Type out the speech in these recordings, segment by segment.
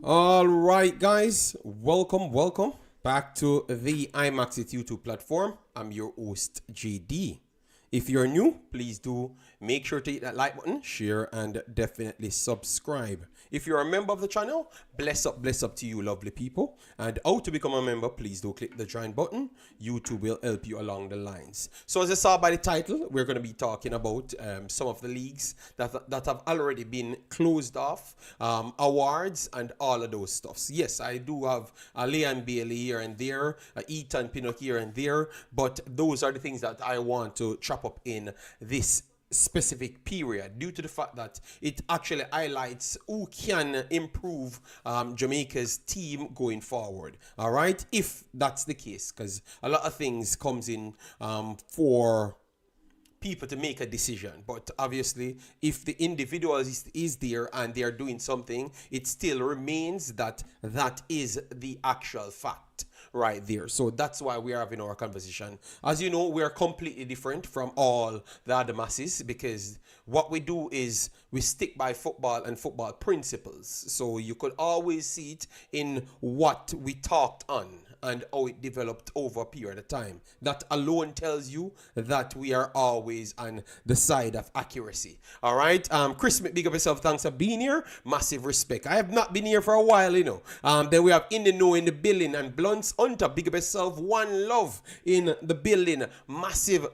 All right, guys, welcome back to the Imaxit YouTube platform. I'm your host, JD. If you're new, please do make sure to hit that like button, share, and definitely subscribe. If you're a member of the channel, bless up to you, lovely people. And how to become a member, please do click the join button. YouTube will help you along the lines. So as you saw by the title, we're going to be talking about some of the leagues that have already been closed off, awards, and all of those stuffs. Yes, I do have a Leon Bailey here and there, a Ethan Pinnock here and there, but those are the things that I want to chop up in this specific period due to the fact that it actually highlights who can improve Jamaica's team going forward. All right, if that's the case, because a lot of things comes in for people to make a decision, but obviously if the individual is there and they are doing something, it still remains that is the actual fact right there. So that's why we are having our conversation. As you know, we are completely different from all the other masses because what we do is we stick by football and football principles. So you could always see it in what we talked on and how it developed over a period of time. That alone tells you that we are always on the side of accuracy. All right. Chris, big up yourself. Thanks for being here. Massive respect. I have not been here for a while, you know. Then we have In the Know in the building and Blunts Hunter. Big up yourself. One Love in the building. Massive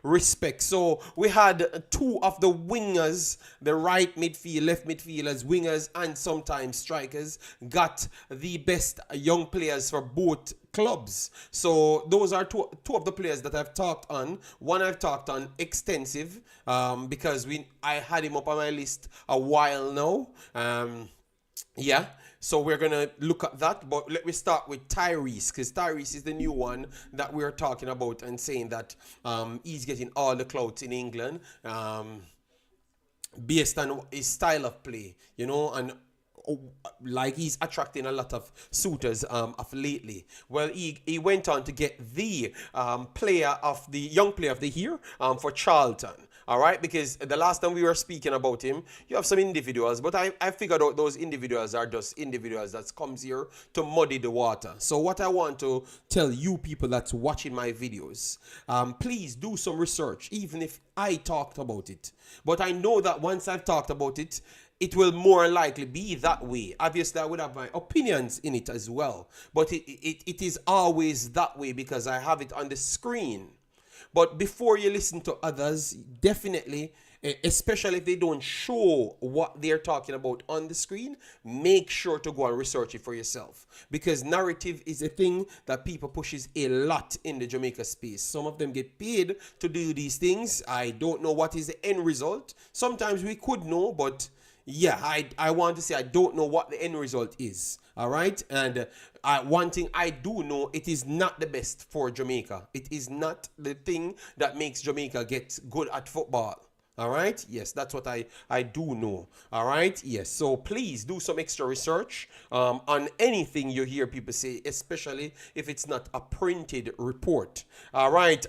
respect. So we had two of the wingers, the right midfield, left midfielders, wingers, and sometimes strikers, got the best young players for both clubs. So those are two of the players that I've talked on. One I've talked on extensive because I had him up on my list a while now. Yeah. So we're going to look at that, but let me start with Tyrese, because Tyrese is the new one that we're talking about and saying that he's getting all the clout in England based on his style of play, you know, and like he's attracting a lot of suitors of lately. Well, he went on to get the young player of the year for Charlton. All right, because the last time we were speaking about him, you have some individuals, but I figured out those individuals are just individuals that comes here to muddy the water. So what I want to tell you people that's watching my videos, please do some research, even if I talked about it. But I know that once I've talked about it, it will more likely be that way. Obviously, I would have my opinions in it as well. But it is always that way because I have it on the screen. But before you listen to others, definitely, especially if they don't show what they're talking about on the screen, make sure to go and research it for yourself. Because narrative is a thing that people pushes a lot in the Jamaica space. Some of them get paid to do these things. I don't know what is the end result. Sometimes we could know, but yeah, I want to say I don't know what the end result is. All right. And one thing I do know, it is not the best for Jamaica. It is not the thing that makes Jamaica get good at football. All right. Yes, that's what I do know. All right. Yes. So please do some extra research on anything you hear people say, especially if it's not a printed report. All right.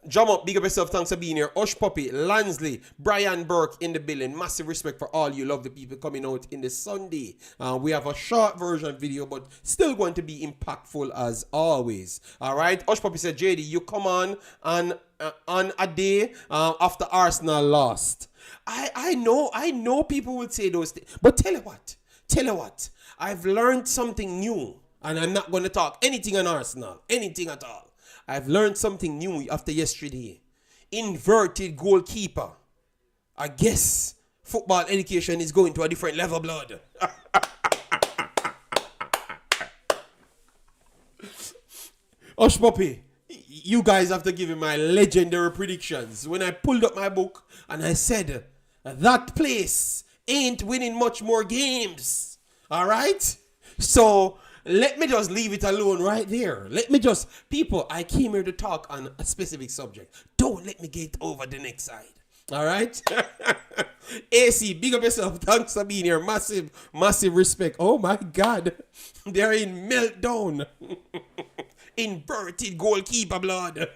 Jump up, big up yourself, thanks for being here. Osh Puppy, Lansley, Brian Burke in the building. Massive respect for all you lovely people coming out in the Sunday. We have a short version video, but still going to be impactful as always. All right. Osh Puppy said, JD, you come on a day after Arsenal lost. I know people would say those things, but tell you what, I've learned something new, and I'm not going to talk anything on Arsenal, anything at all. I've learned something new after yesterday. Inverted goalkeeper. I guess football education is going to a different level, blood. Osh Puppy, you guys have to give me my legendary predictions. When I pulled up my book and I said, that place ain't winning much more games. All right? So let me just leave it alone right there. People, I came here to talk on a specific subject. Don't let me get over the next side. All right? AC, big up yourself. Thanks for being here. Massive respect. Oh my God. They're in meltdown. Inverted goalkeeper, blood.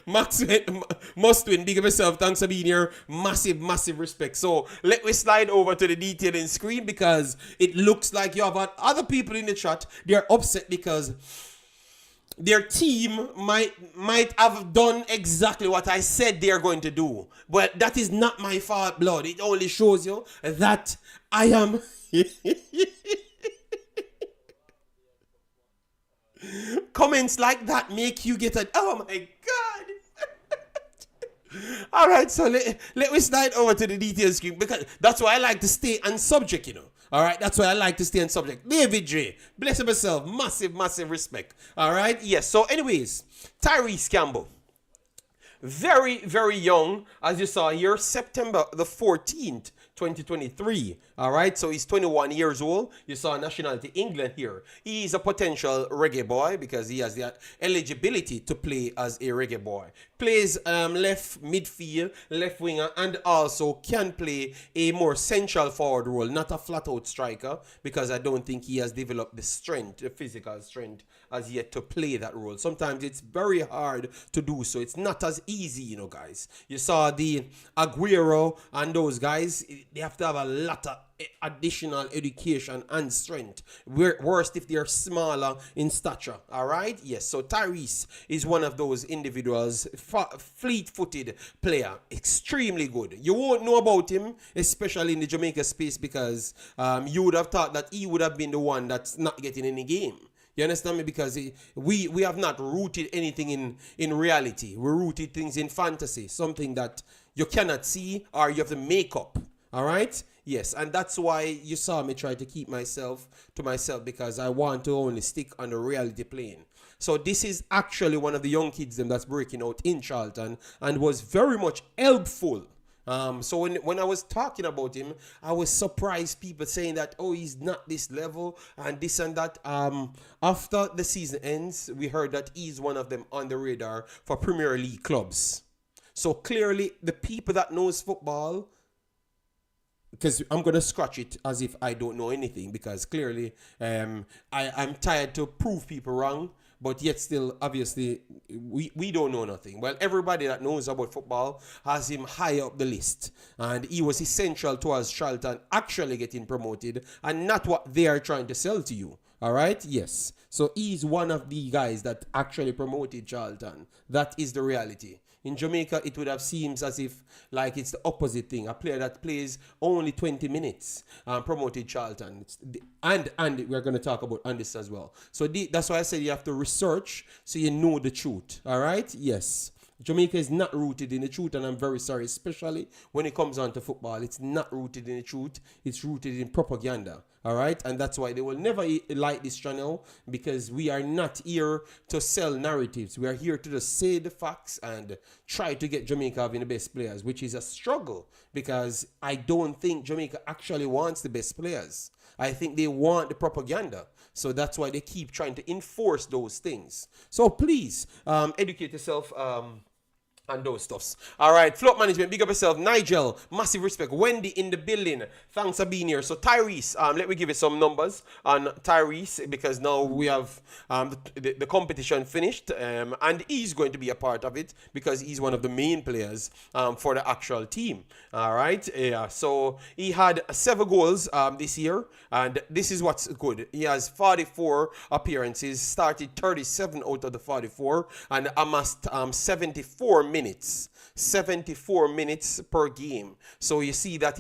Must win. Big up yourself. Thanks for being here. Massive respect. So let me slide over to the detailing screen because it looks like you have other people in the chat. They're upset because their team might have done exactly what I said they're going to do. But that is not my fault, blood. It only shows you that I am... Comments like that make you get a... Oh my God. All right, so let me slide over to the details screen because that's why I like to stay on subject, you know. All right, that's why I like to stay on subject. David J, bless himself, massive respect. All right, yes. So, anyways, Tyreece Campbell, very young, as you saw here, September the 14th. 2023. All right, so he's 21 years old. You saw nationality England here. He is a potential reggae boy because he has the eligibility to play as a reggae boy. Plays left midfield, left winger, and also can play a more central forward role, not a flat out striker, because I don't think he has developed the strength, the physical strength as yet to play that role. Sometimes it's very hard to do so. It's not as easy, you know, guys. You saw the Aguero and those guys. They have to have a lot of additional education and strength. Worst if they're smaller in stature. All right? Yes. So Tyrese is one of those individuals, fleet-footed player, extremely good. You won't know about him, especially in the Jamaica space, because you would have thought that he would have been the one that's not getting any game. You understand me? Because we have not rooted anything in reality. We rooted things in fantasy, something that you cannot see or you have to make up. All right? Yes, and that's why you saw me try to keep myself to myself, because I want to only stick on the reality plane. So this is actually one of the young kids that's breaking out in Charlton and was very much helpful. So when I was talking about him, I was surprised people saying that, oh, he's not this level and this and that. After the season ends, we heard that he's one of them on the radar for Premier League clubs. So clearly the people that knows football, because I'm going to scratch it as if I don't know anything, because clearly I'm tired to prove people wrong, but yet still, obviously, we don't know nothing. Well, everybody that knows about football has him high up the list, and he was essential towards Charlton actually getting promoted, and not what they are trying to sell to you. All right? Yes. So he's one of the guys that actually promoted Charlton. That is the reality. In Jamaica, it would have seemed as if like it's the opposite thing. A player that plays only 20 minutes promoted Charlton. And we're going to talk about on this as well. So that's why I said you have to research so you know the truth. All right? Yes. Jamaica is not rooted in the truth, and I'm very sorry, especially when it comes on to football. It's not rooted in the truth. It's rooted in propaganda. All right? And that's why they will never like this channel, because we are not here to sell narratives. We are here to just say the facts and try to get Jamaica having the best players, which is a struggle, because I don't think Jamaica actually wants the best players. I think they want the propaganda. So that's why they keep trying to enforce those things. So please, educate yourself and those stuffs. All right, float management, big up yourself. Nigel, massive respect. Wendy in the building, thanks for being here. So Tyrese, let me give you some numbers on Tyrese, because now we have the competition finished, and he's going to be a part of it because he's one of the main players for the actual team. All right, yeah. So he had 7 goals this year, and this is what's good. He has 44 appearances, started 37 out of the 44, and amassed 74 minutes per game. So you see that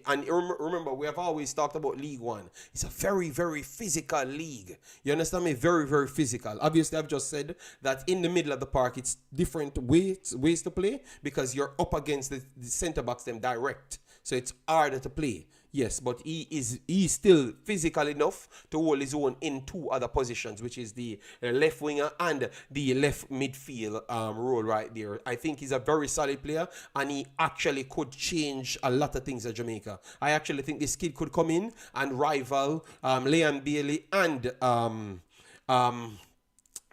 and remember, we have always talked about League One. It's a very physical league. You understand me? Very physical. Obviously, I've just said that in the middle of the park, it's different ways to play, because you're up against the center backs them direct. So it's harder to play. Yes, but he's still physical enough to hold his own in 2 other positions, which is the left winger and the left midfield role right there. I think he's a very solid player, and he actually could change a lot of things at Jamaica. I actually think this kid could come in and rival Leon Bailey and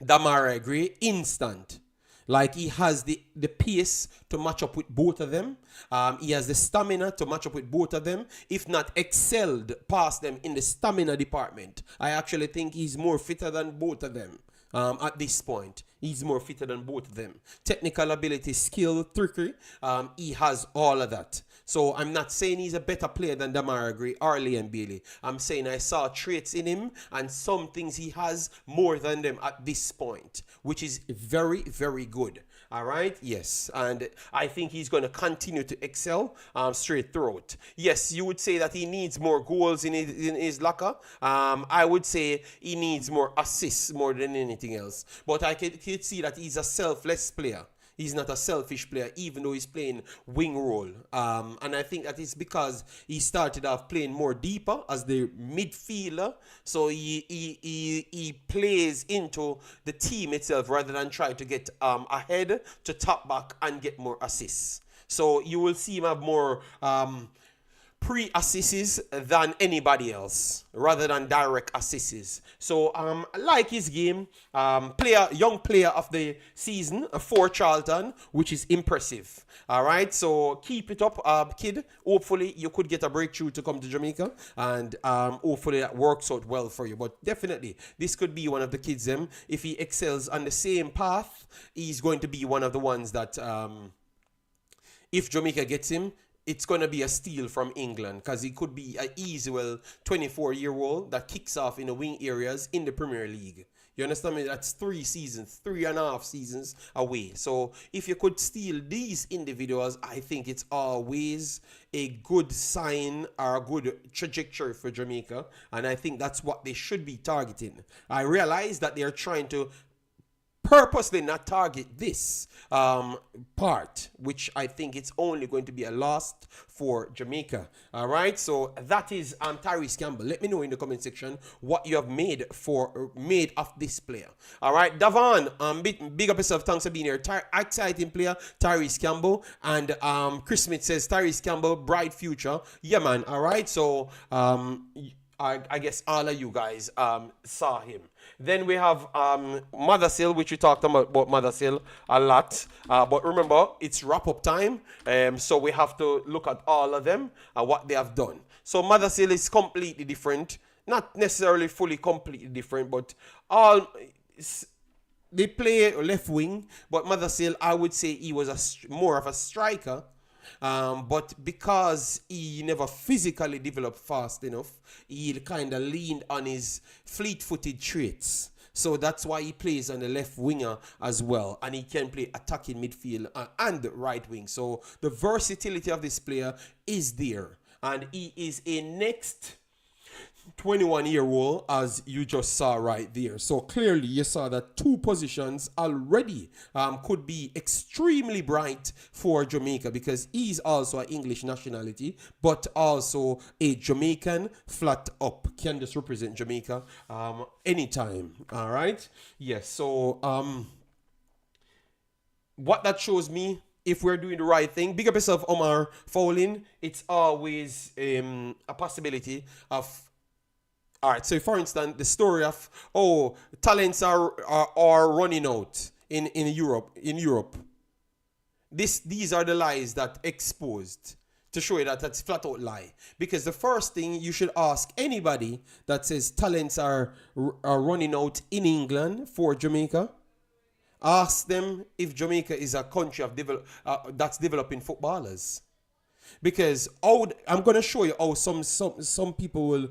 Damara Gray instant. Like, he has the pace to match up with both of them. He has the stamina to match up with both of them, if not excelled past them in the stamina department. I actually think he's more fitter than both of them. At this point. He's more fitter than both of them. Technical ability, skill, trickery, he has all of that. So I'm not saying he's a better player than Damara Gray or Liam Bailey. I'm saying I saw traits in him and some things he has more than them at this point, which is very, very good. All right, yes, and I think he's going to continue to excel straight throughout. Yes, you would say that he needs more goals in his locker. I would say he needs more assists more than anything else. But I could see that he's a selfless player. He's not a selfish player, even though he's playing wing role. And I think that is because he started off playing more deeper as the midfielder. So he plays into the team itself rather than try to get ahead to top back and get more assists. So you will see him have more pre-assists than anybody else rather than direct assists. So I like his game. Young player of the season for Charlton, which is impressive. All right, so keep it up, kid. Hopefully you could get a breakthrough to come to Jamaica, and hopefully that works out well for you. But definitely this could be one of the kids. If he excels on the same path, he's going to be one of the ones that if Jamaica gets him, it's going to be a steal from England, because he could be an easy, 24-year-old that kicks off in the wing areas in the Premier League. You understand me? That's 3.5 seasons away. So if you could steal these individuals, I think it's always a good sign or a good trajectory for Jamaica. And I think that's what they should be targeting. I realize that they're trying to purposely not target this part, which I think it's only going to be a loss for Jamaica. All right, so that is Tyrese Campbell. Let me know in the comment section what you have made of this player. All right, Davon, big up yourself. Thanks for being here. Exciting player, Tyrese Campbell. And Chris Smith says Tyrese Campbell, bright future. Yeah, man. All right, so I guess all of you guys saw him. Then we have Mothersille, which we talked about Mothersille a lot. But remember, it's wrap-up time. So we have to look at all of them and what they have done. So Mothersille is completely different. Not necessarily fully completely different, but they play left wing. But Mothersille, I would say he was more of a striker. But because he never physically developed fast enough, he kind of leaned on his fleet-footed traits. So that's why he plays on the left winger as well. And he can play attacking midfield and right wing. So the versatility of this player is there. And he is a next 21-year-old, as you just saw right there. So clearly you saw that two positions already could be extremely bright for Jamaica, because he's also an English nationality, but also a Jamaican flat up. Can just represent Jamaica anytime. All right. Yes. So what that shows me, if we're doing the right thing, big up yourself, Omar Fowling. It's always a possibility of. All right, so for instance, the story of, talents are running out in Europe. These are the lies that exposed to show you that that's flat out lie. Because the first thing you should ask anybody that says talents are running out in England for Jamaica, ask them if Jamaica is a country of that's developing footballers. Because I'm going to show you how some people will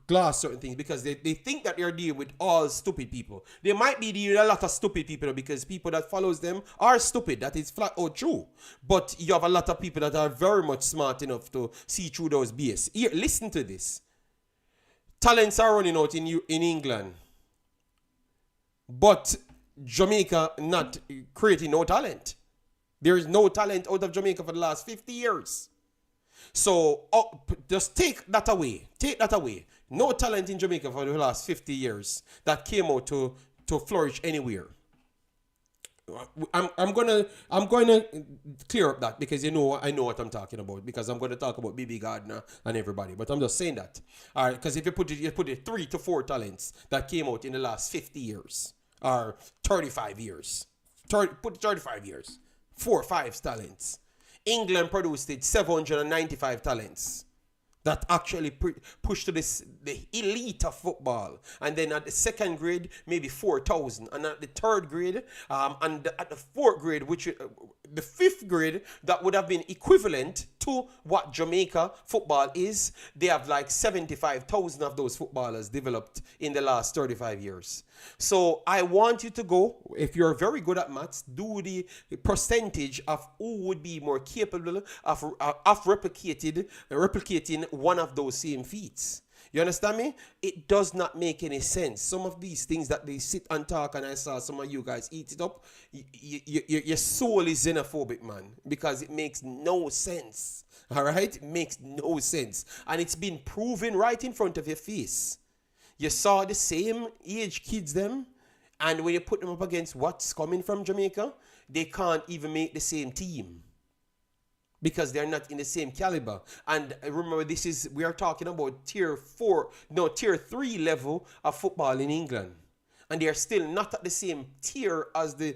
glass certain things, because they think that they're dealing with all stupid people. They might be dealing with a lot of stupid people, because people that follows them are stupid. That is flat out true. But you have a lot of people that are very much smart enough to see through those BS. Here, listen to this. Talents are running out in England, but Jamaica not creating no talent. There is no talent out of Jamaica for the last 50 years. So just take that away. Take that away. No talent in Jamaica for the last 50 years that came out to flourish anywhere. I'm gonna clear up that, because I know what I'm talking about, because I'm gonna talk about BB Gardner and everybody. But I'm just saying that. All right, because if you put it 3 to 4 talents that came out in the last 50 years or 35 years. Put 35 years. 4 or 5 talents. England produced 795 talents. that actually push to the elite of football. And then at the second grade, maybe 4,000. And at the third grade, and at the fourth grade, which the fifth grade, that would have been equivalent to what Jamaica football is. They have like 75,000 of those footballers developed in the last 35 years. So I want you to go, if you're very good at maths, do the percentage of who would be more capable of replicating one of those same feats. You understand me? It does not make any sense. Some of these things that they sit and talk, and I saw some of you guys eat it up, your soul is xenophobic, man, because it makes no sense. All right? It makes no sense. And it's been proven right in front of your face. You saw the same age kids them, and when you put them up against what's coming from Jamaica, they can't even make the same team because they're not in the same caliber. And remember, we are talking about tier 3 level of football in England. And they are still not at the same tier as the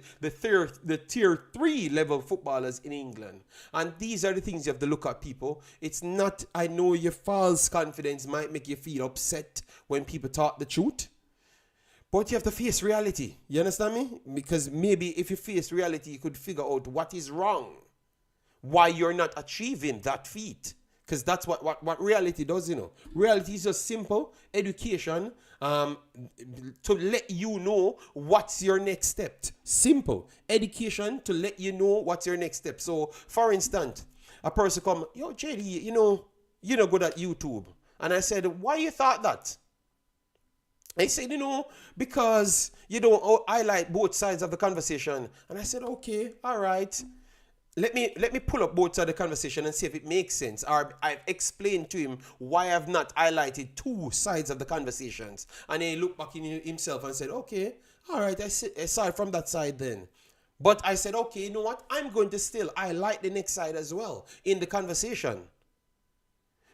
tier 3 level footballers in England. And these are the things you have to look at, people. It's not, I know your false confidence might make you feel upset when people talk the truth, but you have to face reality. You understand me? Because maybe if you face reality, you could figure out what is wrong, why you're not achieving that feat. Because that's what reality does, you know. Reality is just simple education to let you know what's your next step. Simple education to let you know what's your next step. So, for instance, a person come, yo, JD, you're not good at YouTube. And I said, why you thought that? They said, because you don't highlight both sides of the conversation. And I said, okay, all right. Let me pull up both sides of the conversation and see if it makes sense. Or I've explained to him why I've not highlighted two sides of the conversations. And he looked back in himself and said, okay, all right, I saw it from that side then. But I said, okay, you know what? I'm going to still highlight the next side as well in the conversation.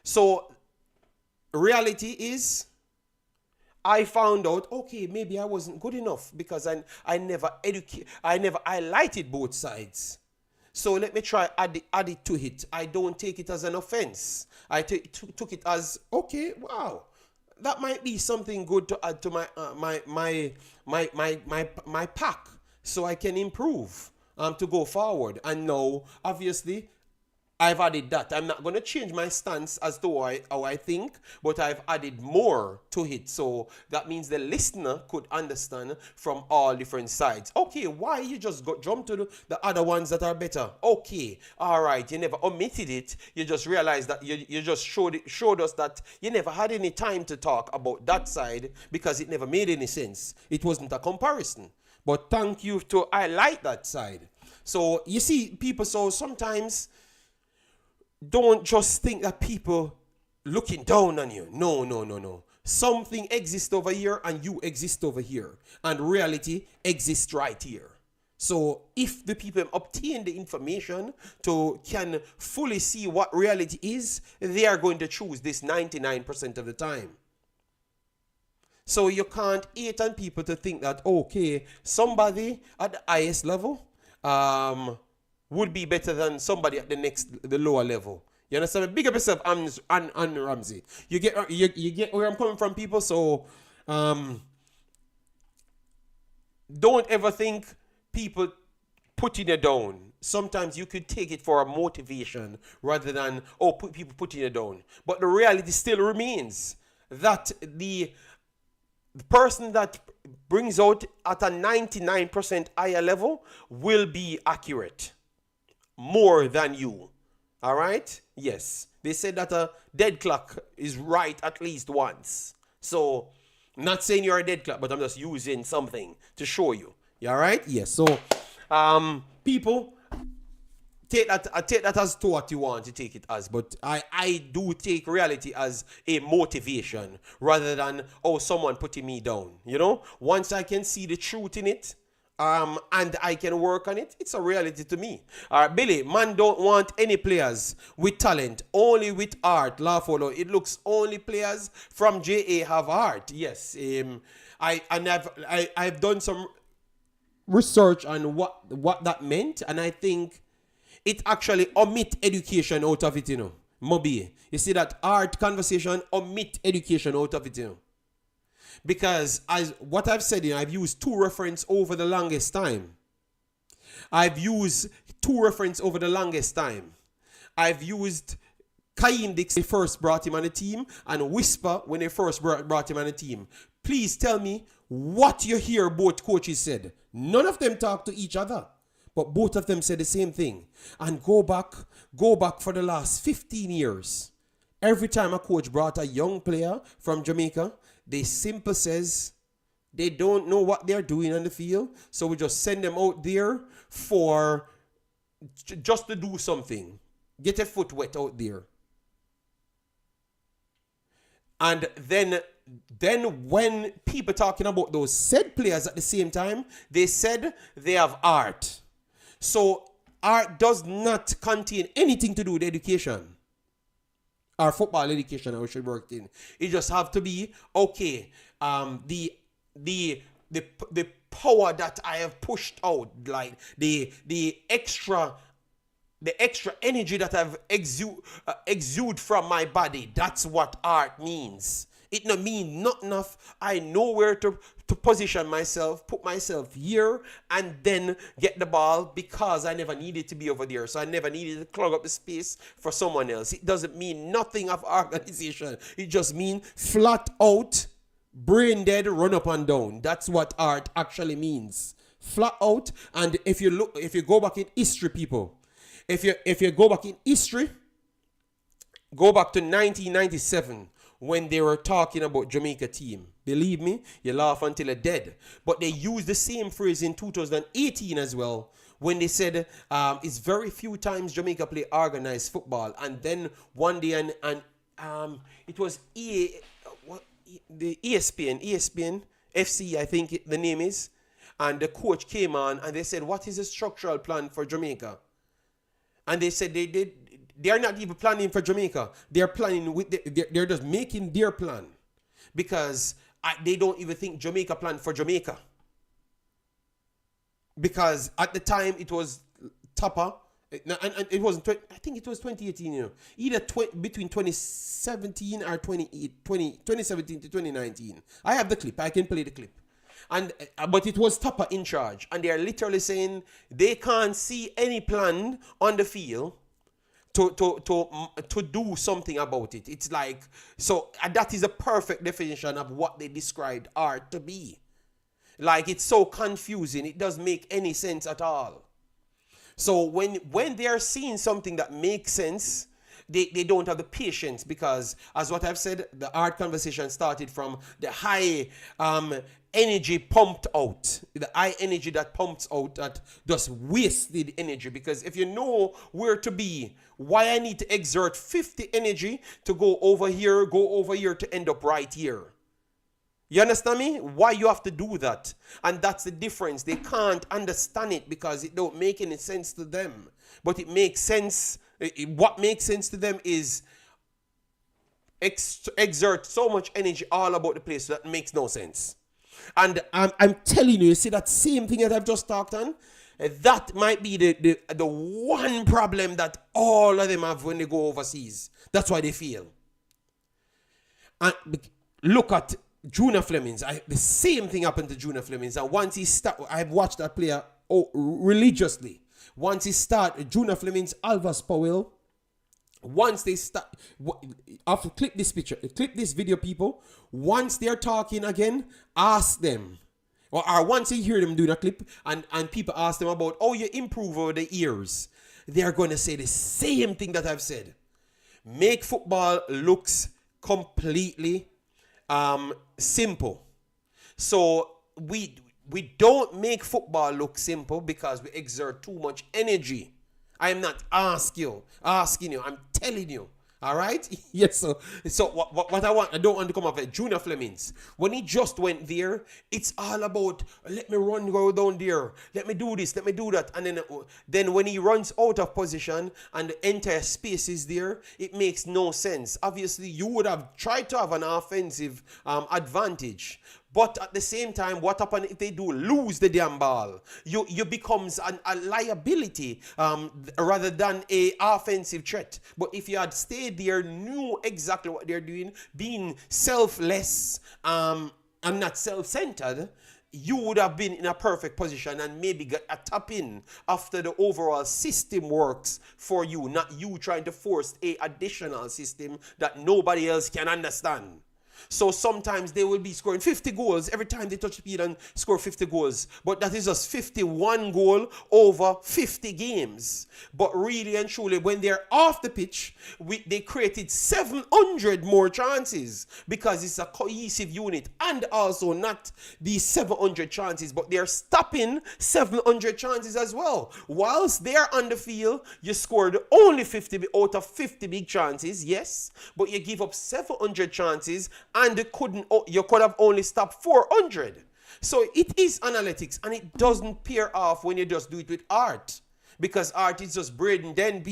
So reality is, I found out, okay, maybe I wasn't good enough because I never highlighted both sides. So let me try add it to it. I don't take it as an offense. I took it as, okay, wow, that might be something good to add to my pack, so I can improve to go forward. And now, obviously, I've added that. I'm not going to change my stance as to how I think, but I've added more to it. So that means the listener could understand from all different sides. Okay, why you just jump to the other ones that are better? Okay, all right, you never omitted it. You just realized that you just showed us that you never had any time to talk about that side because it never made any sense. It wasn't a comparison. But thank you to highlight that side. So you see, people, so sometimes don't just think that people looking down on you. No. Something exists over here and you exist over here. And reality exists right here. So if the people obtain the information can fully see what reality is, they are going to choose this 99% of the time. So you can't hate on people to think that, okay, somebody at the highest level would be better than somebody at the lower level. You understand? Big up yourself, and Ramsey. You get where I'm coming from, people. So don't ever think people putting you down. Sometimes you could take it for a motivation rather than people putting you down. But the reality still remains that the person that brings out at a 99% higher level will be accurate more than you. All right? Yes. They said that a dead clock is right at least once. So, I'm not saying you're a dead clock, but I'm just using something to show you. You all right? Yes. So, people, take that as to what you want to take it as. But I do take reality as a motivation rather than, someone putting me down. Once I can see the truth in it, and I can work on it, it's a reality to me. All right, Billy, man don't want any players with talent, only with art. Laugh follow. It looks only players from JA have art. Yes. I've done some research on what that meant, and I think it actually omit education out of it, Mobi. You see that art conversation omit education out of it, you know. Because as what I've said, you know, I've used two reference over the longest time. I've used Kaim Dix when they first brought him on the team, and Whisper when they first brought him on the team. Please tell me what you hear both coaches said. None of them talk to each other, but both of them said the same thing. And go back for the last 15 years. Every time a coach brought a young player from Jamaica, they simply says they don't know what they're doing on the field, so we just send them out there for just to do something. Get a foot wet out there. And then when people talking about those said players at the same time, they said they have art. So art does not contain anything to do with education. Or football education, I should work in. It just have to be, okay, the power that I have pushed out, like the extra energy that I've exude from my body. That's what art means. It no mean not enough. I know where to position myself, put myself here, and then get the ball because I never needed to be over there. So I never needed to clog up the space for someone else. It doesn't mean nothing of organization. It just means flat out, brain dead, run up and down. That's what art actually means. Flat out. And if you go back in history, people, if you go back in history, go back to 1997 when they were talking about Jamaica team. Believe me, you laugh until you're dead. But they used the same phrase in 2018 as well when they said it's very few times Jamaica play organized football. And then one day and it was the ESPN FC, I think the name is. And the coach came on and they said, what is the structural plan for Jamaica? And they said they are not even planning for Jamaica. They're planning they're just making their plan because they don't even think Jamaica planned for Jamaica. Because at the time it was Tapa, and it wasn't. I think it was 2018. You know, either between 2017 or 2017 to 2019. I have the clip. I can play the clip. And but it was Tapa in charge, and they are literally saying they can't see any plan on the field to do something about it. It's like, so that is a perfect definition of what they described art to be. Like, it's so confusing, it doesn't make any sense at all. So when they are seeing something that makes sense, they don't have the patience, because as what I've said, the art conversation started from the high energy pumped out, the high energy that pumps out, that just wasted energy. Because if you know where to be, why I need to exert 50 energy to go over here to end up right here? You understand me? Why you have to do that? And that's the difference. They can't understand it because it don't make any sense to them. But it makes sense. What makes sense to them is exert so much energy all about the place that makes no sense. And I'm telling you see that same thing that I've just talked on? That might be the one problem that all of them have when they go overseas. That's why they fail. And look at Junior Flemings. The same thing happened to Junior Flemings. And once he start, I've watched that player religiously. Once he start, Junior Flemings, Alvas Powell, once they start, after clip this video, people, once they're talking again, ask them. Or once you hear them doing a clip and people ask them about, oh, you improve over the years, they're going to say the same thing that I've said. Make football looks completely simple. So we don't make football look simple because we exert too much energy. I am not asking you, I'm telling you. All right? Yes, so what I don't want to come off at Junior Flemings. When he just went there, it's all about, let me go down there. Let me do this, let me do that. And then when he runs out of position and the entire space is there, it makes no sense. Obviously, you would have tried to have an offensive advantage. But at the same time, what happens if they do lose the damn ball? You becomes a liability rather than a offensive threat. But if you had stayed there, knew exactly what they're doing, being selfless and not self-centered, you would have been in a perfect position and maybe get a tap in after the overall system works for you, not you trying to force a additional system that nobody else can understand. So sometimes they will be scoring 50 goals every time they touch the field and score 50 goals. But that is just 51 goal over 50 games. But really and truly, when they're off the pitch, they created 700 more chances because it's a cohesive unit. And also not these 700 chances, but they're stopping 700 chances as well. Whilst they're on the field, you scored only 50 out of 50 big chances, yes, but you give up 700 chances and you could have only stopped 400. So it is analytics, and it doesn't pair off when you just do it with art, because art is just brain dead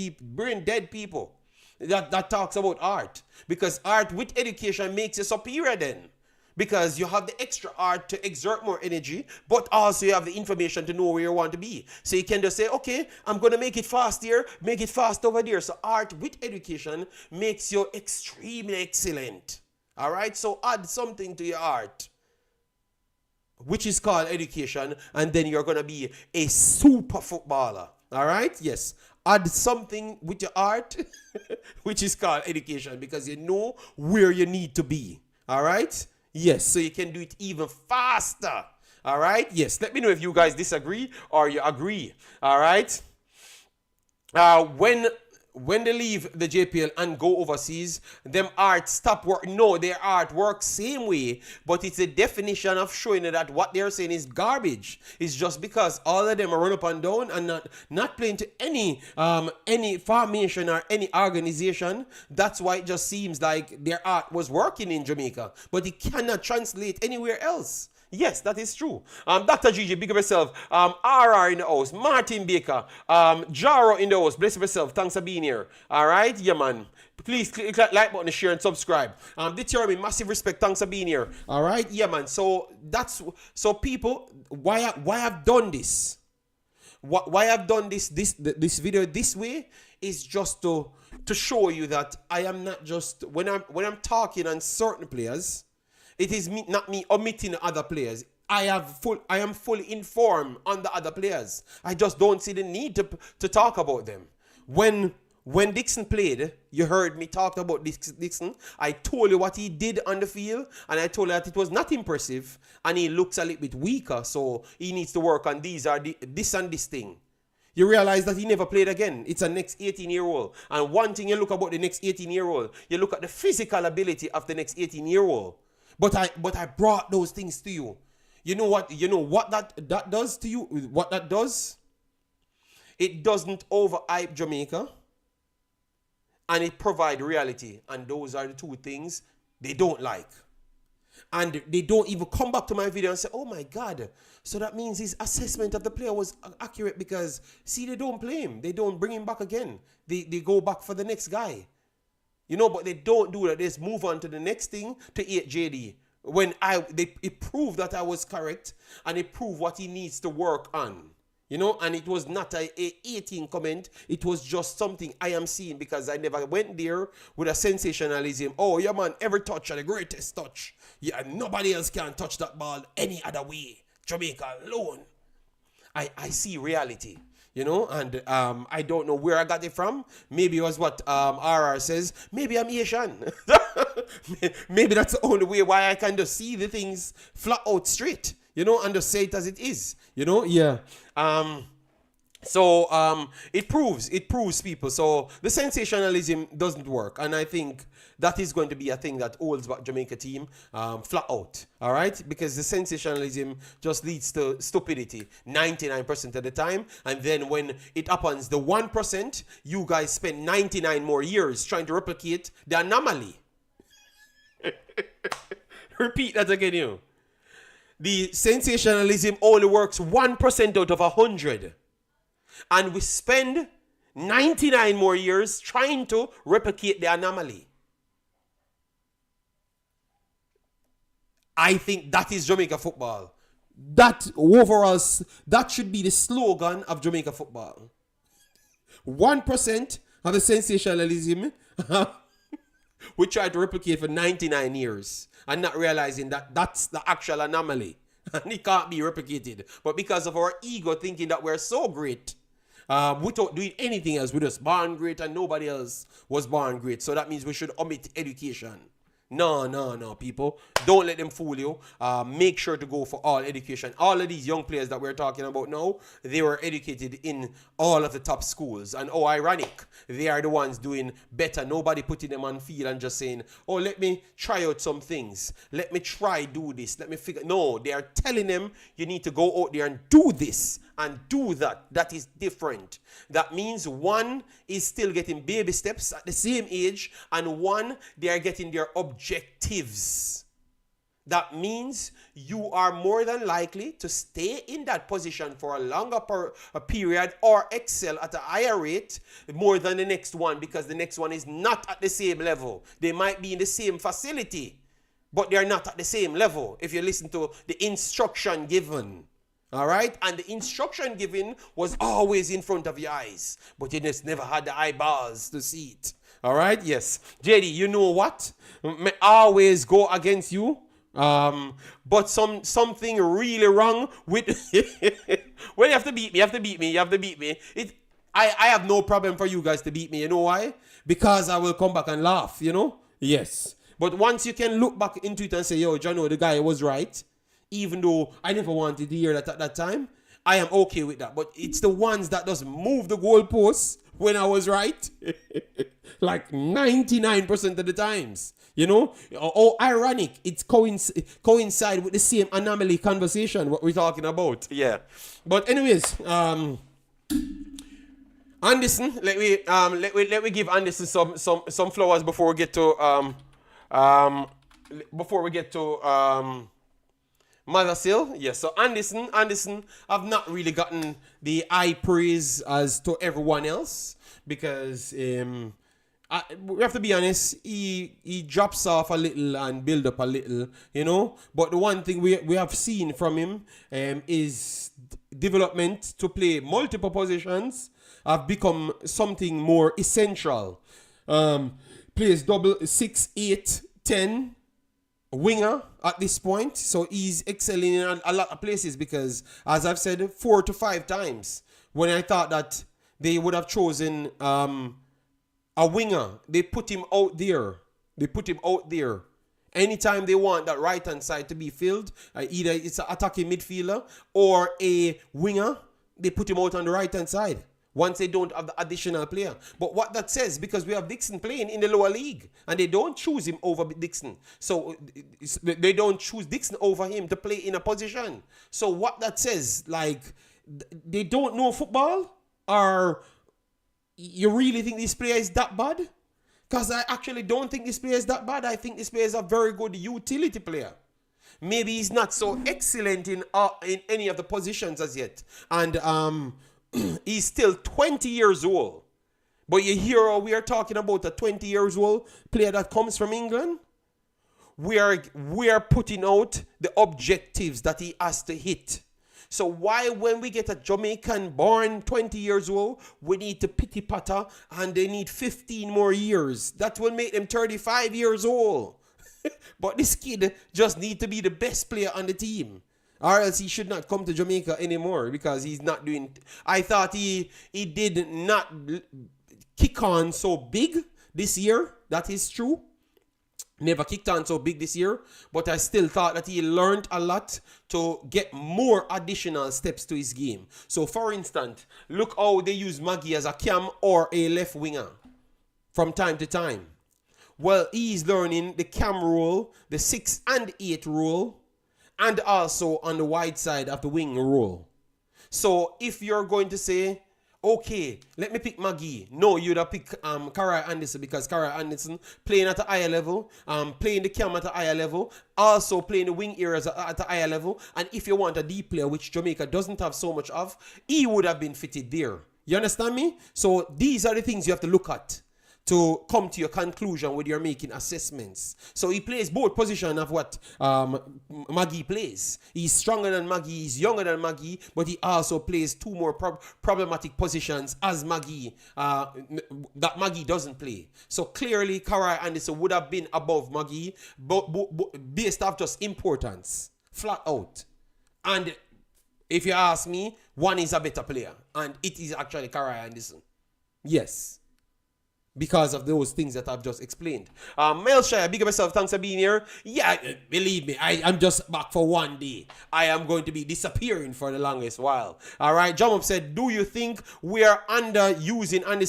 people that talks about art, because art with education makes you superior then, because you have the extra art to exert more energy, but also you have the information to know where you want to be. So you can just say, okay, I'm going to make it fast here, make it fast over there. So art with education makes you extremely excellent. All right, so add something to your art, which is called education, and then you're going to be a super footballer. All right, yes, add something with your art, which is called education, because you know where you need to be. All right, yes, so you can do it even faster. All right, yes, let me know if you guys disagree or you agree. All right, when they leave the JPL and go overseas, them art stop work. No, their art works same way, but it's a definition of showing that what they're saying is garbage. It's just because all of them are run up and down and not playing to any formation or any organization. That's why it just seems like their art was working in Jamaica, but it cannot translate anywhere else. Yes, that is true. Dr. Gigi, big up yourself. RR in the house. Martin Baker. Jaro in the house. Bless yourself. Thanks for being here. All right? Yeah, man. Please click that like button, share, and subscribe. Determine massive respect. Thanks for being here. All right? Yeah, man. So people, why I've done this? Why I've done this video this way is just to show you that I am not just when I'm talking on certain players. It is not me omitting other players. I am fully informed on the other players. I just don't see the need to talk about them. When Dixon played, you heard me talk about Dixon. I told you what he did on the field, and I told you that it was not impressive, and he looks a little bit weaker, so he needs to work on this and this thing. You realize that he never played again. It's a next 18-year-old. And one thing you look about the next 18-year-old, you look at the physical ability of the next 18-year-old. But I brought those things to you. You know what that does to you? What that does? It doesn't overhype Jamaica, and it provides reality. And those are the two things they don't like. And they don't even come back to my video and say, oh my God, so that means his assessment of the player was accurate, because see, they don't play him. They don't bring him back again. They go back for the next guy. You know, but they don't do that. They just move on to the next thing to 8JD. When it proved that I was correct, and it proved what he needs to work on. You know, and it was not a 18 comment. It was just something I am seeing, because I never went there with a sensationalism. Oh, yeah, man, every touch are the greatest touch. Yeah, nobody else can touch that ball any other way. Jamaica alone. I see reality. You know, and I don't know where I got it from. Maybe it was what RR says. Maybe I'm Asian. Maybe that's the only way why I can just see the things flat out straight. You know, and just say it as it is. You know, yeah. So it proves people. So the sensationalism doesn't work, and I think that is going to be a thing that holds back Jamaica team flat out. All right, because the sensationalism just leads to stupidity 99% of the time, and then when it happens, the 1%, you guys spend 99 more years trying to replicate the anomaly. Repeat that again, you know. The sensationalism only works 1% out of 100. And we spend 99 more years trying to replicate the anomaly. I think that is Jamaica football. That overall, that should be the slogan of Jamaica football. 1% of the sensationalism we tried to replicate for 99 years and not realizing that that's the actual anomaly and it can't be replicated. But because of our ego thinking that we're so great, without doing anything else, we're just born great and nobody else was born great. So that means we should omit education. No, people. Don't let them fool you. Make sure to go for all education. All of these young players that we're talking about now, they were educated in all of the top schools. And oh, ironic, they are the ones doing better. Nobody putting them on field and just saying, oh, let me try out some things. Let me try do this. Let me figure. No, they are telling them you need to go out there and do this and do that. That is different. That means one is still getting baby steps at the same age, and one, they are getting their objectives. That means you are more than likely to stay in that position for a longer period or excel at a higher rate more than the next one, because the next one is not at the same level. They might be in the same facility, but they are not at the same level if you listen to the instruction given. All right? And the instruction given was always in front of your eyes, but you just never had the eyeballs to see it. All right? Yes. JD, you know what? May always go against you. But something really wrong with... Well, you have to beat me. I have no problem for you guys to beat me. You know why? Because I will come back and laugh, you know? Yes. But once you can look back into it and say, yo, Jono, the guy was right, even though I never wanted to hear that at that time, I am okay with that. But it's the ones that just move the goalposts when I was right. Like 99% of the times. You know? Oh, ironic. It's coincide with the same anomaly conversation what we're talking about. Yeah. But anyways, Anderson, let me give Anderson some flowers before we get to Mothersille. Yes, so Anderson have not really gotten the high praise as to everyone else because we have to be honest, he drops off a little and build up a little, you know. But the one thing we have seen from him is development to play multiple positions have become something more essential. Plays double 6, 8, 10 winger at this point, so he's excelling in a lot of places because, as I've said 4 to 5 times, when I thought that they would have chosen a winger, they put him out there. Anytime they want that right hand side to be filled, either it's an attacking midfielder or a winger, they put him out on the right hand side once they don't have the additional player. But what that says, because we have Dixon playing in the lower league and they don't choose him over Dixon. So they don't choose Dixon over him to play in a position. So what that says, like, they don't know football? Or you really think this player is that bad? Because I actually don't think this player is that bad. I think this player is a very good utility player. Maybe he's not so excellent in any of the positions as yet. And he's still 20 years old. But you hear we are talking about a 20 years old player that comes from England. We are putting out the objectives that he has to hit. So why, when we get a Jamaican born 20 years old, we need to pity patter and they need 15 more years? That will make them 35 years old. But this kid just need to be the best player on the team, or else he should not come to Jamaica anymore because he's not doing... I thought he did not kick on so big this year. That is true. Never kicked on so big this year, but I still thought that he learned a lot to get more additional steps to his game. So, for instance, look how they use Maggie as a cam or a left winger from time to time. Well, he's learning the cam role, the 6 and 8 role, and also on the wide side of the wing role. So, if you're going to say, okay, let me pick Maggie. No, you'd have picked Karoy Anderson, because Karoy Anderson playing at a higher level, playing the cam at a higher level, also playing the wing areas at a higher level. And if you want a deep player, which Jamaica doesn't have so much of, he would have been fitted there. You understand me? So these are the things you have to look at to come to your conclusion when you're making assessments. So he plays both positions of what Maggie plays. He's stronger than Maggie, he's younger than Maggie, but he also plays two more problematic positions as Maggie that Maggie doesn't play. So clearly, Karoy Anderson would have been above Maggie, but based off just importance, flat out. And if you ask me, one is a better player, and it is actually Karoy Anderson. Yes. Because of those things that I've just explained. Melshire, big up yourself. Thanks for being here. Yeah, believe me, I'm just back for one day. I am going to be disappearing for the longest while. All right. Jamup said, "Do you think we are underusing?" And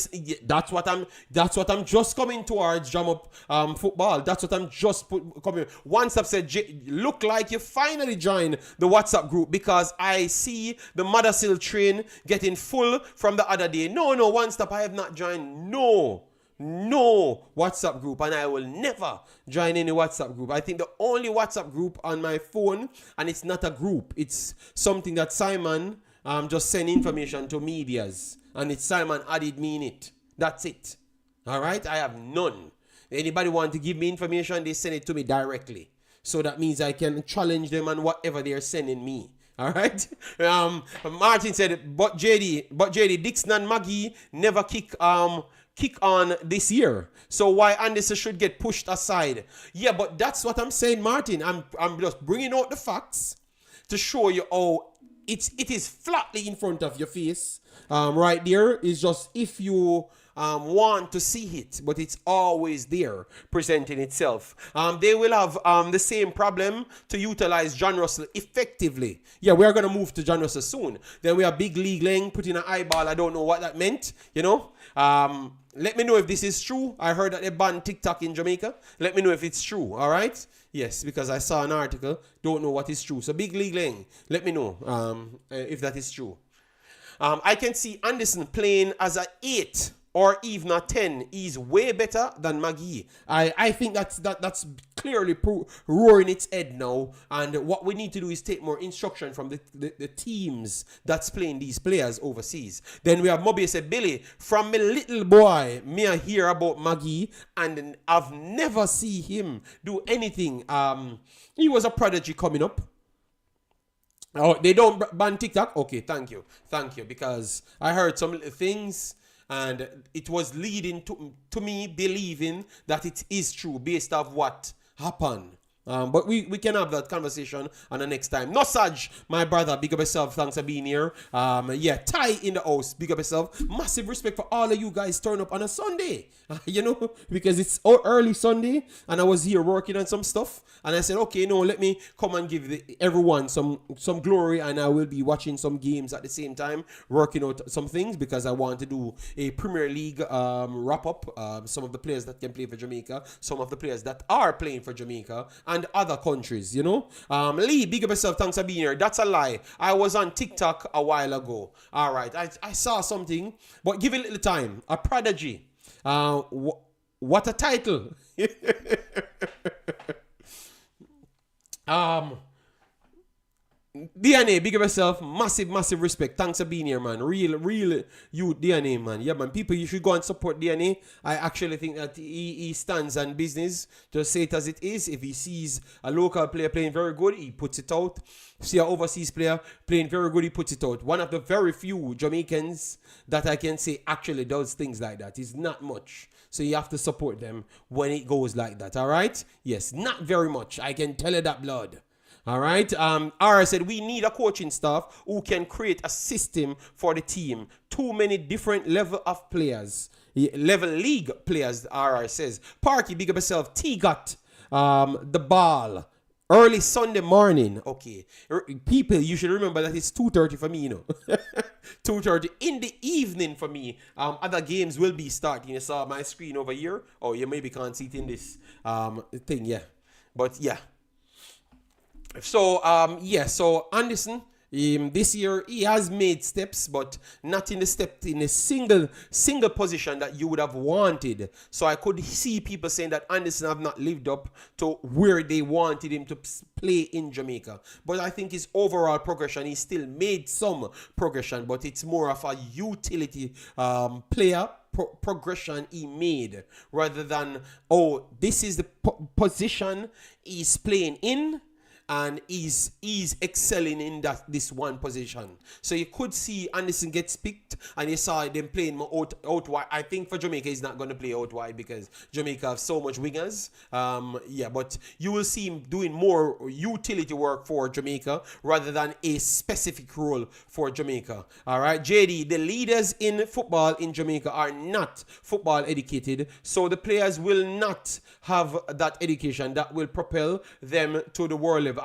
that's what I'm just coming towards. Jamup football. That's what I'm just coming. One step said, "Look like you finally joined the WhatsApp group because I see the Mothersille train getting full from the other day." No, one step. I have not joined. No WhatsApp group, and I will never join any WhatsApp group. I think the only WhatsApp group on my phone, and it's not a group, it's something that Simon just sent information to medias, and it's Simon added me in it. That's it. All right, I have none. Anybody want to give me information, they send it to me directly. So that means I can challenge them on whatever they're sending me. All right. Martin said, but JD, Dixon and Maggie never kick on this year. So why Anderson should get pushed aside? Yeah, but that's what I'm saying, Martin. I'm just bringing out the facts to show you how it is flatly in front of your face. Right there is just if you want to see it, but it's always there presenting itself. They will have the same problem to utilize John Russell effectively. Yeah, we are going to move to John Russell soon. Then we have Big League Laing putting an eyeball. I don't know what that meant, you know. Let me know if this is true. I heard that they banned TikTok in Jamaica. Let me know if it's true, all right? Yes, because I saw an article. Don't know what is true. So Big League Laing, let me know if that is true. I can see Anderson playing as a 8 or even a 10. He's way better than Maggie. I think that's clearly roaring its head now. And what we need to do is take more instruction from the teams that's playing these players overseas. Then we have Moby said, "Billy, from me little boy, me I hear about Maggie and I've never see him do anything. He was a prodigy coming up." Oh, they don't ban TikTok? Okay, thank you. Because I heard some little things and it was leading to me believing that it is true based off what happened. But we can have that conversation on the next time. No, Saj, my brother, big up yourself. Thanks for being here. Yeah, Ty in the house, big up yourself. Massive respect for all of you guys turn up on a Sunday. You know, because it's early Sunday and I was here working on some stuff. And I said, okay, no, let me come and give everyone some glory. And I will be watching some games at the same time, working out some things because I want to do a Premier League wrap up. Some of the players that can play for Jamaica, some of the players that are playing for Jamaica, and other countries, you know. Lee, big up yourself. Thanks for being here. That's a lie. I was on TikTok a while ago. All right. I saw something, but give it a little time. A prodigy. What a title. DNA, big up yourself. Massive respect. Thanks for being here, man. Real you, DNA, man. Yeah, man. People, you should go and support DNA. I actually think that he stands on business. Just say it as it is. If he sees a local player playing very good, he puts it out. See an overseas player playing very good, he puts it out. One of the very few Jamaicans that I can say actually does things like that. It's not much. So you have to support them when it goes like that, all right? Yes, not very much. I can tell you that, blood. All right. Ara said, we need a coaching staff who can create a system for the team. Too many different level of players. Level league players, Ara says. Parky, big up yourself. T got the ball. Early Sunday morning. Okay. People, you should remember that it's 2:30 for me, you know. 2:30 in the evening for me. Other games will be starting. You saw my screen over here. Oh, you maybe can't see it in this thing, yeah. But yeah. So so Anderson, this year he has made steps, but not in a single position that you would have wanted. So I could see people saying that Anderson have not lived up to where they wanted him to play in Jamaica. But I think his overall progression, he still made some progression, but it's more of a utility player progression he made rather than, oh, this is the position he's playing in and he's excelling in this one position. So you could see Anderson gets picked, and you saw them playing more out wide. I think for Jamaica, he's not going to play out wide because Jamaica have so much wingers. But you will see him doing more utility work for Jamaica rather than a specific role for Jamaica. All right, JD, the leaders in football in Jamaica are not football educated, so the players will not have that education that will propel them to the world level.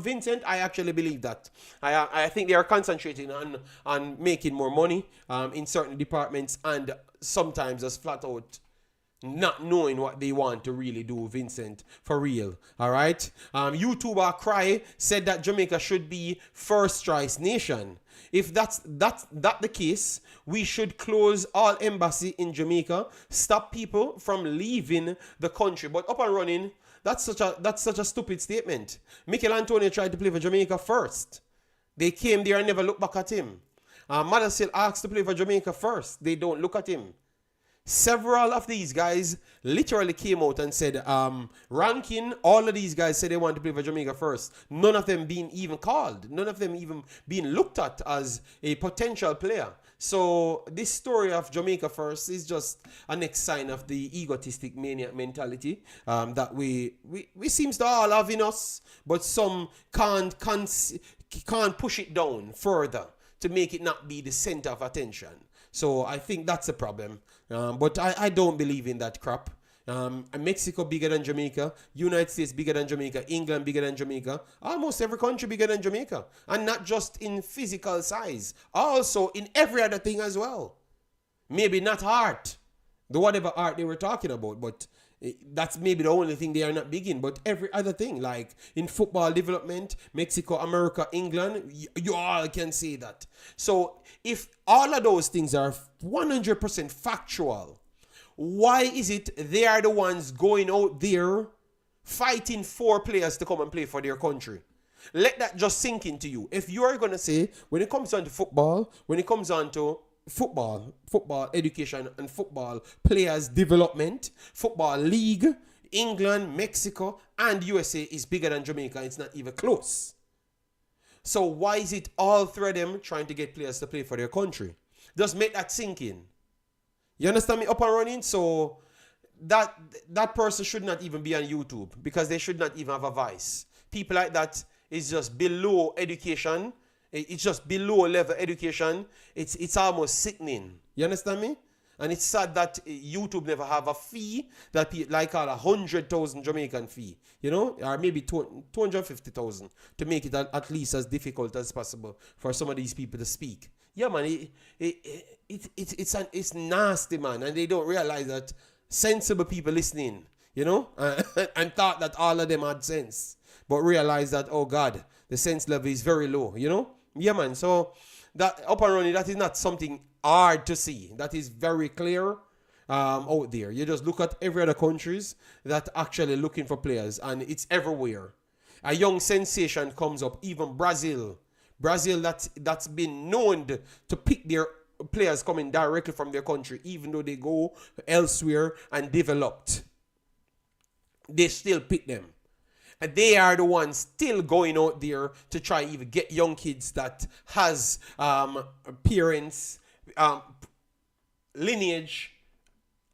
Vincent, I actually believe that. I think they are concentrating on making more money in certain departments, and sometimes just flat out not knowing what they want to really do, Vincent, for real. All right. YouTuber Cry said that Jamaica should be first choice nation. If that's the case, we should close all embassy in Jamaica, stop people from leaving the country. But up and running, that's such a stupid statement. Mikel Antonio tried to play for Jamaica first. They came there and never looked back at him. Mothersille asked to play for Jamaica first. They don't look at him. Several of these guys literally came out and said, ranking, all of these guys said they want to play for Jamaica first. None of them being even called. None of them even being looked at as a potential player. So this story of Jamaica first is just a next sign of the egotistic maniac mentality that we seems to all have in us, but some can't push it down further to make it not be the center of attention. So I think that's a problem. But I don't believe in that crap. Mexico bigger than Jamaica, United States bigger than Jamaica, England bigger than Jamaica, almost every country bigger than Jamaica. And not just in physical size, also in every other thing as well. Maybe not art, whatever art they were talking about, but that's maybe the only thing they are not big in. But every other thing, like in football development, Mexico, America, England, you all can say that. So if all of those things are 100% factual, why is it they are the ones going out there fighting for players to come and play for their country? Let that just sink into you. If you are going to say, when it comes down to football, when it comes down to football education and football players development, football league, England, Mexico, and USA is bigger than Jamaica. It's not even close. So why is it all three of them trying to get players to play for their country? Just make that sink in. You understand me? Up and running? So that person should not even be on YouTube because they should not even have a voice. People like that is just below education. It's just below level education. It's almost sickening. You understand me? And it's sad that YouTube never have a fee that like 100,000 Jamaican fee, you know, or maybe 250,000 to make it at least as difficult as possible for some of these people to speak. Yeah, man, it's nasty, man, and they don't realize that sensible people listening, you know, and thought that all of them had sense, but realize that, oh God, the sense level is very low, you know. Yeah, man. So that up and running, that is not something hard to see. That is very clear out there. You just look at every other countries that actually looking for players, and it's everywhere. A young sensation comes up, even Brazil. Brazil that's been known to pick their players coming directly from their country, even though they go elsewhere and developed. They still pick them. And they are the ones still going out there to try even get young kids that has parents, lineage,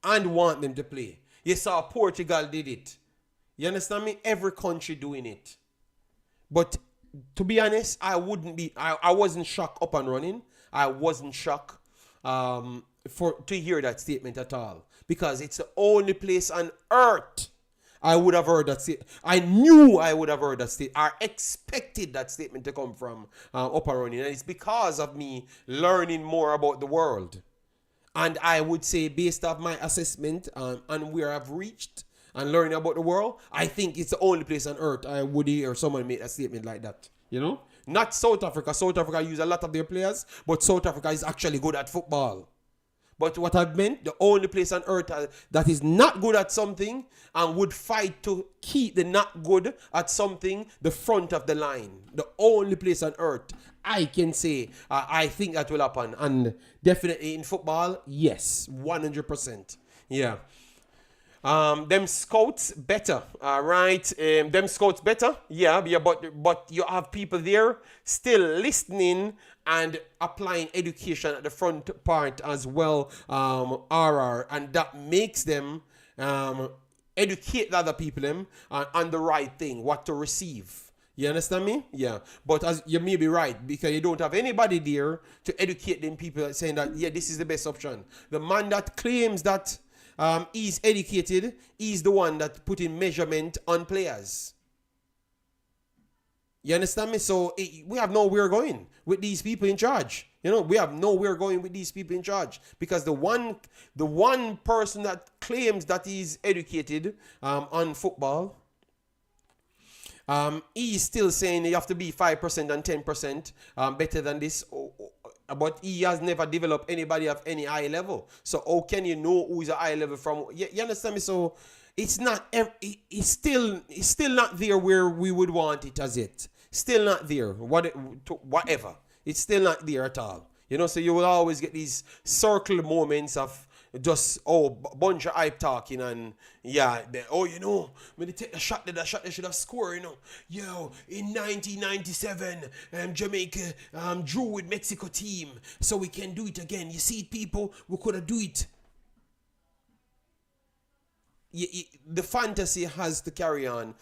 and want them to play. You saw Portugal did it. You understand me? Every country doing it. But to be honest, I wasn't shocked up and running. I wasn't shocked to hear that statement at all. Because it's the only place on earth I would have heard that statement. I knew I would have heard that statement. I expected that statement to come from up and running. And it's because of me learning more about the world. And I would say, based off my assessment and where I've reached and learning about the world, I think it's the only place on earth I would hear someone make a statement like that. You know? Not South Africa. South Africa use a lot of their players, but South Africa is actually good at football. But what I've meant, the only place on earth that is not good at something and would fight to keep the not good at something the front of the line. The only place on earth I can say I think that will happen. And definitely in football, yes, 100%. Yeah. Them scouts better, right? Them scouts better, yeah, but you have people there still listening and applying education at the front part as well, RR, and that makes them educate the other people them on the right thing, what to receive. You understand me? Yeah. But as you may be right, because you don't have anybody there to educate them people saying that, yeah, this is the best option. The man that claims that he's educated, he's the one that put in measurement on players. You understand me? So we have nowhere going with these people in charge. You know, we have nowhere going with these people in charge because the one person that claims that he's educated on football, he's still saying you have to be 5% and 10% better than this. But he has never developed anybody of any high level. So how can you know who's a high level from? You understand me? So it's not. It's still not there where we would want it as it. Still not there. Whatever. It's still not there at all. You know. So you will always get these circle moments of just bunch of hype talking and yeah, you know, when they take a shot that should have scored, you know. Yo, in 1997, Jamaica drew with Mexico team, so we can do it again. You see, people, we could have do it. The fantasy has to carry on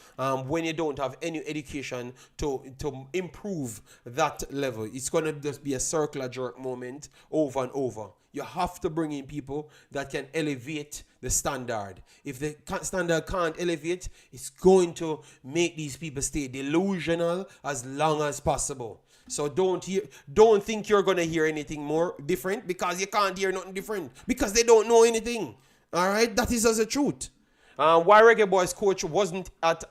when you don't have any education to improve that level. It's going to just be a circular jerk moment over and over. You have to bring in people that can elevate the standard. If the standard can't elevate, it's going to make these people stay delusional as long as possible. So don't think you're going to hear anything more different because you can't hear nothing different because they don't know anything. All right? That is as the truth. Why Reggae Boyz coach wasn't at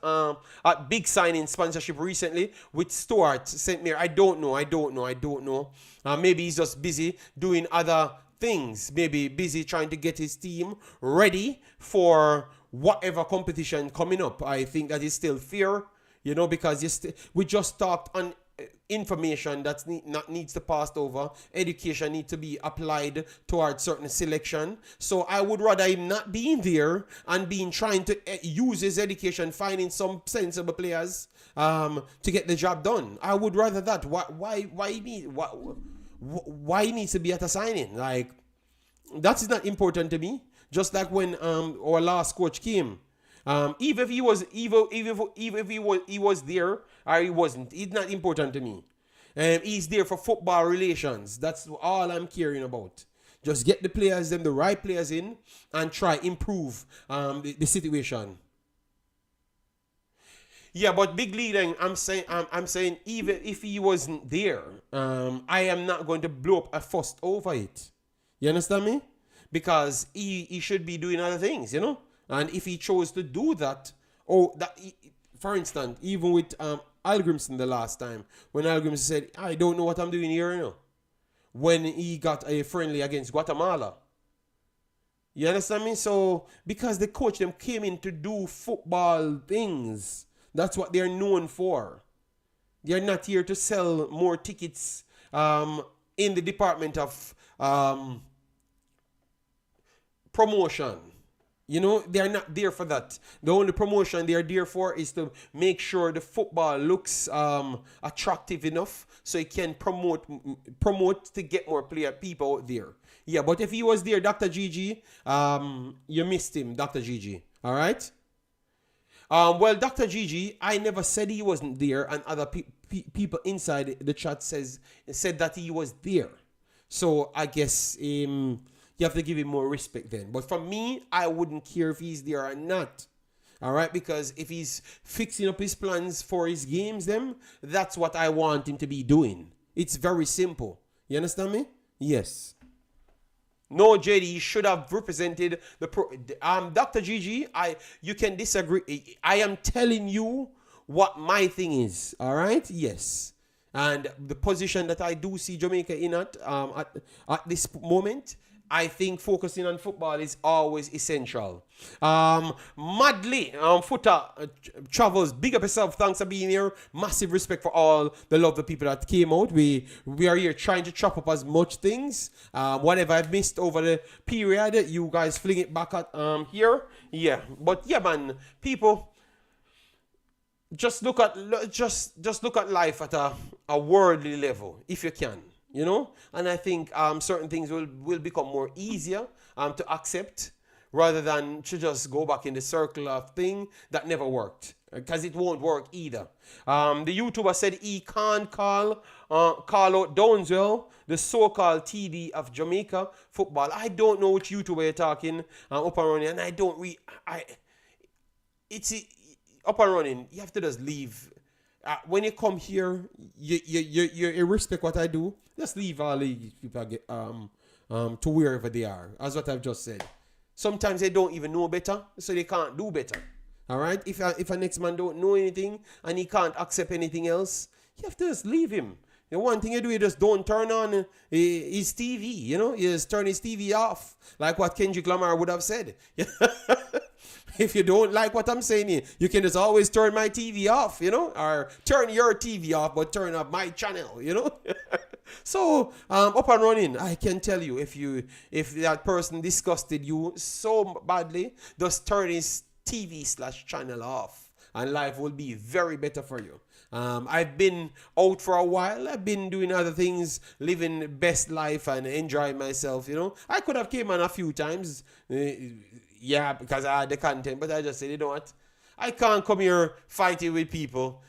big signing sponsorship recently with Stuart St. Mary? I don't know. Maybe he's just busy doing other things. Maybe busy trying to get his team ready for whatever competition coming up. I think that is still fair, you know, because we just talked on information that needs to pass over. Education needs to be applied towards certain selection. So I would rather him not being there and trying to use his education, finding some sensible players to get the job done. I would rather that. Why he needs to be at a signing? Like, that is not important to me. Just like when our last coach came. Even if he was there or he wasn't, it's not important to me. He's there for football relations. That's all I'm caring about. Just get the right players in, and try improve the situation. Yeah, but Big League, I'm saying even if he wasn't there, I am not going to blow up a fuss over it. You understand me? Because he should be doing other things, you know. And if he chose to do that, for instance, even with Algrimson the last time, when Algrimson said, I don't know what I'm doing here, you know, when he got a friendly against Guatemala. You understand me? So, because the coach them came in to do football things, that's what they're known for. They're not here to sell more tickets in the department of promotion. You know, they're not there for that. The only promotion they're there for is to make sure the football looks attractive enough so it can promote to get more people out there. Yeah, but if he was there, Dr. Gigi, you missed him, Dr. Gigi. All right? Well, Dr. Gigi, I never said he wasn't there, and other people inside the chat said that he was there. So I guess you have to give him more respect then. But for me, I wouldn't care if he's there or not. All right? Because if he's fixing up his plans for his games, that's what I want him to be doing. It's very simple. You understand me? Yes. No, JD should have represented Dr. Gigi. You can disagree. I am telling you what my thing is. All right? Yes. And the position that I do see Jamaica in at this moment, I think focusing on football is always essential. Madly, Footer Travels, big up yourself. Thanks for being here. Massive respect for all the lovely people that came out. We are here trying to chop up as much things. Whatever I've missed over the period, you guys fling it back at here. Yeah, but yeah, man, people. Just look at life at a worldly level, if you can, you know. And I think certain things will become more easier to accept rather than to just go back in the circle of thing that never worked, because it won't work either. The YouTuber said he can't call out Downswell, the so-called TD of Jamaica football. I don't know which YouTuber you're talking up and running, and I don't it's up and running. You have to just leave. When you come here, you respect what I do. Just leave all these people get to wherever they are. As what I've just said. Sometimes they don't even know better, so they can't do better. All right. If a next man don't know anything and he can't accept anything else, you have to just leave him. The one thing you do, you just don't turn on his TV. You know, you just turn his TV off, like what Kendrick Lamar would have said. If you don't like what I'm saying, you can just always turn my TV off, you know, or turn your TV off, but turn up my channel, you know. So, up and running, I can tell you, if that person disgusted you so badly, just turn his TV/channel off, and life will be very better for you. I've been out for a while. I've been doing other things, living the best life and enjoying myself, you know. I could have came on a few times, because I had the content, but I just said, you know what? I can't come here fighting with people,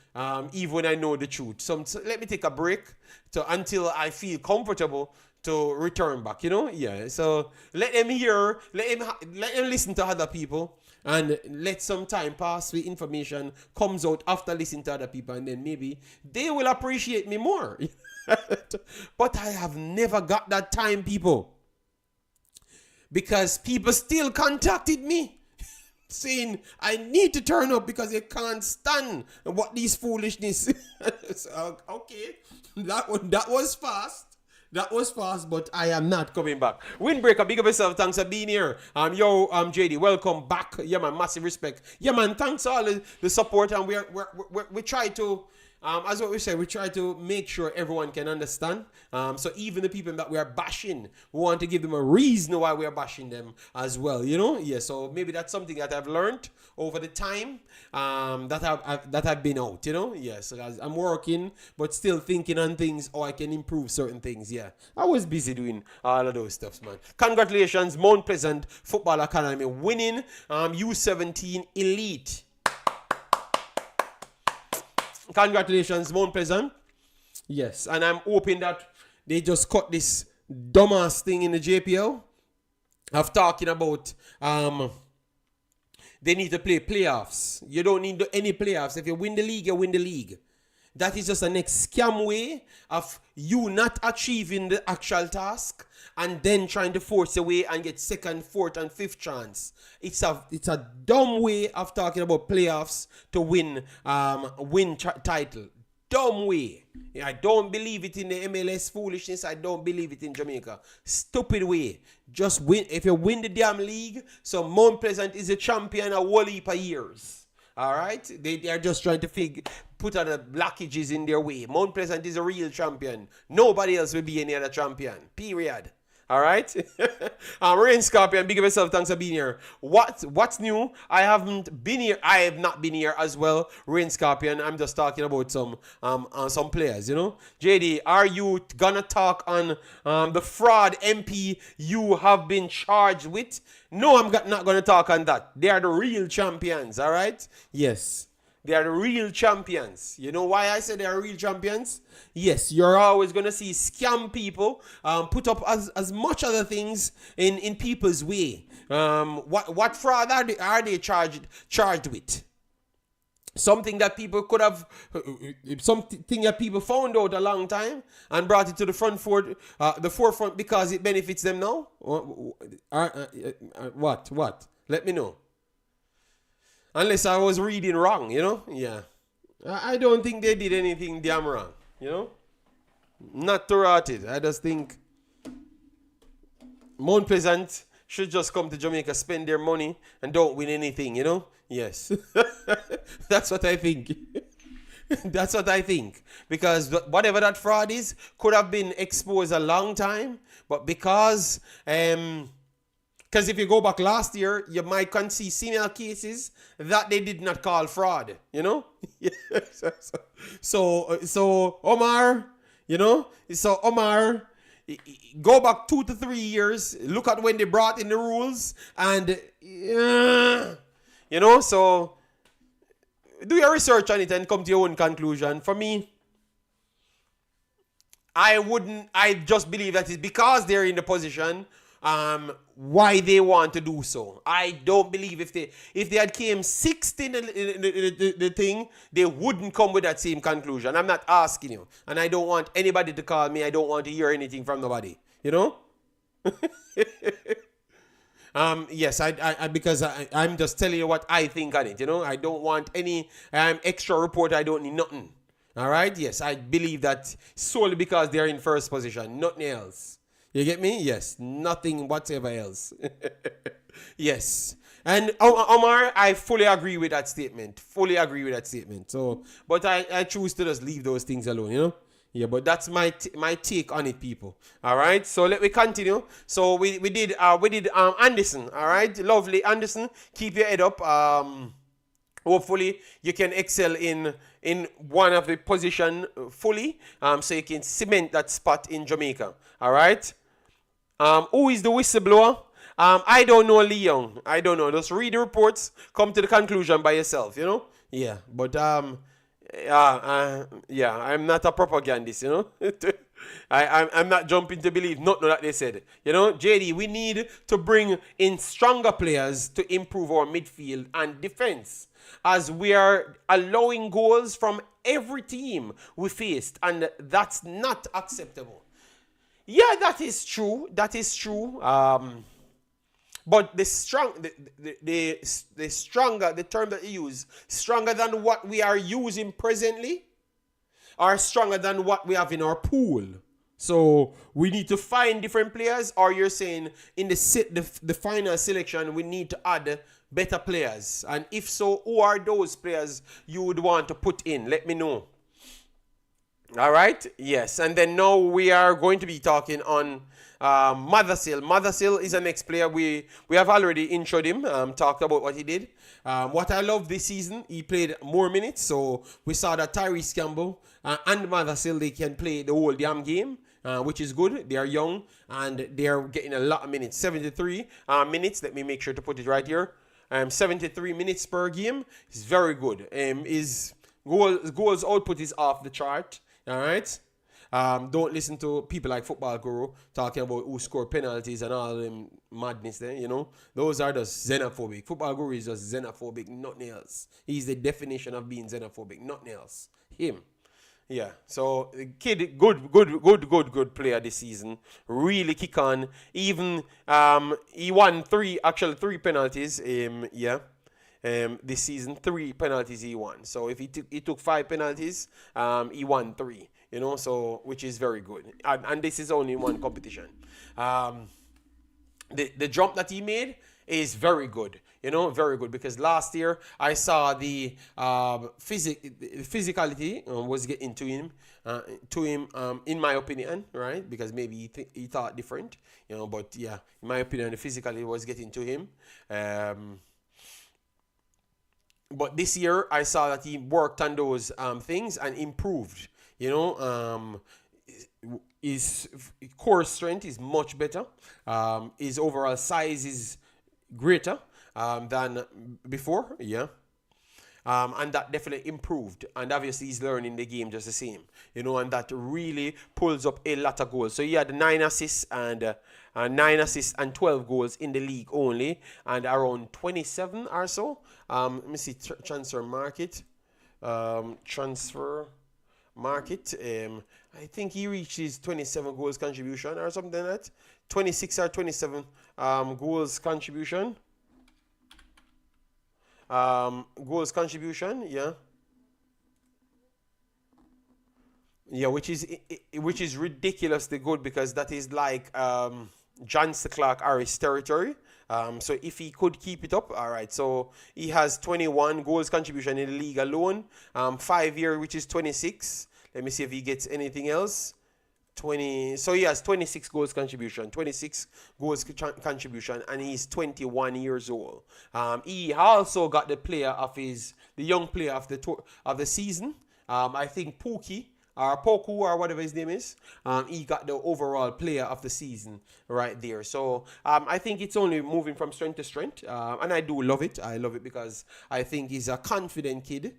even when I know the truth. So let me take a break until I feel comfortable to return back, you know? Yeah, so let them hear, let them listen to other people, and let some time pass with information comes out after listening to other people, and then maybe they will appreciate me more. But I have never got that time, people. Because people still contacted me saying I need to turn up because they can't stand what these foolishness. So, okay, that was fast. That was fast, but I am not coming back. Windbreaker, big up yourself. Thanks for being here. JD, welcome back. Yeah, man, massive respect. Yeah, man, thanks for all the support, and we try to. As what we say, we try to make sure everyone can understand. So even the people that we are bashing, we want to give them a reason why we are bashing them as well, you know? Yeah, so maybe that's something that I've learned over the time that I've been out, you know? Yes, I'm working, but still thinking on things, I can improve certain things, yeah. I was busy doing all of those stuffs, man. Congratulations, Mount Pleasant Football Academy winning U17 Elite. Congratulations, Mount Pleasant. Yes, and I'm hoping that they just cut this dumbass thing in the JPL of talking about they need to play playoffs. You don't need any playoffs. If you win the league, you win the league. That is just the next scam way of you not achieving the actual task and then trying to force away and get second, fourth, and fifth chance. It's a dumb way of talking about playoffs to win title. Dumb way. I don't believe it in the MLS foolishness. I don't believe it in Jamaica. Stupid way. Just win. If you win the damn league, so Mount Pleasant is a champion a whole heap of years. All right? They are just trying to put other blockages in their way. Mount Pleasant is a real champion. Nobody else will be any other champion. Period. All right? Rain Scorpion, big of yourself. Thanks for being here. What's new? I haven't been here. I have not been here as well. Rain Scorpion. I'm just talking about some players, you know. JD, are you gonna talk on the fraud MP you have been charged with? No, I'm not gonna talk on that. They are the real champions. All right? Yes. They are the real champions. You know why I say they are real champions? Yes, you're always going to see scam people put up as much other things in people's way. What fraud are they charged with? Something that people could have, something that people found out a long time and brought it to the forefront because it benefits them now? What? Let me know. Unless I was reading wrong, you know? Yeah. I don't think they did anything damn wrong, you know? Not to rot it. I just think Mount Pleasant should just come to Jamaica, spend their money, and don't win anything, you know? Yes. That's what I think. That's what I think. Because whatever that fraud is could have been exposed a long time, but because if you go back last year, you might can see similar cases that they did not call fraud, you know? So Omar, you know? So Omar, go back 2 to 3 years, look at when they brought in the rules, and, you know, so do your research on it and come to your own conclusion. For me, I just believe that it's because they're in the position why they want to do so. I don't believe if they had came 16th in the thing, they wouldn't come with that same conclusion. I'm not asking you, and I don't want anybody to call me. I don't want to hear anything from nobody. You know. Yes, because I'm just telling you what I think on it. You know, I don't want any extra report. I don't need nothing. All right. Yes, I believe that solely because they're in first position, nothing else. You get me? Yes. Nothing whatever else. Yes. And Omar, I fully agree with that statement. Fully agree with that statement. So, but I choose to just leave those things alone, you know? Yeah, but that's my take on it, people. All right. So let me continue. So we did Anderson. All right. Lovely Anderson. Keep your head up. Hopefully you can excel in one of the position fully. So you can cement that spot in Jamaica. All right. Who is the whistleblower? I don't know, Laing. I don't know. Just read the reports. Come to the conclusion by yourself, you know? Yeah. But, I'm not a propagandist, you know? I'm not jumping to believe nothing that they said. You know, JD, we need to bring in stronger players to improve our midfield and defense, as we are allowing goals from every team we faced, and that's not acceptable. Yeah, that is true. That is true. But the stronger, the term that you use, stronger than what we are using presently, are stronger than what we have in our pool. So we need to find different players, or you're saying in the final selection we need to add better players, and if so, who are those players you would want to put in? Let me know. All right. Yes. And then now we are going to be talking on Mothersille. Mothersille is the next player. We have already introed him, talked about what he did. What I love this season, he played more minutes. So we saw that Tyreece Campbell and Mothersille, they can play the whole damn game, which is good. They are young and they are getting a lot of minutes. 73 minutes. Let me make sure to put it right here. 73 minutes per game is very good. His goals output is off the chart. All right. Don't listen to people like Football Guru talking about who score penalties and all them madness there, you know. Those are just xenophobic. Football Guru is just xenophobic, nothing else. He's the definition of being xenophobic, nothing else. Him. Yeah. So the kid, good player this season. Really kick on. Even he won three penalties. This season, 3 penalties he won. So if he took 5 penalties, he won 3. You know, so which is very good. And this is only one competition. The jump that he made is very good. You know, very good, because last year I saw the physicality was getting to him, in my opinion, right? Because maybe he thought different, you know. But yeah, in my opinion, the physicality was getting to him. But this year, I saw that he worked on those things and improved. You know, his core strength is much better. His overall size is greater than before. Yeah. And that definitely improved. And obviously, he's learning the game just the same. You know, and that really pulls up a lot of goals. So he had 9 assists and 12 goals in the league only, and around 27 or so. Let me see, transfer market. I think he reached his 27 goals contribution or something like that. 26 or 27 goals contribution. Goals contribution, yeah. Yeah, which is ridiculously good, because that is like Johnston Clark Harris territory. So if he could keep it up, all right. So he has 21 goals contribution in the league alone. 5 year, which is 26. Let me see if he gets anything else. 20. So he has 26 goals contribution, 26 goals contribution, and he's 21 years old. He also got the young player of the season. I think Pookie or Poku or whatever his name is. He got the overall player of the season right there. So I think it's only moving from strength to strength, and I do love it. I love it because I think he's a confident kid,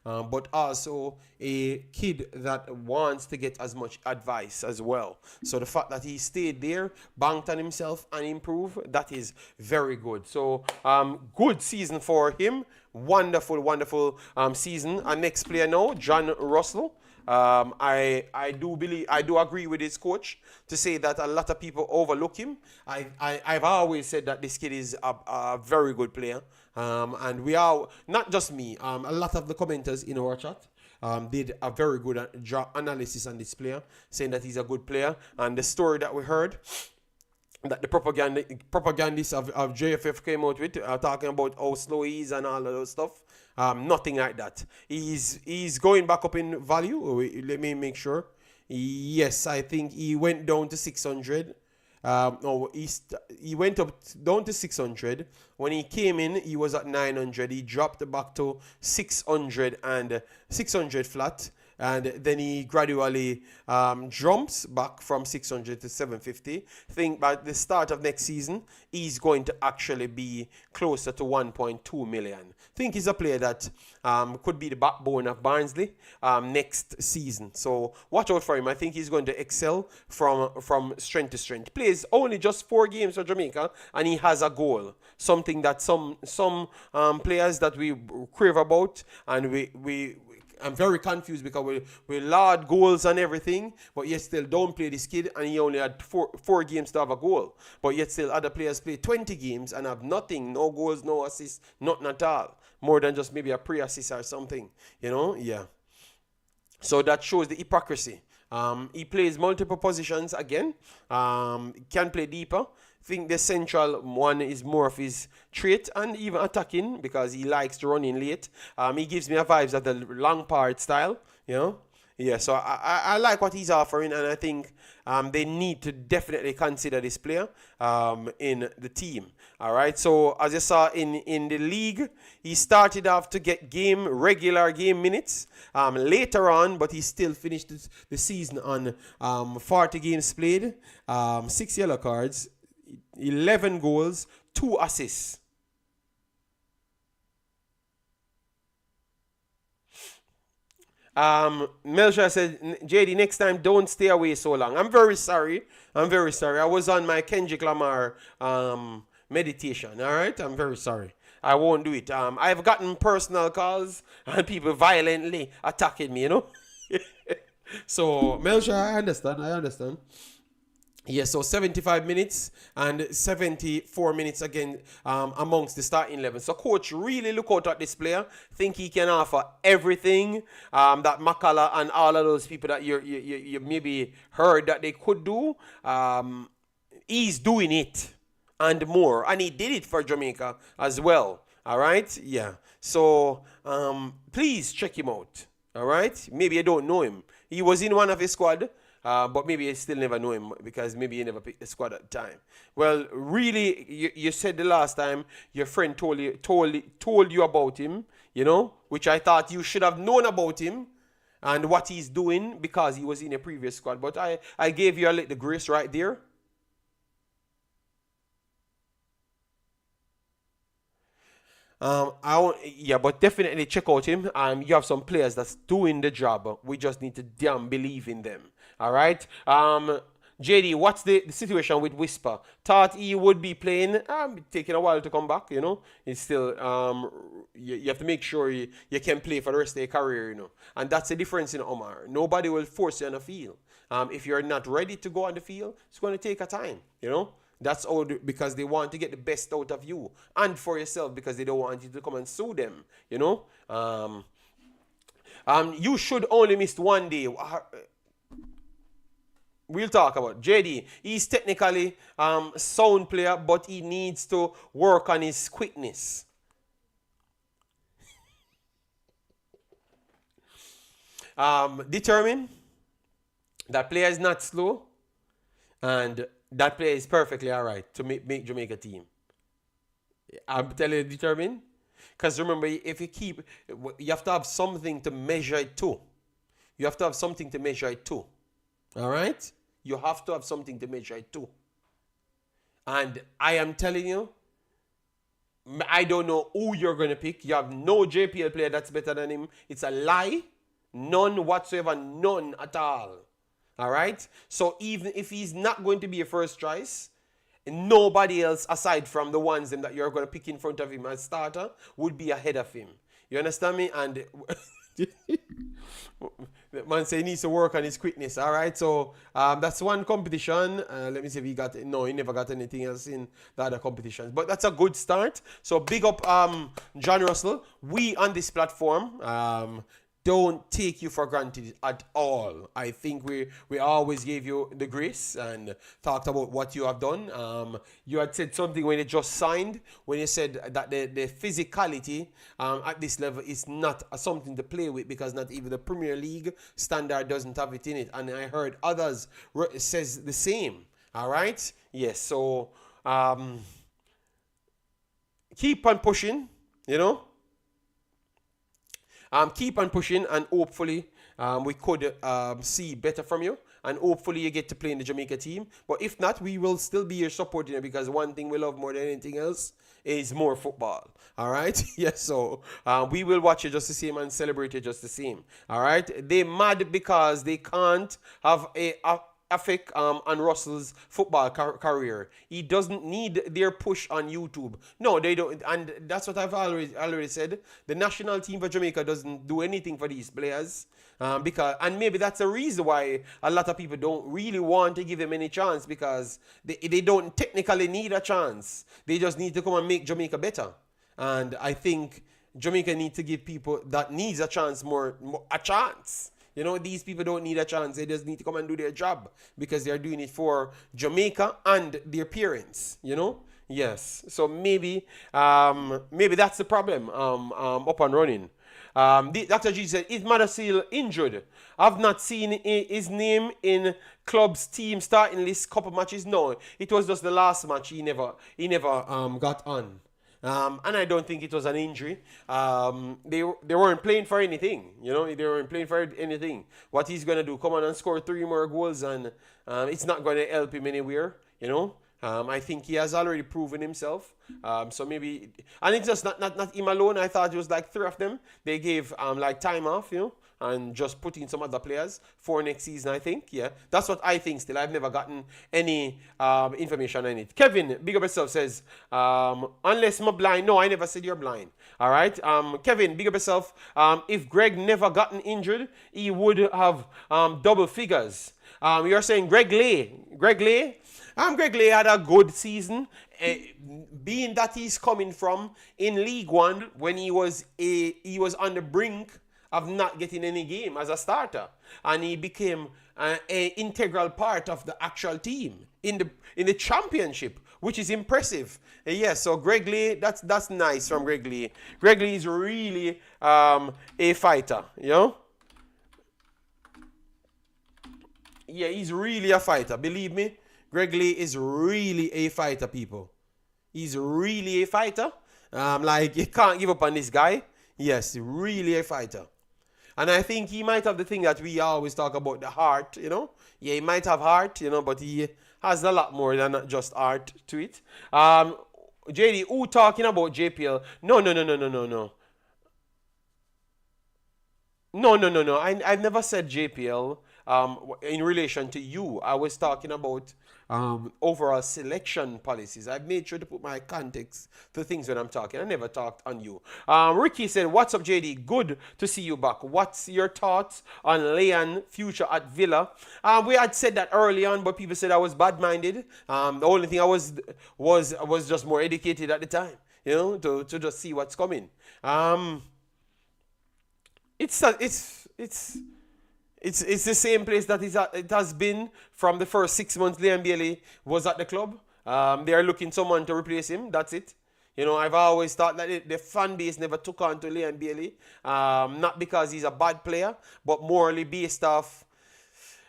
but also a kid that wants to get as much advice as well. So the fact that he stayed there, banked on himself and improved, that is very good. So good season for him. Wonderful season. Our next player now, John Russell. I do agree with his coach to say that a lot of people overlook him. I've always said that this kid is a very good player. And we are, not just me, a lot of the commenters in our chat did a very good analysis on this player, saying that he's a good player. And the story that we heard, that the propagandists of JFF came out with, talking about how slow he is and all of those stuff. Nothing like that. He's going back up in value. Let me make sure. Yes, I think he went down to 600. No, he went down to 600. When he came in, he was at 900. He dropped back to 600 and 600 flat. And then he gradually jumps back from 600 to 750. Think by the start of next season, he's going to actually be closer to 1.2 million. Think he's a player that could be the backbone of Barnsley next season. So watch out for him. I think he's going to excel from strength to strength. Plays only just 4 games for Jamaica, and he has a goal. Something that some players that we crave about, and I'm very confused because we laud goals and everything, but yet still don't play this kid, and he only had four games to have a goal. But yet still other players play 20 games and have nothing, no goals, no assists, nothing at all. More than just maybe a pre-assist or something, yeah. So that shows the hypocrisy. He plays multiple positions again, can play deeper. I think the central one is more of his trait, and even attacking, because he likes to run in late. He gives me a vibes of the Lampard style, Yeah, so I like what he's offering, and I think they need to definitely consider this player in the team. All right, so as you saw in the league, he started off to get regular game minutes later on, but he still finished the season on 40 games played, 6 yellow cards, 11 goals, 2 assists. Melcher said, JD, next time don't stay away so long. I'm very sorry. I was on my Kendrick Lamar meditation. All right, I'm very sorry. I won't do it. I've gotten personal calls and people violently attacking me, So Melcher, I understand. Yes, so 75 minutes and 74 minutes again amongst the starting 11. So coach, really look out at this player. Think he can offer everything that Makala and all of those people that you maybe heard that they could do. He's doing it and more. And he did it for Jamaica as well. All right? Yeah. So please check him out. All right? Maybe you don't know him. He was in one of his squad. But maybe you still never know him because maybe you never picked the squad at the time. Well, really, you said the last time your friend told you about him, which I thought you should have known about him and what he's doing because he was in a previous squad. But I gave you a little grace right there. But definitely check out him. You have some players that's doing the job. We just need to damn believe in them. All right. JD, what's the situation with Whisper? Thought he would be playing. Taking a while to come back. It's still you have to make sure you can play for the rest of your career. And that's the difference in Omar. Nobody will force you on the field. If you're not ready to go on the field, it's going to take a time. That's all because they want to get the best out of you and for yourself because they don't want you to come and sue them. You should only miss one day. We'll talk about JD. He's technically sound player, but he needs to work on his quickness. Determined. That player is not slow, and that player is perfectly all right to make Jamaica team. I'm telling you, determined. Because remember, if you keep, you have to have something to measure it to. You have to have something to measure it to. All right? You have to have something to measure it to. And I am telling you, I don't know who you're going to pick. You have no JPL player that's better than him. It's a lie. None whatsoever. None at all. All right? So even if he's not going to be a first choice, nobody else aside from the ones that you're going to pick in front of him as starter would be ahead of him. You understand me? And the man say he needs to work on his quickness. All right, so that's one competition. Let me see if he got it. No, he never got anything else in the other competitions, but that's a good start. So big up John Russell. We on this platform don't take you for granted at all. I think we always gave you the grace and talked about what you have done. You had said something when you just signed, when you said that the physicality at this level is not something to play with, because not even the Premier League standard doesn't have it in it. And I heard others says the same. All right? Yes, so keep on pushing, you know. Keep on pushing, and hopefully we could see better from you, and hopefully you get to play in the Jamaica team. But if not, we will still be here supporting you, because one thing we love more than anything else is more football. All right? Yes, so we will watch you just the same and celebrate you just the same. All right? They mad because they can't have affect on Russell's football career. He doesn't need their push on YouTube. No, they don't. And that's what I've already said. The national team for Jamaica doesn't do anything for these players. And maybe that's the reason why a lot of people don't really want to give them any chance, because they don't technically need a chance. They just need to come and make Jamaica better. And I think Jamaica needs to give people that needs a chance more a chance. You know, these people don't need a chance. They just need to come and do their job, because they're doing it for Jamaica and their parents, you know? Yes. So maybe that's the problem up and running. Dr. G said, is Mothersille injured? I've not seen his name in club's team starting list couple matches. No, it was just the last match he never got on. And I don't think it was an injury. They weren't playing for anything, you know. They weren't playing for anything. What he's gonna do? Come on and score 3 more goals, and it's not gonna help him anywhere, you know. I think he has already proven himself. So maybe, and it's just not him alone. I thought it was like 3 of them. They gave like time off, you know, and just put in some other players for next season, I think. Yeah, that's what I think still. I've never gotten any information on it. Kevin, big up yourself, says, unless I'm blind. No, I never said you're blind. All right. Kevin, big up yourself. If Greg never gotten injured, he would have double figures. You're saying Greg Lay. Greg Lay had a good season, being that he's coming from in League One when he was on the brink of not getting any game as a starter, and he became an integral part of the actual team in the championship, which is impressive. Yes, so Greg Lee, that's nice from Greg Lee. Greg Lee is really a fighter, you know. Yeah, he's really a fighter. Believe me, Greg Lee is really a fighter, people. He's really a fighter. Like, you can't give up on this guy. Yes, really a fighter. And I think he might have the thing that we always talk about, the heart, you know. Yeah, he might have heart, you know, but he has a lot more than just heart to it. JD, who talking about JPL? No. No. I've never said JPL in relation to you. I was talking about overall selection policies. I've made sure to put my context to things when I'm talking. I never talked on you. Ricky said, what's up, JD? Good to see you back. What's your thoughts on Laing future at Villa? We had said that early on, but people said I was bad-minded. The only thing I was just more educated at the time, you know, to just see what's coming. It's It's the same place that it has been from the first 6 months Liam Bailey was at the club. They are looking someone to replace him. That's it. You know, I've always thought that the fan base never took on to Liam Bailey. Not because he's a bad player, but morally based off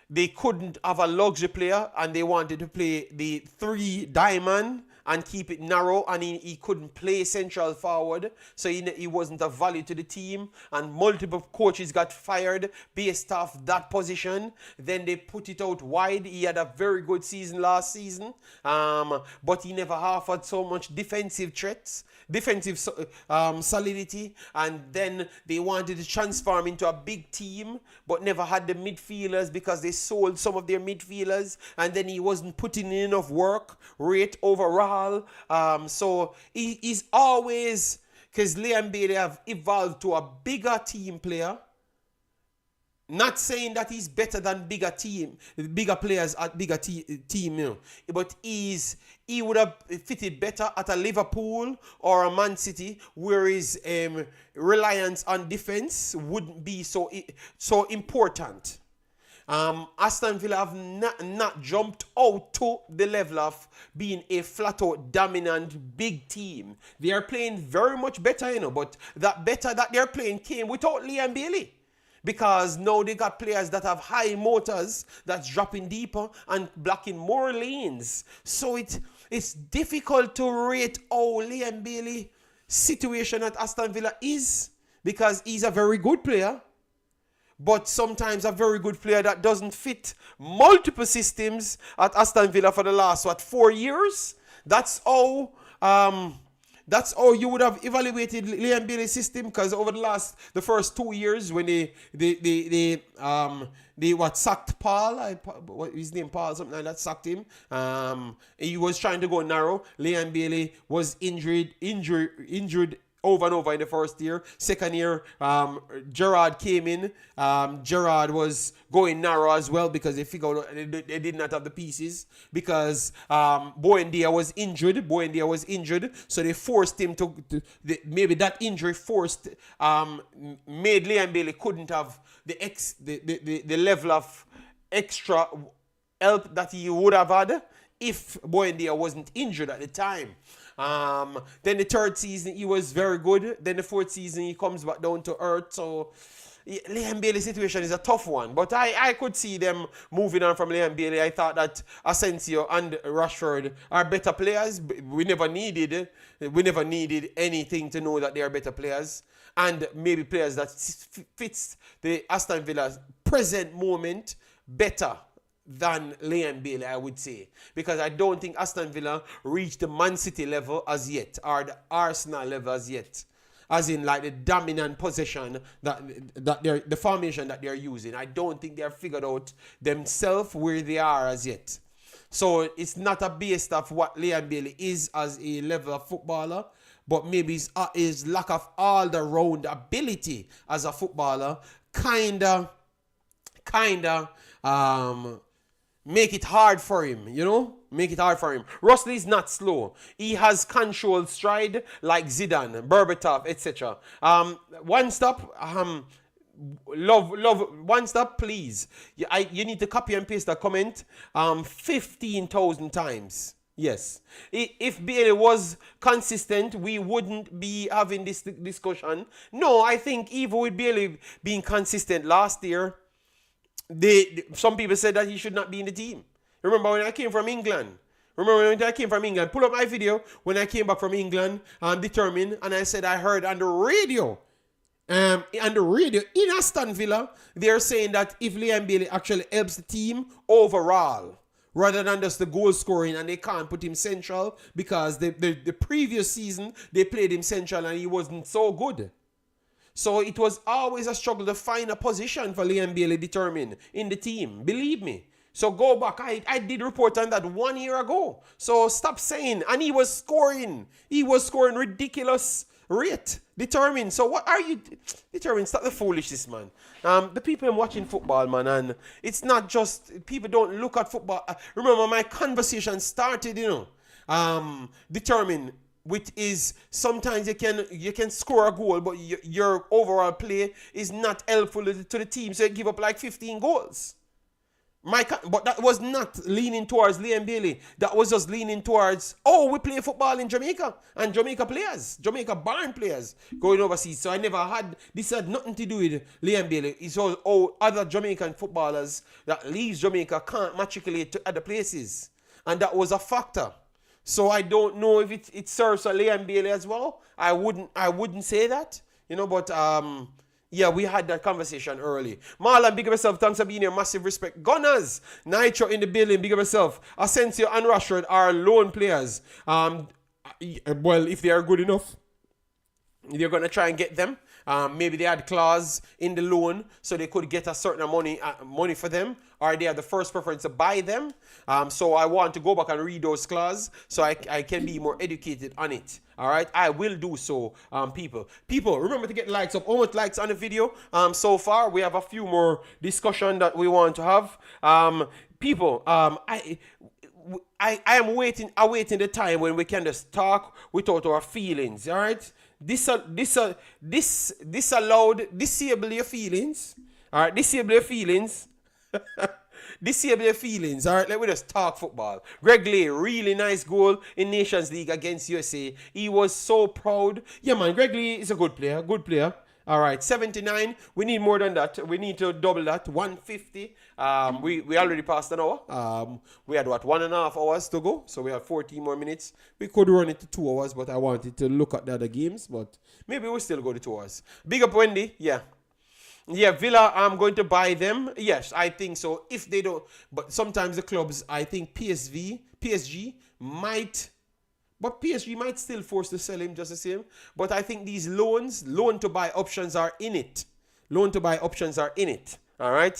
they couldn't have a luxury player and they wanted to play the three diamond and keep it narrow, and he couldn't play central forward, so he wasn't a value to the team, and multiple coaches got fired based off that position. Then they put it out wide. He had a very good season last season, but he never offered so much defensive threats, defensive solidity, and then they wanted to transform into a big team but never had the midfielders because they sold some of their midfielders, and then he wasn't putting in enough work rate overall. So he's always, because Liam Bailey have evolved to a bigger team player. Not saying that he's better than bigger players at bigger team, you know. But he would have fitted better at a Liverpool or a Man City, where his reliance on defense wouldn't be so important. Aston Villa have not jumped out to the level of being a flat-out dominant big team. They are playing very much better, you know, but that better that they're playing came without Liam Bailey. Because now they got players that have high motors that's dropping deeper and blocking more lanes. So it's difficult to rate how Liam Bailey situation at Aston Villa is, because he's a very good player, but sometimes a very good player that doesn't fit multiple systems at Aston Villa for the last 4 years. That's how you would have evaluated Liam Bailey's system, because over the first 2 years when they sacked Paul, what his name, Paul, something like that, sacked him. He was trying to go narrow. Liam Bailey was injured over and over in the first year. Second year, Gerrard came in. Gerrard was going narrow as well because they figured out they did not have the pieces, because Buendia was injured. So they forced him maybe that injury made Liam Bailey couldn't have the level of extra help that he would have had if Buendia wasn't injured at the time. Then the third season he was very good. Then the fourth season he comes back down to earth. So Liam Bailey's situation is a tough one. But I could see them moving on from Liam Bailey. I thought that Asensio and Rashford are better players. We never needed anything to know that they are better players. And maybe players that fits the Aston Villa's present moment better than Liam Bailey, I would say. Because I don't think Aston Villa reached the Man City level as yet, or the Arsenal level as yet. As in, like, the dominant possession the formation that they're using. I don't think they've figured out themselves where they are as yet. So it's not a based off what Liam Bailey is as a level of footballer, but maybe his lack of all-round ability as a footballer kinda make it hard for him, you know? Make it hard for him. Rossley is not slow. He has controlled stride like Zidane, Berbatov, etc. One stop, love, one stop, please. You need to copy and paste that comment 15,000 times. Yes. If Bailey was consistent, we wouldn't be having this discussion. No, I think even with Bailey being consistent last year, some people said that he should not be in the team. Remember when I came from England? Pull up my video when I came back from England, determined, and I said I heard on the radio in Aston Villa, they're saying that if Liam Bailey actually helps the team overall, rather than just the goal scoring, and they can't put him central because the previous season they played him central and he wasn't so good. So it was always a struggle to find a position for Liam Bailey determined in the team. Believe me. So go back. I did report on that 1 year ago. So stop saying. And he was scoring. Ridiculous rate. Determined. So what are you... Determined. Stop the foolishness, man. The people watching football, man. And it's not just... People don't look at football. Remember, my conversation started, you know. Determined. which is sometimes you can score a goal, but your overall play is not helpful to the team, so you give up like 15 goals. But that was not leaning towards Liam Bailey. That was just leaning towards, we play football in Jamaica. And Jamaica players, Jamaica born players going overseas. So this had nothing to do with Liam Bailey. It's all other Jamaican footballers that leaves Jamaica can't matriculate to other places. And that was a factor. So I don't know if it serves for Liam Bailey as well. I wouldn't say that. But yeah, we had that conversation early. Marlon, big up yourself. Thanks for being here. Massive respect. Gunners, Nitro in the building. Big up yourself. Asensio and Rashford are loan players. Well, if they are good enough, they're going to try and get them. Maybe they had clause in the loan, so they could get a certain money for them, or they have the first preference to buy them. So I want to go back and read those clauses so I can be more educated on it. All right, I will do so, people. Remember to get likes up. How much likes on the video? So far, we have a few more discussion that we want to have. I am awaiting the time when we can just talk without our feelings. All right, disable your feelings. All right, disable your feelings. Disable your feelings. All right, let me just talk football. Greg Lay, really nice goal in Nations League against USA. He was so proud. Yeah, man, Greg Lay is a good player. Good player. All right, 79. We need more than that. We need to double that. 150. We already passed an hour. We had 1.5 hours to go, so we have 14 more minutes. We could run it to 2 hours, but I wanted to look at the other games. But maybe we'll still go to 2 hours. Big up Wendy. Yeah. Yeah, Villa, I'm going to buy them. Yes, I think so. If they don't, but sometimes the clubs, I think PSG might. But PSG might still force to sell him just the same. But I think these loan-to-buy options are in it. Loan-to-buy options are in it. All right?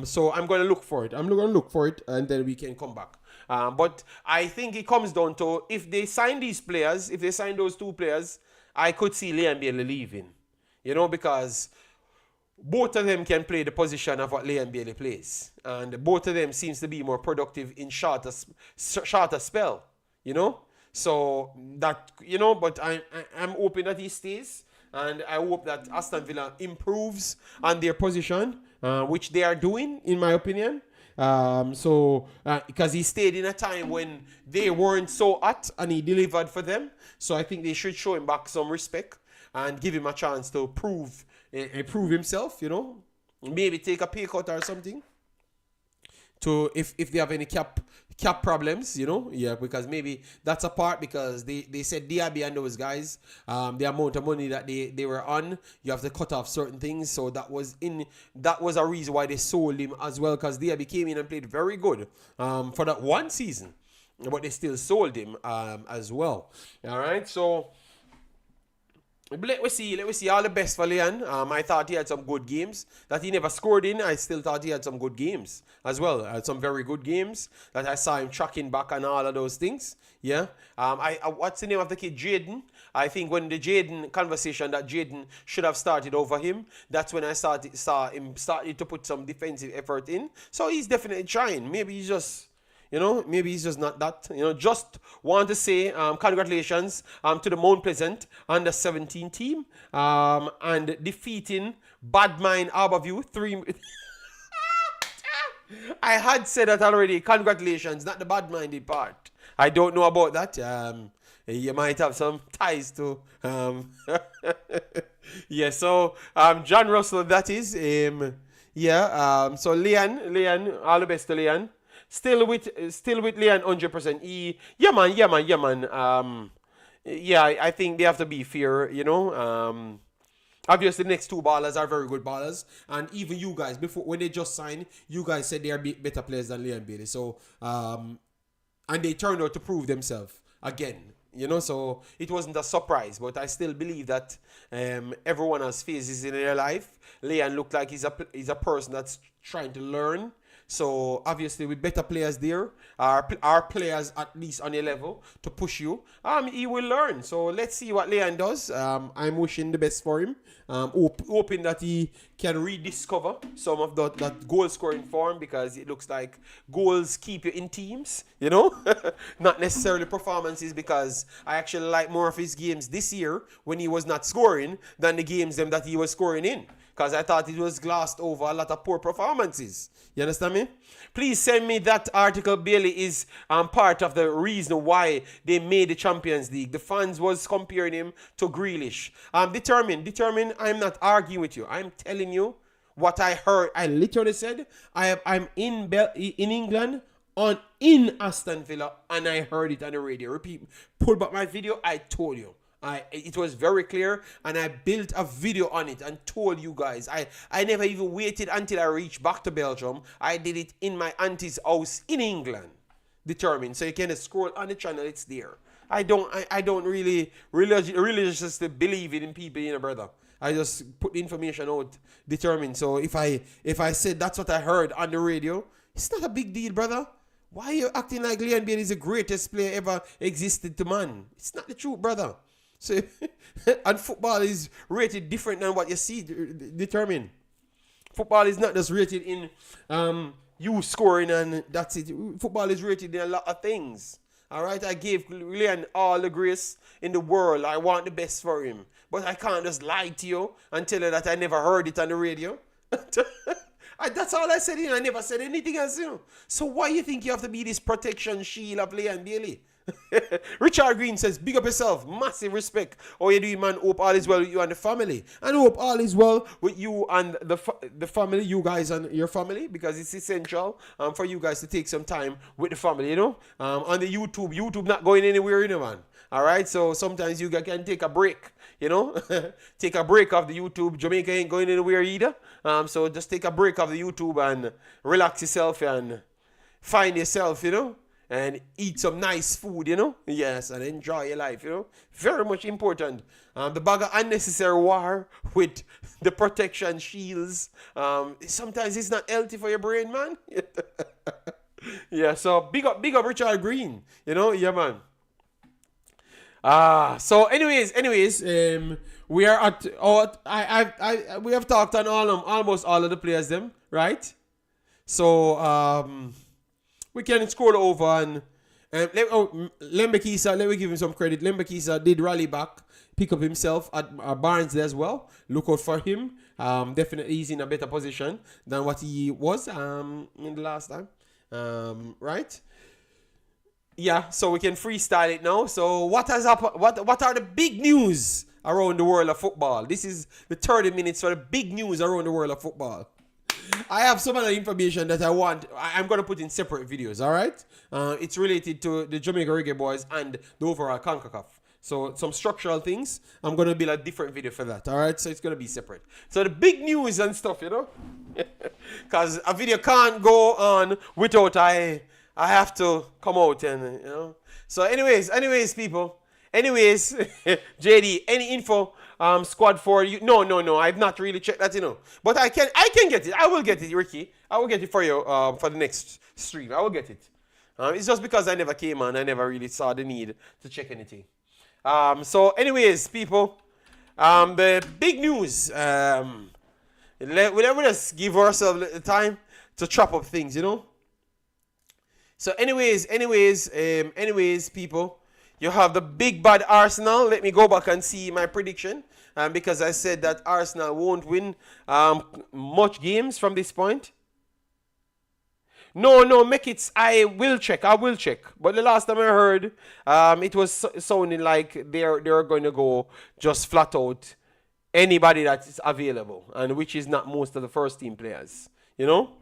So I'm going to look for it. I'm going to look for it, and then we can come back. But I think it comes down to, if they sign these players, if they sign those two players, I could see Liam Bailey leaving. Because both of them can play the position of what Liam Bailey plays. And both of them seems to be more productive in shorter spell. So that, but I'm hoping that he stays, and I hope that Aston Villa improves on their position, which they are doing, in my opinion. Because he stayed in a time when they weren't so hot, and he delivered for them. So I think they should show him back some respect and give him a chance to prove himself, maybe take a pay cut or something. To if they have any cap problems, because maybe that's a part, because they said Diaby and those guys, the amount of money that they were on, you have to cut off certain things. So that was a reason why they sold him as well, because Diaby came in and played very good for that one season, but they still sold him as well. All right, so let me see all the best for Leon. I thought he had some good games that he never scored in. I still thought he had some good games as well. Had some very good games that I saw him tracking back and all of those things. Yeah. What's the name of the kid? Jaden. I think when the Jaden conversation that Jaden should have started over him, that's when I saw him started to put some defensive effort in. So he's definitely trying. Maybe he's just not that. Just want to say congratulations to the Mount Pleasant under 17 team and defeating Badmine Harborview 3. I had said that already. Congratulations, not the bad-minded part. I don't know about that. You might have some ties to. Yeah. So John Russell, that is. So Leon, all the best to Leon. Still with Leon 100%. Yeah, man. I think they have to be fair, Obviously, the next two ballers are very good ballers. And even you guys, before when they just signed, you guys said they are better players than Liam Bailey. So, and they turned out to prove themselves again. So it wasn't a surprise. But I still believe that everyone has phases in their life. Leon looked like he's a person that's trying to learn. So obviously with better players there, our players at least on your level to push you, he will learn. So let's see what Laing does. I'm wishing the best for him. Hoping that he can rediscover some of that goal scoring form, because it looks like goals keep you in teams, you know, not necessarily performances, because I actually like more of his games this year when he was not scoring than the games that he was scoring in. Because I thought it was glossed over a lot of poor performances. You understand me? Please send me that article. Bailey is part of the reason why they made the Champions League. The fans was comparing him to Grealish. Determined. I'm not arguing with you. I'm telling you what I heard. I literally said I'm in England in Aston Villa, and I heard it on the radio. Repeat. Pull back my video. I told you. It was very clear, and I built a video on it and told you guys. I never even waited until I reached back to Belgium. I did it in my auntie's house in England. Determined. So you can scroll on the channel, it's there. I don't really religiously believe in people, you know, brother. I just put the information out. Determined. So if I said that's what I heard on the radio, it's not a big deal, brother. Why are you acting like Leon Bailey is the greatest player ever existed to man? It's not the truth, brother. So, and football is rated different than what you see. Determined. Football is not just rated in you scoring and that's it. Football is rated in a lot of things. All right, I gave Leon all the grace in the world. I want the best for him, but I can't just lie to you and tell you that I never heard it on the radio. That's all I said. I never said anything else. So why you think you have to be this protection shield of Leon Bailey? Richard Green says, big up yourself, massive respect. How you doing, man? Hope all is well with you and the family, and hope all is well with you and the family, you guys and your family, because it's essential for you guys to take some time with the family, you know. On the YouTube not going anywhere, you know, man. All right, so sometimes you can take a break, you know. Take a break off the YouTube. Jamaica ain't going anywhere either. So just take a break off the YouTube and relax yourself and find yourself, you know, and eat some nice food, you know. Yes, and enjoy your life, you know. Very much important. The bag of unnecessary war with the protection shields. Sometimes it's not healthy for your brain, man. Yeah, so big up Richard Green, you know. Yeah, man. So anyways, we are at we have talked on almost all of the players them, right? So we can scroll over and Lembekisa, let me give him some credit. Lembekisa did rally back, pick up himself at Barnes as well. Look out for him. Definitely he's in a better position than what he was in the last time. Right? Yeah, so we can freestyle it now. So what has happened? What are the big news around the world of football? This is the 30 minutes for the big news around the world of football. I have some other information that I'm going to put in separate videos, all right? It's related to the Jamaica Reggae Boyz and the overall Concacaf. So some structural things, I'm going to build a different video for that, all right? So it's going to be separate. So the big news and stuff, you know? Because a video can't go on without I have to come out and, you know? So anyways, people. Anyways, JD, any info? Squad for you? No. I've not really checked that, you know. But I can get it. I will get it, Ricky. I will get it for you for the next stream. I will get it. It's just because I never came on. I never really saw the need to check anything. So anyways, people, the big news. Let us give ourselves a little time to chop up things, you know. So anyways, people. You have the big bad Arsenal. Let me go back and see my prediction. Because I said that Arsenal won't win much games from this point. No, make it. I will check. But the last time I heard, it was sounding like they're going to go just flat out anybody that is available, and which is not most of the first team players. You know?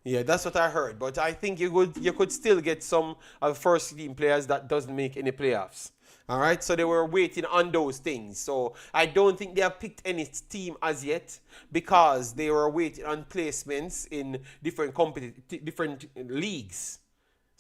Yeah, that's what I heard. But I think you could still get some of the first team players that doesn't make any playoffs. All right, so they were waiting on those things. So I don't think they have picked any team as yet because they were waiting on placements in different leagues.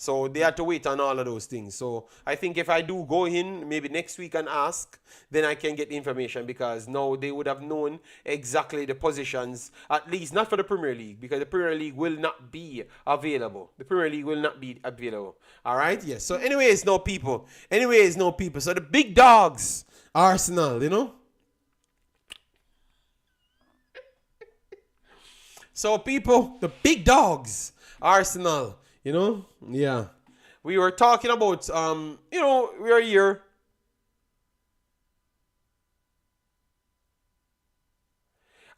So they had to wait on all of those things. So I think if I do go in maybe next week and ask, then I can get information, because now they would have known exactly the positions, at least not for the Premier League, because the Premier League will not be available. The Premier League will not be available. All right? Yes. So anyways, no people. So the big dogs, Arsenal, you know? So people, the big dogs, Arsenal, you know? Yeah. We were talking about, you know, we are here.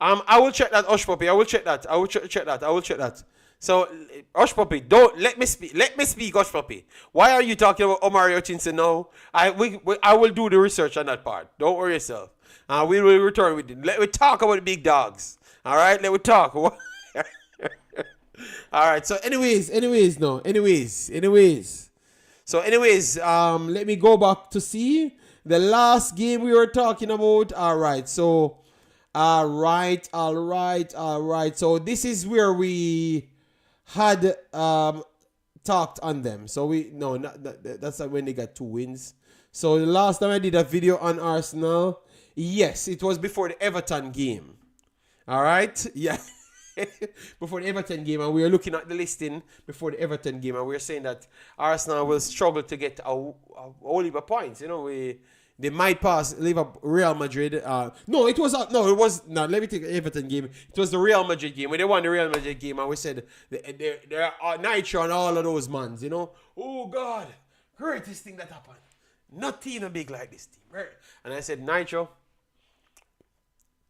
I will check that, Hush Puppy. I will check that. So, Hush Puppy, don't let me speak. Let me speak, Hush Puppy. Why are you talking about Omari Hutchinson now? I will do the research on that part. Don't worry yourself. We will return with it. Let me talk about the big dogs. All right, let me talk. All right. So, anyways. So, let me go back to see the last game we were talking about. All right. So, all right. So, this is where we had talked on them. So, that's when they got 2 wins. So, the last time I did a video on Arsenal, yes, it was before the Everton game. All right. Yeah. Before the Everton game, and we were looking at the listing before the Everton game, and we were saying that Arsenal will struggle to get a whole heap of points. You know, they might pass Real Madrid. No, it was not. Let me take the Everton game. It was the Real Madrid game when they won the Real Madrid game, and we said there are Nitro and all of those mans. You know, oh God, greatest thing that happened. Not even big like this team. And I said, Nitro,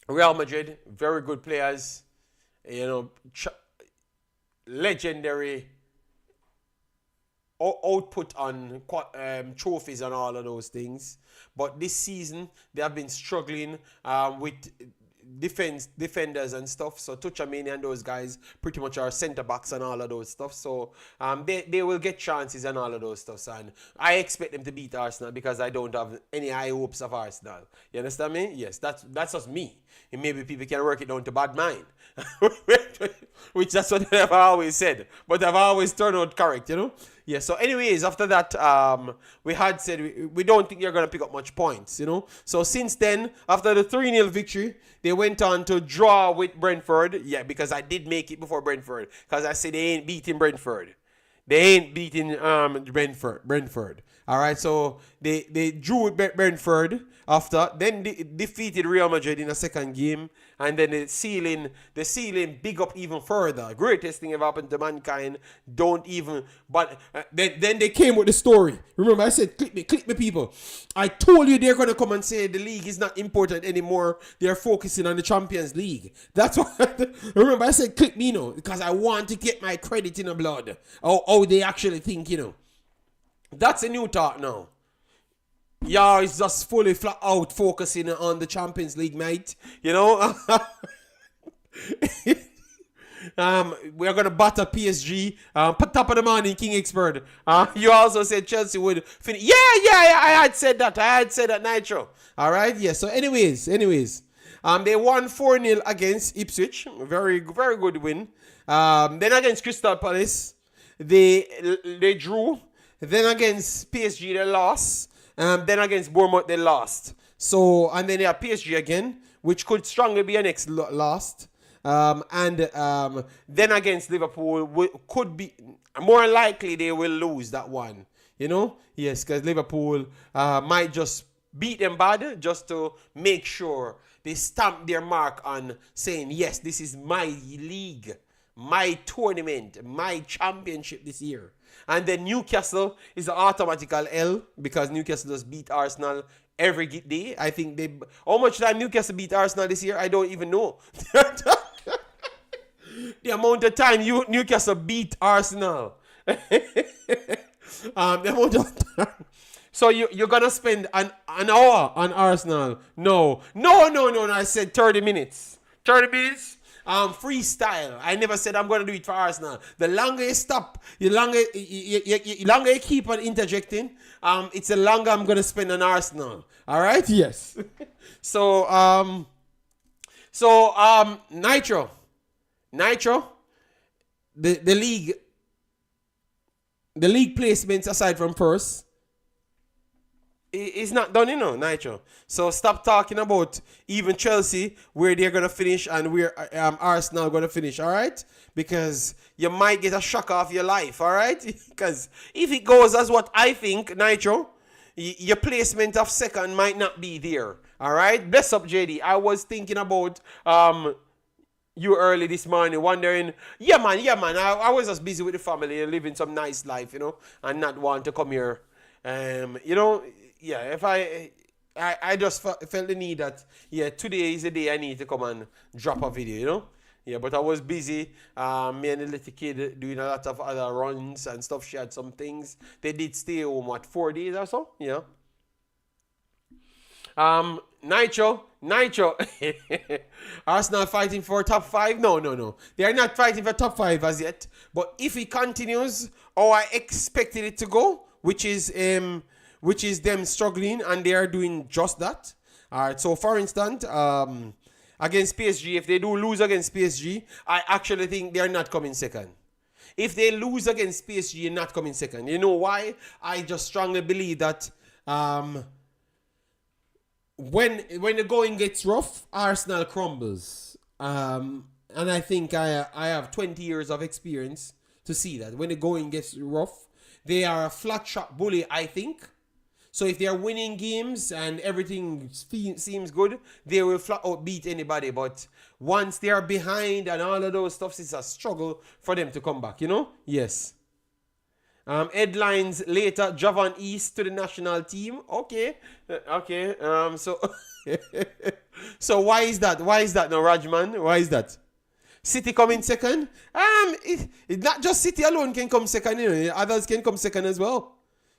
Real Madrid, very good players. You know, legendary output on trophies and all of those things. But this season, they have been struggling with defenders and stuff. So Tuchamani and those guys pretty much are centre backs and all of those stuff. So they will get chances and all of those stuff. And I expect them to beat Arsenal because I don't have any high hopes of Arsenal. You understand me? Yes, that's just me. And maybe people can work it down to bad mind. Which that's what I've always said. But I've always turned out correct, you know? Yeah, so anyways, after that, we had said we don't think you're going to pick up much points, you know? So since then, after the 3-0 victory, they went on to draw with Brentford. Yeah, because I did make it before Brentford. Because I said they ain't beating Brentford. They ain't beating Brentford. All right, so they drew with Brentford after. Then they defeated Real Madrid in a second game. And then the ceiling big up even further. Greatest thing ever happened to mankind. Don't even. But then they came with the story. Remember, I said, click me, people. I told you they're going to come and say the league is not important anymore. They're focusing on the Champions League. That's why. Remember, I said, click me, because I want to get my credit in the blood. Oh, they actually think, That's a new thought now. Yeah, it's just fully flat out focusing on the Champions League, mate. We're going to batter PSG. Top of the morning, King Expert. You also said Chelsea would finish. Yeah, I had said that, Nitro. All right, yeah. So anyways. They won 4-0 against Ipswich. Very, very good win. Then against Crystal Palace, they drew. Then against PSG, they lost. Then against Bournemouth, they lost. So, and then they have PSG again, which could strongly be a next loss. Then against Liverpool, could be more likely they will lose that one. Yes, because Liverpool might just beat them bad just to make sure they stamp their mark on saying, yes, this is my league, my tournament, my championship this year. And then Newcastle is an automatical L because Newcastle just beat Arsenal every day. I think how much time Newcastle beat Arsenal this year, I don't even know. The amount of time Newcastle beat Arsenal. The amount of time. So you're going to spend an hour on Arsenal. No. I said 30 minutes. 30 minutes? Freestyle. I never said I'm going to do it for Arsenal. The longer you stop, the longer you keep on interjecting, it's the longer I'm going to spend on Arsenal. All right? Yes. So, Nitro, the league the league placements aside from first, it's not done, Nitro. So stop talking about even Chelsea, where they're going to finish and where Arsenal going to finish, all right? Because you might get a shock off your life, all right? Because if it goes as what I think, Nitro, your placement of second might not be there, all right? Bless up, JD. I was thinking about you early this morning, wondering, yeah, man, I was just busy with the family and living some nice life, and not want to come here. Yeah, if I just felt the need that, today is the day I need to come and drop a video, Yeah, but I was busy. Me and the little kid doing a lot of other runs and stuff. She had some things. They did stay home, 4 days or so? Yeah. Nitro. Arsenal fighting for top 5? No. They are not fighting for top 5 as yet. But if it continues, I expected it to go, which is them struggling, and they are doing just that. All right. So, for instance, against PSG, if they do lose against PSG, I actually think they are not coming second. If they lose against PSG and not coming second, you know why? I just strongly believe that when the going gets rough, Arsenal crumbles. And I think I have 20 years of experience to see that. When the going gets rough, they are a flat shot bully, I think. So if they are winning games and everything seems good, they will flat out beat anybody. But once they are behind and all of those stuff, it's a struggle for them to come back, Yes. Headlines later, Javon East to the national team. Okay. So so why is that? Why is that now, Rajman? Why is that? City coming second? It not just City alone can come second, Others can come second as well.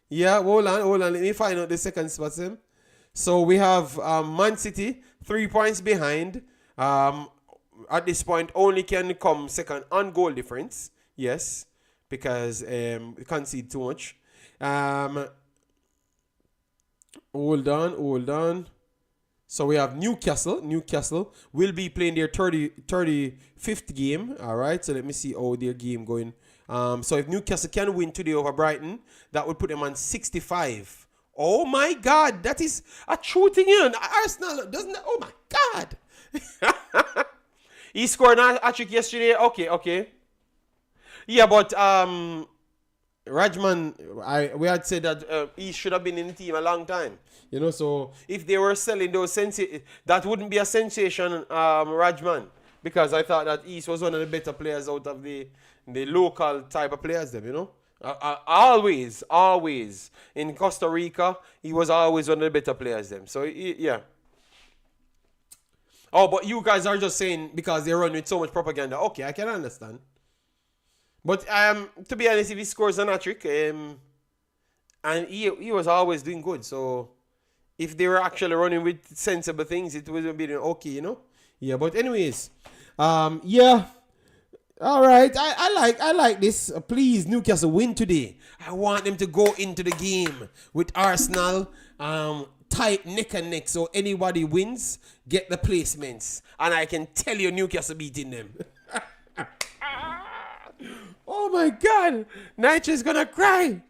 Yeah, hold on. Let me find out the second spot. So we have Man City 3 points behind. At this point, only can come second on goal difference. Yes, because we concede too much. Hold on. So we have Newcastle. Newcastle will be playing their 35th game. All right. So let me see how their game going. So if Newcastle can win today over Brighton, that would put them on 65. Oh my God, that is a true thing. Arsenal doesn't. Oh my God. He scored a hat-trick yesterday. Okay. Yeah, but Rajman, we had said that he should have been in the team a long time. So if they were selling those that wouldn't be a sensation, Rajman, because I thought that East was one of the better players out of the local type of players, always. In Costa Rica, he was always one of the better players, So, yeah. Oh, but you guys are just saying because they run with so much propaganda. Okay, I can understand. But to be honest, if he scores a hat-trick, and he was always doing good. So, if they were actually running with sensible things, it would have been okay, Yeah, but anyways, yeah. All right, I like this. Please, Newcastle win today. I want them to go into the game with Arsenal tight neck and neck. So anybody wins, get the placements, and I can tell you Newcastle beating them. Oh my God, Nitro's gonna cry.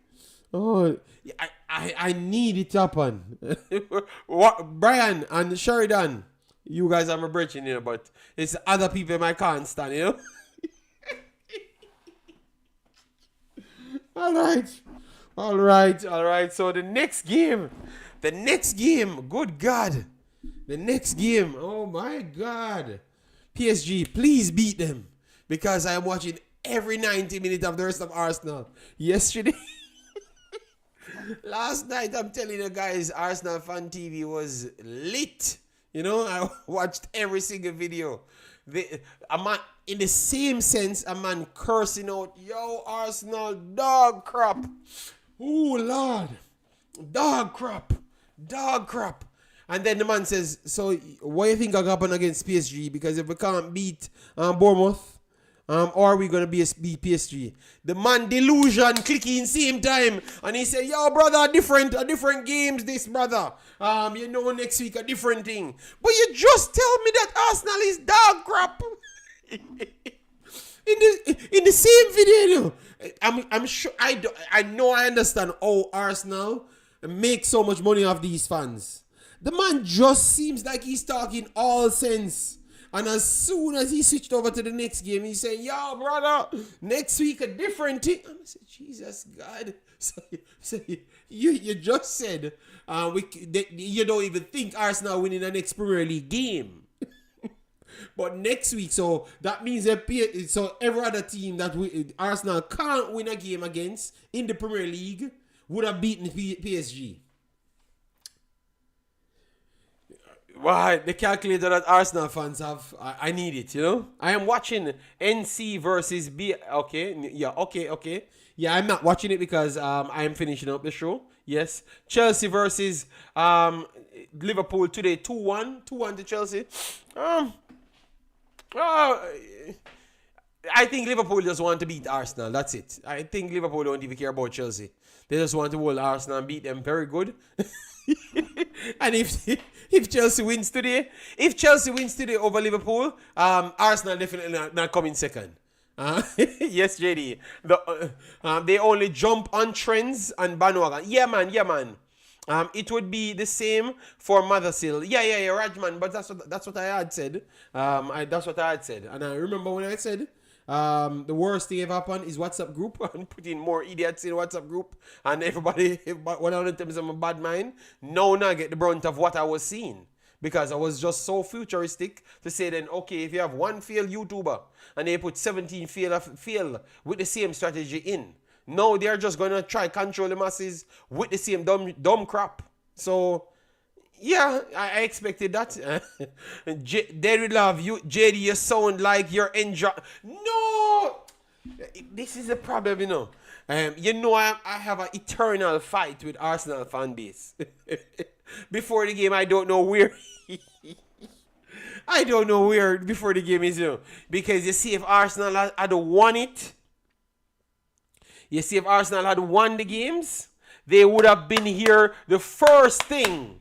Oh, I need it to happen. What, Brian and Sheridan? You guys are my brethren, but it's other people I can't stand, All right. So the next game, good God. The next game, oh my God. PSG, please beat them. Because I am watching every 90 minutes of the rest of Arsenal. Yesterday, last night, I'm telling you guys, Arsenal Fan TV was lit. I watched every single video. A man, in the same sense, a man cursing out, yo, Arsenal, dog crap. Oh, Lord. Dog crap. And then the man says, so what do you think will happen against PSG? Because if we can't beat Bournemouth, or are we going to beat PSG? The man delusion clicking same time. And he said, yo, brother, different games this, brother. Next week a different thing. But you just tell me that Arsenal is dog crap. In the same video, I'm sure I know I understand how Arsenal make so much money off these fans. The man just seems like he's talking all sense. And as soon as he switched over to the next game, he's saying, yo, brother, next week a different thing. And I said, Jesus, God. So you just said you don't even think Arsenal winning the next Premier League game. But next week, so that means so every other team that Arsenal can't win a game against in the Premier League would have beaten PSG. Why the calculator that Arsenal fans have, I need it, you know. I am watching NC versus B. Okay, yeah, okay. Yeah, I'm not watching it because I am finishing up the show. Yes, Chelsea versus Liverpool today, 2-1 to Chelsea. I think Liverpool just want to beat Arsenal. That's it. I think Liverpool don't even care about Chelsea. They just want to hold Arsenal and beat them very good. And if Chelsea wins today, over Liverpool, Arsenal definitely not coming second. Yes, JD. They only jump on trends and bandwagon. Yeah, man. It would be the same for Mothersille. Yeah, Rajman. But that's what I had said. That's what I had said. And I remember when I said the worst thing ever happened is WhatsApp group and putting more idiots in WhatsApp group and everybody, one of them is a bad mind. Now I get the brunt of what I was seeing. Because I was just so futuristic to say then, okay, if you have one failed YouTuber and they put 17 fail with the same strategy in, no, they're just going to try control the masses with the same dumb crap. So, yeah, I expected that. They love you. JD, you sound like you're enjoying. No! This is a problem, you know. I have an eternal fight with Arsenal fan base. Before the game, I don't know where. I don't know where before the game is, you know. Because you see, if Arsenal had won it, if Arsenal had won the games, they would have been here the first thing.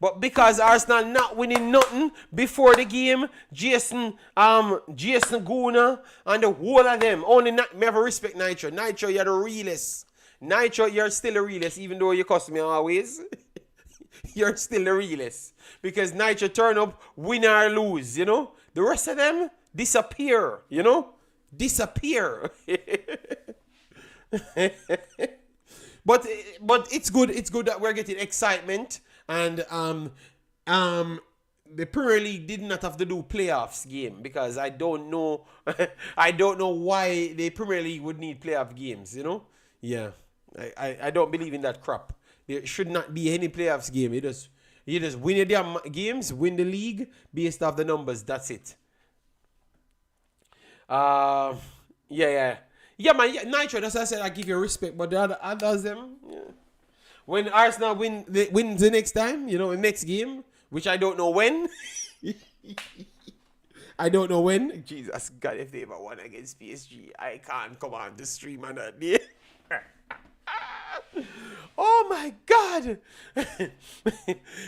But because Arsenal not winning nothing before the game, Jason Guna and the whole of them, only not never respect Nitro. Nitro, you're the realest. Nitro, you're still the realest, even though you cost me always. You're still the realest. Because Nitro turn up, win or lose, you know. The rest of them disappear, you know. Disappear. But it's good. It's good that we're getting excitement. And the Premier League did not have to do playoffs game because I don't know why the Premier League would need playoff games, you know? Yeah. I don't believe in that crap. There should not be any playoffs game. You just win your damn games, win the league based off the numbers. That's it. Yeah, man. Yeah, Nitro, that's why I said I give you respect, but the others, them, yeah. When Arsenal win the next time, you know, the next game, which I don't know when. I don't know when. Jesus God, if they ever won against PSG, I can't come on the stream on that day. Oh my God.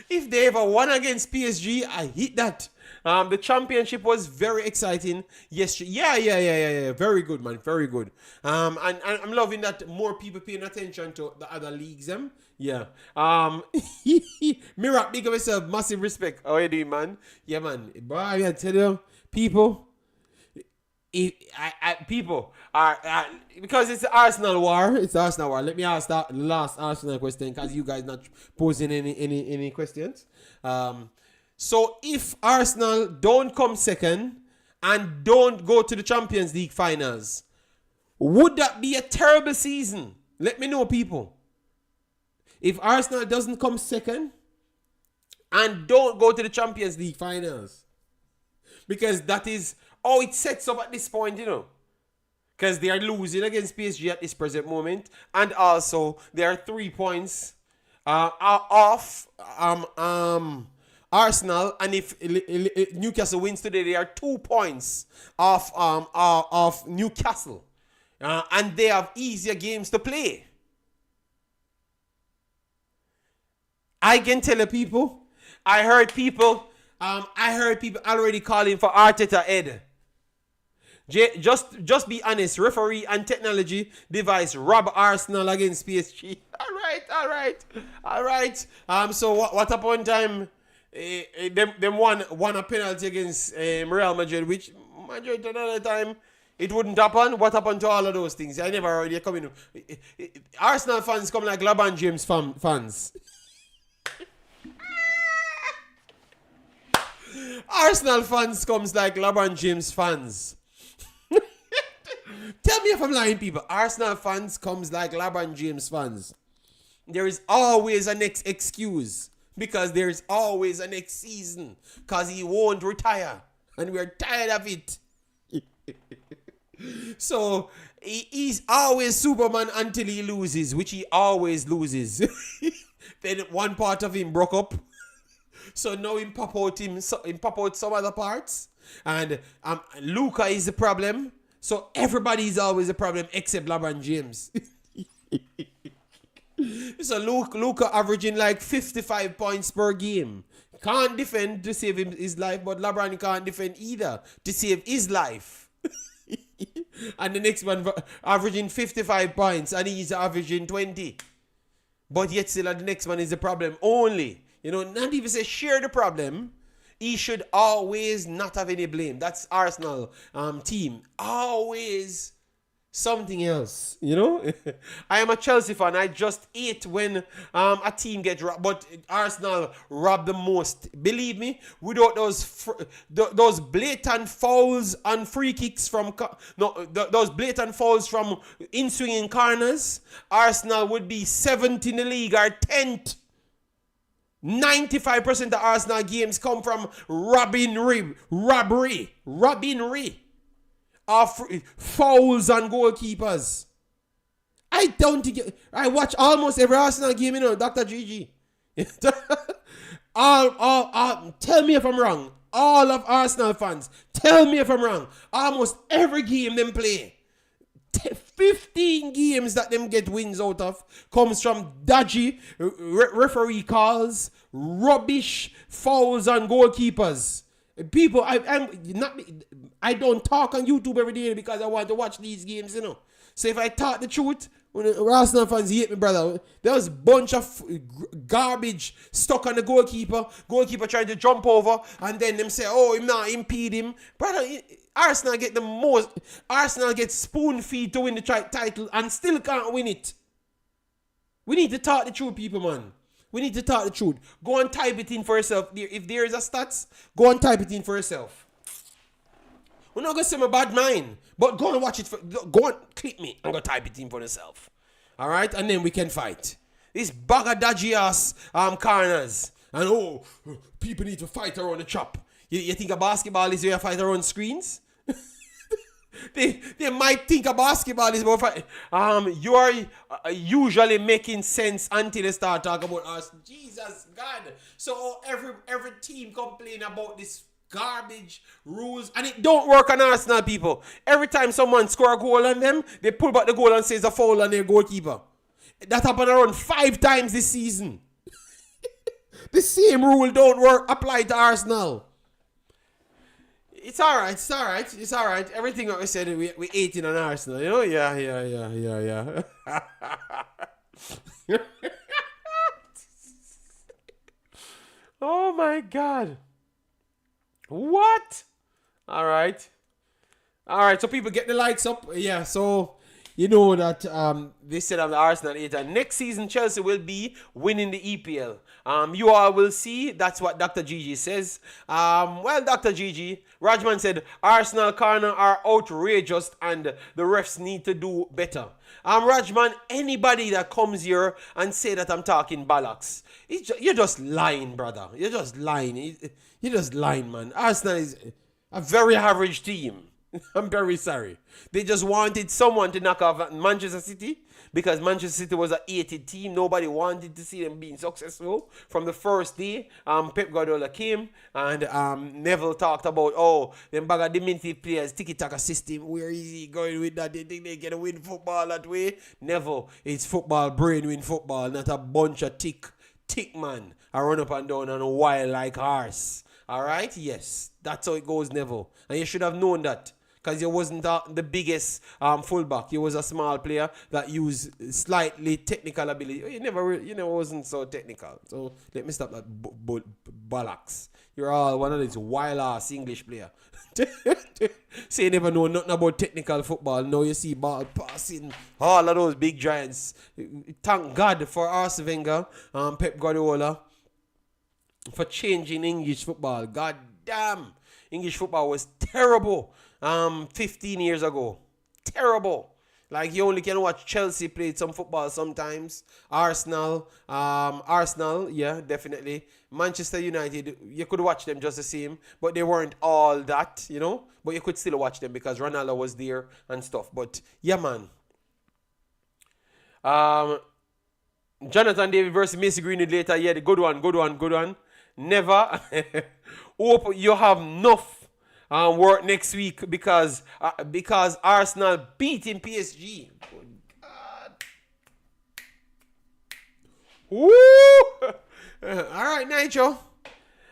If they ever won against PSG, I hit that. The championship was very exciting yesterday. Yeah. Very good, man. Very good. And I'm loving that more people paying attention to the other leagues. Yeah. Mirak, big of yourself. Massive respect. How you doing, man? Yeah, man. Boy, I gotta tell you, people. People are because it's the Arsenal war. It's the Arsenal war. Let me ask that last Arsenal question because you guys not posing any questions. So if Arsenal don't come second and don't go to the Champions League finals, would that be a terrible season? Let me know, people. If Arsenal doesn't come second and don't go to the Champions League finals, because that is how it sets up at this point, you know. Because they are losing against PSG at this present moment. And also, they are 3 points off Arsenal. And if Newcastle wins today, they are 2 points off Newcastle. And they have easier games to play. I can tell you, people. I heard people already calling for Arteta Ed. Just be honest. Referee and technology device rob Arsenal against PSG. All right. So what upon time? Them won a penalty against Real Madrid, which Madrid another time it wouldn't happen. What happened to all of those things? I never already come in. Arsenal fans come like LeBron James fans. Arsenal fans comes like LeBron James fans. Tell me if I'm lying, people. Arsenal fans comes like LeBron James fans. There is always a next excuse. Because there is always a next season. Because he won't retire. And we're tired of it. So, he's always Superman until he loses. Which he always loses. Then one part of him broke up. So now he pop out some other parts. And Luca is the problem. So everybody is always a problem except LeBron James. So Luca averaging like 55 points per game. Can't defend to save his life, but LeBron can't defend either to save his life. And the next one averaging 55 points and he's averaging 20. But yet still the next one is the problem only. You know, not even say share the problem. He should always not have any blame. That's Arsenal team. Always something else, you know. I am a Chelsea fan. I just hate when a team gets robbed. But Arsenal robbed the most. Believe me, without those blatant fouls and free kicks from those blatant fouls from in-swinging corners, Arsenal would be 7th in the league or 10th. 95% of Arsenal games come from robbery, of fouls and goalkeepers. I don't think I watch almost every Arsenal game, you know, Dr. GG. Tell me if I'm wrong. All of Arsenal fans, tell me if I'm wrong. Almost every game them play, 15 games that them get wins out of comes from dodgy referee calls, rubbish fouls and goalkeepers. People, I don't talk on YouTube every day because I want to watch these games, you know. So if I talk the truth, when Arsenal fans hate me, brother, there was a bunch of garbage stuck on the goalkeeper trying to jump over, and then them say, oh, him not impede him. Brother, Arsenal get the most. Arsenal get spoon feed to win the title and still can't win it. We need to talk the truth, people, man. We need to talk the truth. Go and type it in for yourself. If there is a stats, go and type it in for yourself. We're not going to say my bad mind, but go and watch it. Go and click me and go type it in for yourself. All right? And then we can fight. This bag of dodgy ass corners. And people need to fight around the chop. You think a basketball is where you fight around screens? They might think a basketball is about fight. You are usually making sense until they start talking about us. Jesus God. So every team complain about this garbage rules, and it don't work on Arsenal, people. Every time someone score a goal on them, they pull back the goal and say it's a foul on their goalkeeper. That happened around 5 times this season. The same rule don't work apply to Arsenal. It's all right. Everything that we said, we 18 on Arsenal, you know? Yeah. Oh my God. What? All right. So people get the likes up. Yeah, so you know that they said I'm the Arsenal hater. Next season, Chelsea will be winning the EPL. You all will see. That's what Dr. Gigi says. Well, Dr. Gigi, Rajman said Arsenal corner are outrageous and the refs need to do better. Rajman, anybody that comes here and say that I'm talking bollocks, you're just lying, brother. You're just lying. You're just lying, man. Arsenal is a very average team. I'm very sorry. They just wanted someone to knock off Manchester City because Manchester City was a hated team. Nobody wanted to see them being successful. From the first day, Pep Guardiola came and Neville talked about, them bag of demented players, tiki-taka system. Where is he going with that? They think they can win football that way? Never. It's football, brain win football, not a bunch of tick man. I run up and down on a wild like horse. All right? Yes. That's how it goes, Neville. And you should have known that. because he wasn't the biggest fullback. He was a small player that used slightly technical ability. He never wasn't so technical. So let me stop that bollocks. You're all one of these wild ass English player. Say you never know nothing about technical football. Now you see ball passing, all of those big giants. Thank God for Arsene Wenger, Pep Guardiola, for changing English football. God damn, English football was terrible 15 years ago. Terrible. Like, you only can watch Chelsea play some football sometimes. Arsenal, yeah, definitely. Manchester United, you could watch them just the same, but they weren't all that, you know. But you could still watch them because Ronaldo was there and stuff. But yeah, man. Jonathan David versus Macy Greenwood later. Yeah, the good one. Never. Hope you have enough work next week because Arsenal beating PSG. Good God. Woo! All right, Nigel.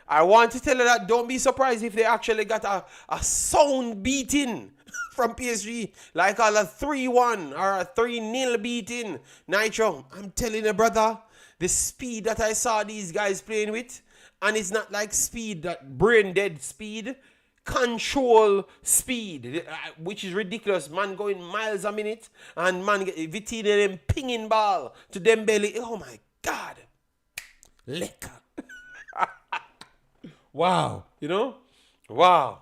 I want to tell you that don't be surprised if they actually got a sound beating from PSG, like a 3-1 or a 3-0 beating. Nitro, I'm telling you, brother, the speed that I saw these guys playing with, and it's not like speed, that brain dead speed, control speed, which is ridiculous. Man going miles a minute, and man Vitina them pinging ball to them belly. Oh my God. Lekker. Wow. You know? Wow.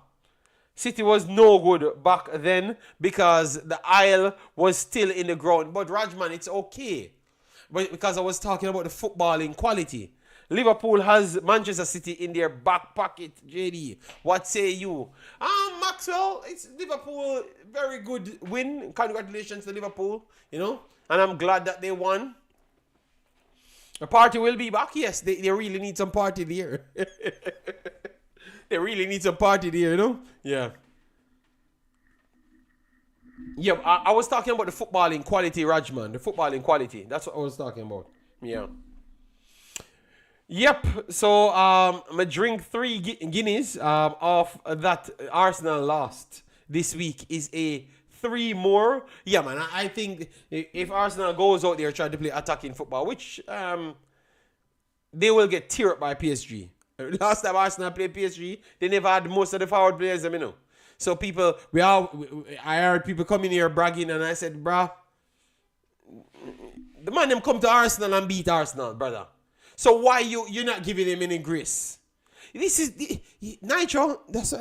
City was no good back then because the aisle was still in the ground. But Rajman, it's okay. But because I was talking about the footballing quality. Liverpool has Manchester City in their back pocket, JD. What say you? Maxwell, it's Liverpool. Very good win. Congratulations to Liverpool, you know. And I'm glad that they won. The party will be back. Yes, they really need some party there. They really need some party there, you know? Yeah. Yeah, I was talking about the footballing quality, Rajman. The footballing quality. That's what I was talking about. Yeah. Yep. So, I drink 3 guineas of that Arsenal lost this week is a 3 more. Yeah, man. I think if Arsenal goes out there trying to play attacking football, which they will get teared up by PSG. Last time Arsenal played PSG, they never had most of the forward players, you know. So people, I heard people coming here bragging, and I said, bruh, the man them come to Arsenal and beat Arsenal, brother. So why you're not giving him any grace? This is Nitro. That's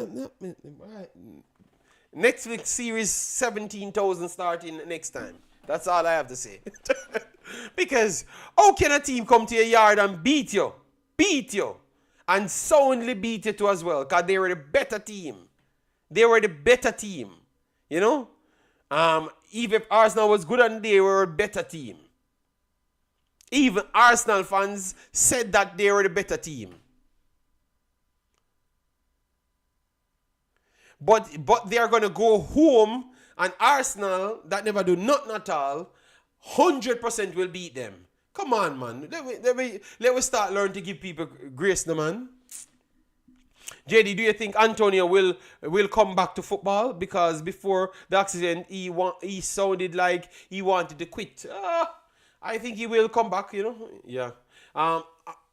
Netflix series 17,000 starting next time. That's all I have to say. Because how can a team come to your yard and beat you, and soundly beat you too as well? Because they were the better team. You know? Even if Arsenal was good and they were a better team. Even Arsenal fans said that they were the better team. But they are going to go home, and Arsenal, that never do nothing at all, 100% will beat them. Come on, man. Let me start learning to give people grace, no, man. JD, do you think Antonio will come back to football? Because before the accident, he sounded like he wanted to quit. I think he will come back, you know. Yeah.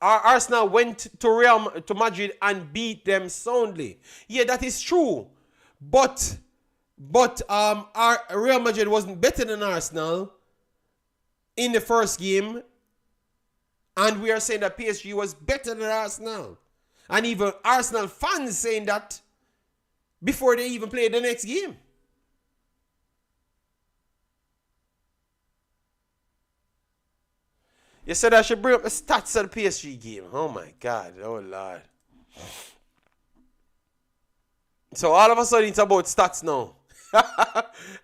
Arsenal went to Madrid and beat them soundly. Yeah, that is true. But our Real Madrid wasn't better than Arsenal in the first game. And we are saying that PSG was better than Arsenal. And even Arsenal fans saying that before they even played the next game. You said I should bring up the stats of the PSG game. Oh my God. Oh Lord. So all of a sudden it's about stats now.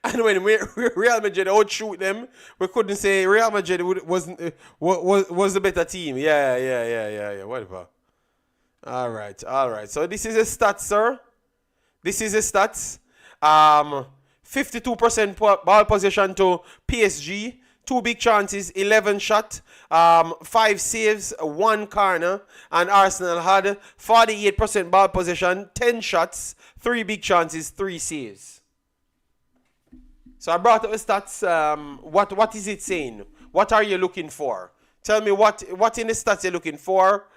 And when Real Madrid outshoot them, we couldn't say Real Madrid was the better team. Yeah. Whatever. All right. So this is a stats, sir. This is a stats. 52% ball possession to PSG. 2 big chances, 11 shot, 5 saves, 1 corner. And Arsenal had 48% ball possession, 10 shots, 3 big chances, 3 saves. So I brought up the stats. What is it saying? What are you looking for? Tell me what in the stats you're looking for.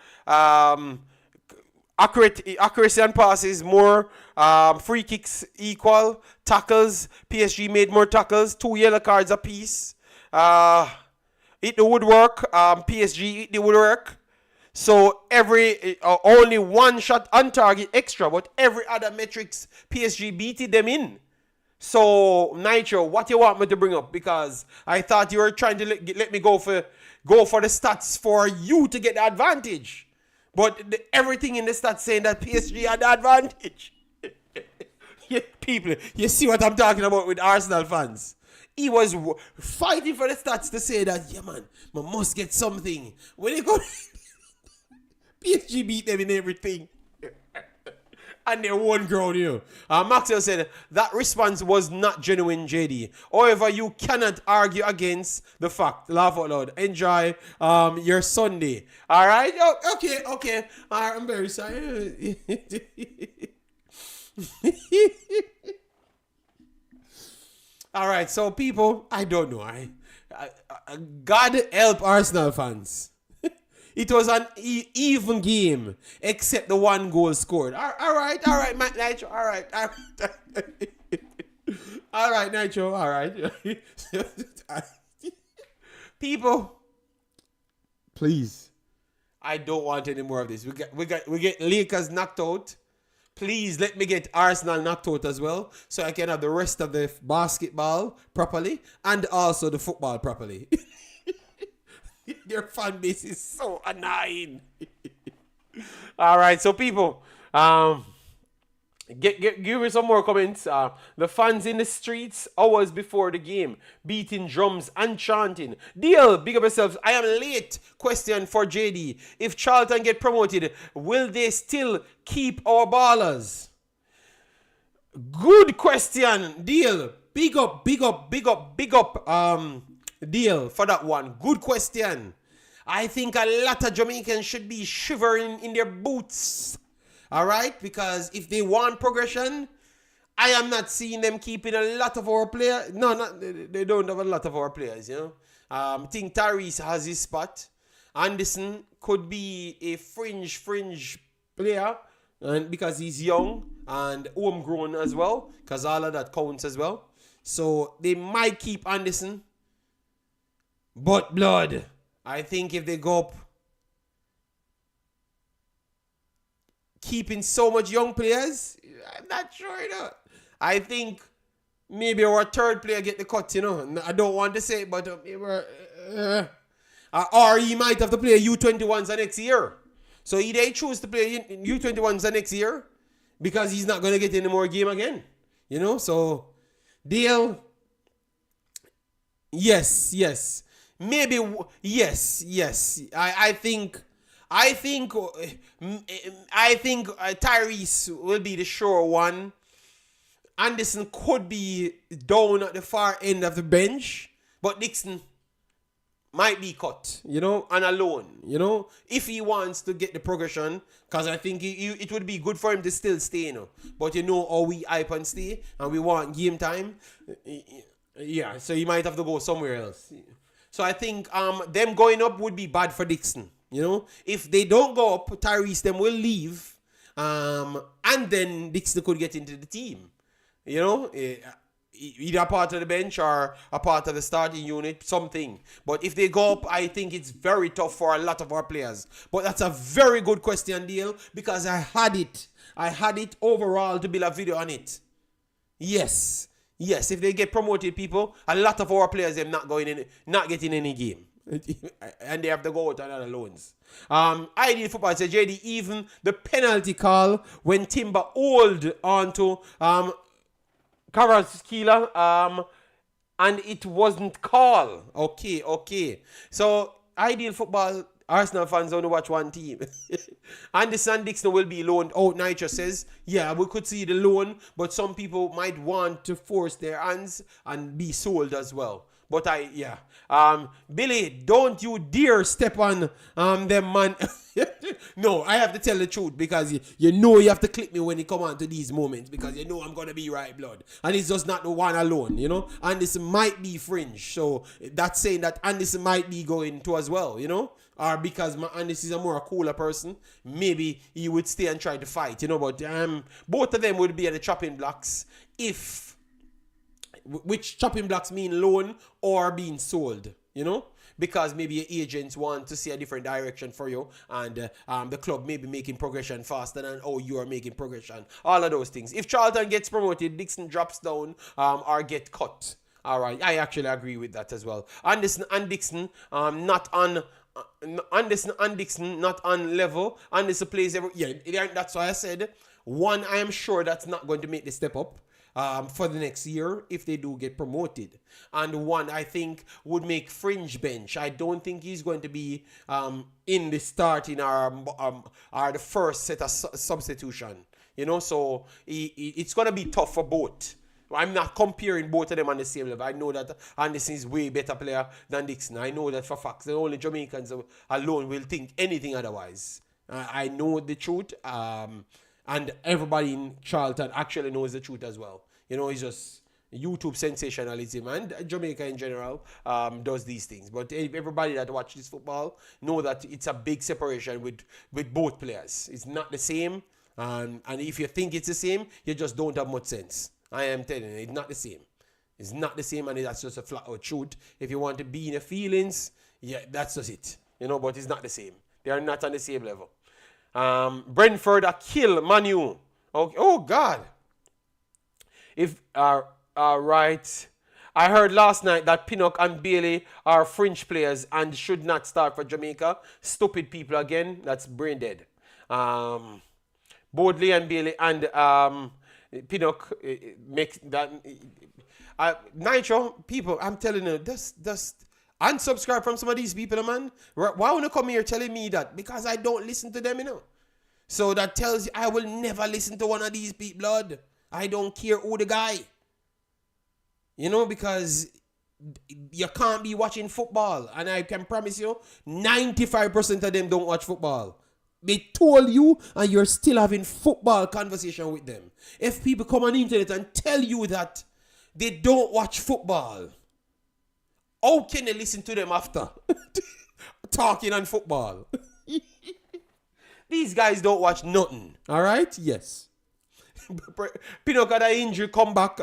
Accuracy and passes more. Free kicks equal. Tackles. PSG made more tackles. 2 yellow cards apiece. Hit the woodwork. PSG hit the woodwork. So only one shot on target extra, but every other metrics PSG beat them in. So Nitro, what you want me to bring up? Because I thought you were trying to let me go for the stats for you to get the advantage. But everything in the stats saying that PSG had the advantage. Yeah, people, you see what I'm talking about with Arsenal fans. He was fighting for the stats to say that, yeah man, I must get something. When they go, PSG beat them in everything. And they won ground, you know. Maxwell said that response was not genuine, JD. However, you cannot argue against the fact. Laugh out loud. Enjoy your Sunday. All right? Okay. All right, I'm very sorry. All right, so people, I don't know. God help Arsenal fans. It was an even game, except the 1 goal scored. All right, Nitro. All right. All right, Nitro. All right. People, please, I don't want any more of this. We get Lakers knocked out. Please let me get Arsenal knocked out as well, so I can have the rest of the basketball properly and also the football properly. Their fan base is so annoying. All right, so people, give me some more comments. The fans in the streets hours before the game, beating drums and chanting. Deal, big up yourselves. I am late. Question for JD. If Charlton get promoted, will they still keep our ballers? Good question. Deal. Big up. Deal for that one. Good question. I think a lot of Jamaicans should be shivering in their boots. Alright? Because if they want progression, I am not seeing them keeping a lot of our players. They don't have a lot of our players, you know. I think Tyrese has his spot. Anderson could be a fringe player, and because he's young and homegrown as well, because all of that counts as well. So they might keep Anderson. But blood, I think if they go up keeping so much young players, I'm not sure, you know. I think maybe our third player get the cut, you know. I don't want to say it, but or he might have to play U21s the next year. So either he choose to play U21s the next year because he's not going to get any more game again, you know. So deal. Yes. Maybe yes. I think Tyrese will be the sure one. Anderson could be down at the far end of the bench, but Dixon might be cut, you know, and alone, you know, if he wants to get the progression, because I think it would be good for him to still stay, you know. But you know how we hype and stay, and we want game time. Yeah, so he might have to go somewhere else. So I think them going up would be bad for Dixon. You know, if they don't go up, Tyrese them will leave, and then Dixon could get into the team. You know, either a part of the bench or a part of the starting unit, something. But if they go up, I think it's very tough for a lot of our players. But that's a very good question, Deal, because I had it overall to build a video on it. Yes, if they get promoted, people, a lot of our players are not getting any game. And they have to go out on other loans. Ideal Football says, JD, even the penalty call when Timber hold on to Karaskila, and it wasn't called. Okay. So, Ideal Football, Arsenal fans only watch one team. Anderson Dixon will be loaned out. Nitro says, yeah, we could see the loan, but some people might want to force their hands and be sold as well. But Billy, don't you dare step on them, man. No, I have to tell the truth because you know you have to click me when you come on to these moments because you know I'm going to be right blood. And it's just not the one alone, you know. Anderson might be fringe. So that's saying that Anderson might be going to as well, you know. Or because Anderson is a more cooler person, maybe he would stay and try to fight, you know. But both of them would be at the chopping blocks which chopping blocks mean loan or being sold, you know, because maybe your agents want to see a different direction for you and the club may be making progression faster than you are making progression. All of those things. If Charlton gets promoted, Dixon drops down or get cut. All right, I actually agree with that as well. Anderson and Dixon not on... Anderson and Dixon not on level. Anderson plays that's why I said one, I am sure that's not going to make the step up for the next year if they do get promoted. And one, I think, would make fringe bench. I don't think he's going to be in the starting or the first set of substitution. You know, so it's going to be tough for both. I'm not comparing both of them on the same level. I know that Anderson is way better player than Dixon. I know that for facts. The only Jamaicans alone will think anything otherwise. I know the truth. And everybody in Charlton actually knows the truth as well. You know, it's just YouTube sensationalism and Jamaica in general does these things. But everybody that watches football know that it's a big separation with both players. It's not the same. And if you think it's the same, you just don't have much sense. I am telling you, it's not the same. It's not the same, and that's just a flat out truth. If you want to be in your feelings, yeah, that's just it. You know, but it's not the same. They are not on the same level. Brentford a kill Manu. Okay. Oh God. Right. I heard last night that Pinnock and Bailey are fringe players and should not start for Jamaica. Stupid people again. That's brain dead. Bodley and Bailey and Pinnock makes that. Nitro people, I'm telling you, just unsubscribe from some of these people, man. Why would you come here telling me that? Because I don't listen to them, you know. So that tells you I will never listen to one of these people, blood. I don't care who the guy. You know, because you can't be watching football. And I can promise you, 95% of them don't watch football. They told you and you're still having football conversation with them. If people come on the internet and tell you that they don't watch football, how can they listen to them after? Talking on football. These guys don't watch nothing. All right? Yes. Pinnock had an injury, come back.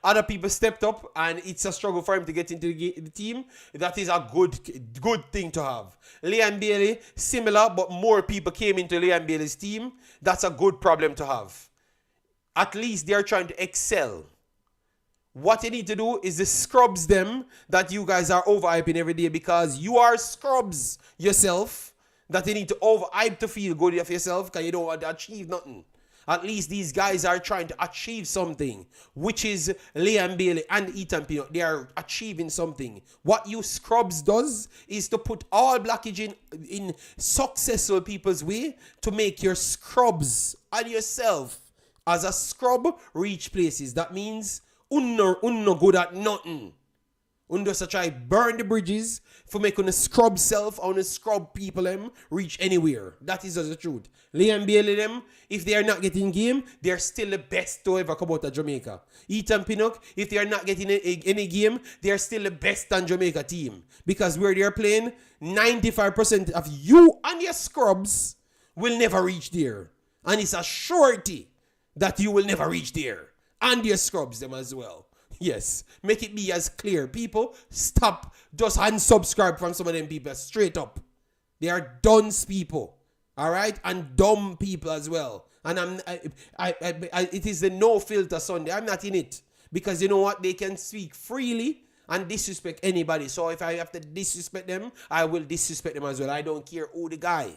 Other people stepped up, and it's a struggle for him to get into the team. That is a good thing to have. Liam Bailey, similar, but more people came into Liam Bailey's team. That's a good problem to have. At least they're trying to excel. What you need to do is to scrubs them that you guys are overhyping every day because you are scrubs yourself that you need to overhype to feel good of yourself because you don't want to achieve nothing. At least these guys are trying to achieve something, which is Liam Bailey and Ethan Pinnock. They are achieving something. What you scrubs does is to put all blockage in successful people's way to make your scrubs and yourself as a scrub reach places. That means unno good at nothing. Undo so try burn the bridges for making a scrub self or a scrub people them reach anywhere. That is just the truth. Liam Bailey them, if they are not getting game, they are still the best to ever come out of Jamaica. Ethan Pinnock, if they are not getting any game, they are still the best on Jamaica team. Because where they are playing, 95% of you and your scrubs will never reach there. And it's a surety that you will never reach there. And your scrubs them as well. Yes, make it be as clear. People, stop just unsubscribe from some of them people straight up. They are dunce people, all right, and dumb people as well. And it is the no filter Sunday. I'm not in it because you know what? They can speak freely and disrespect anybody. So if I have to disrespect them, I will disrespect them as well. I don't care who the guy.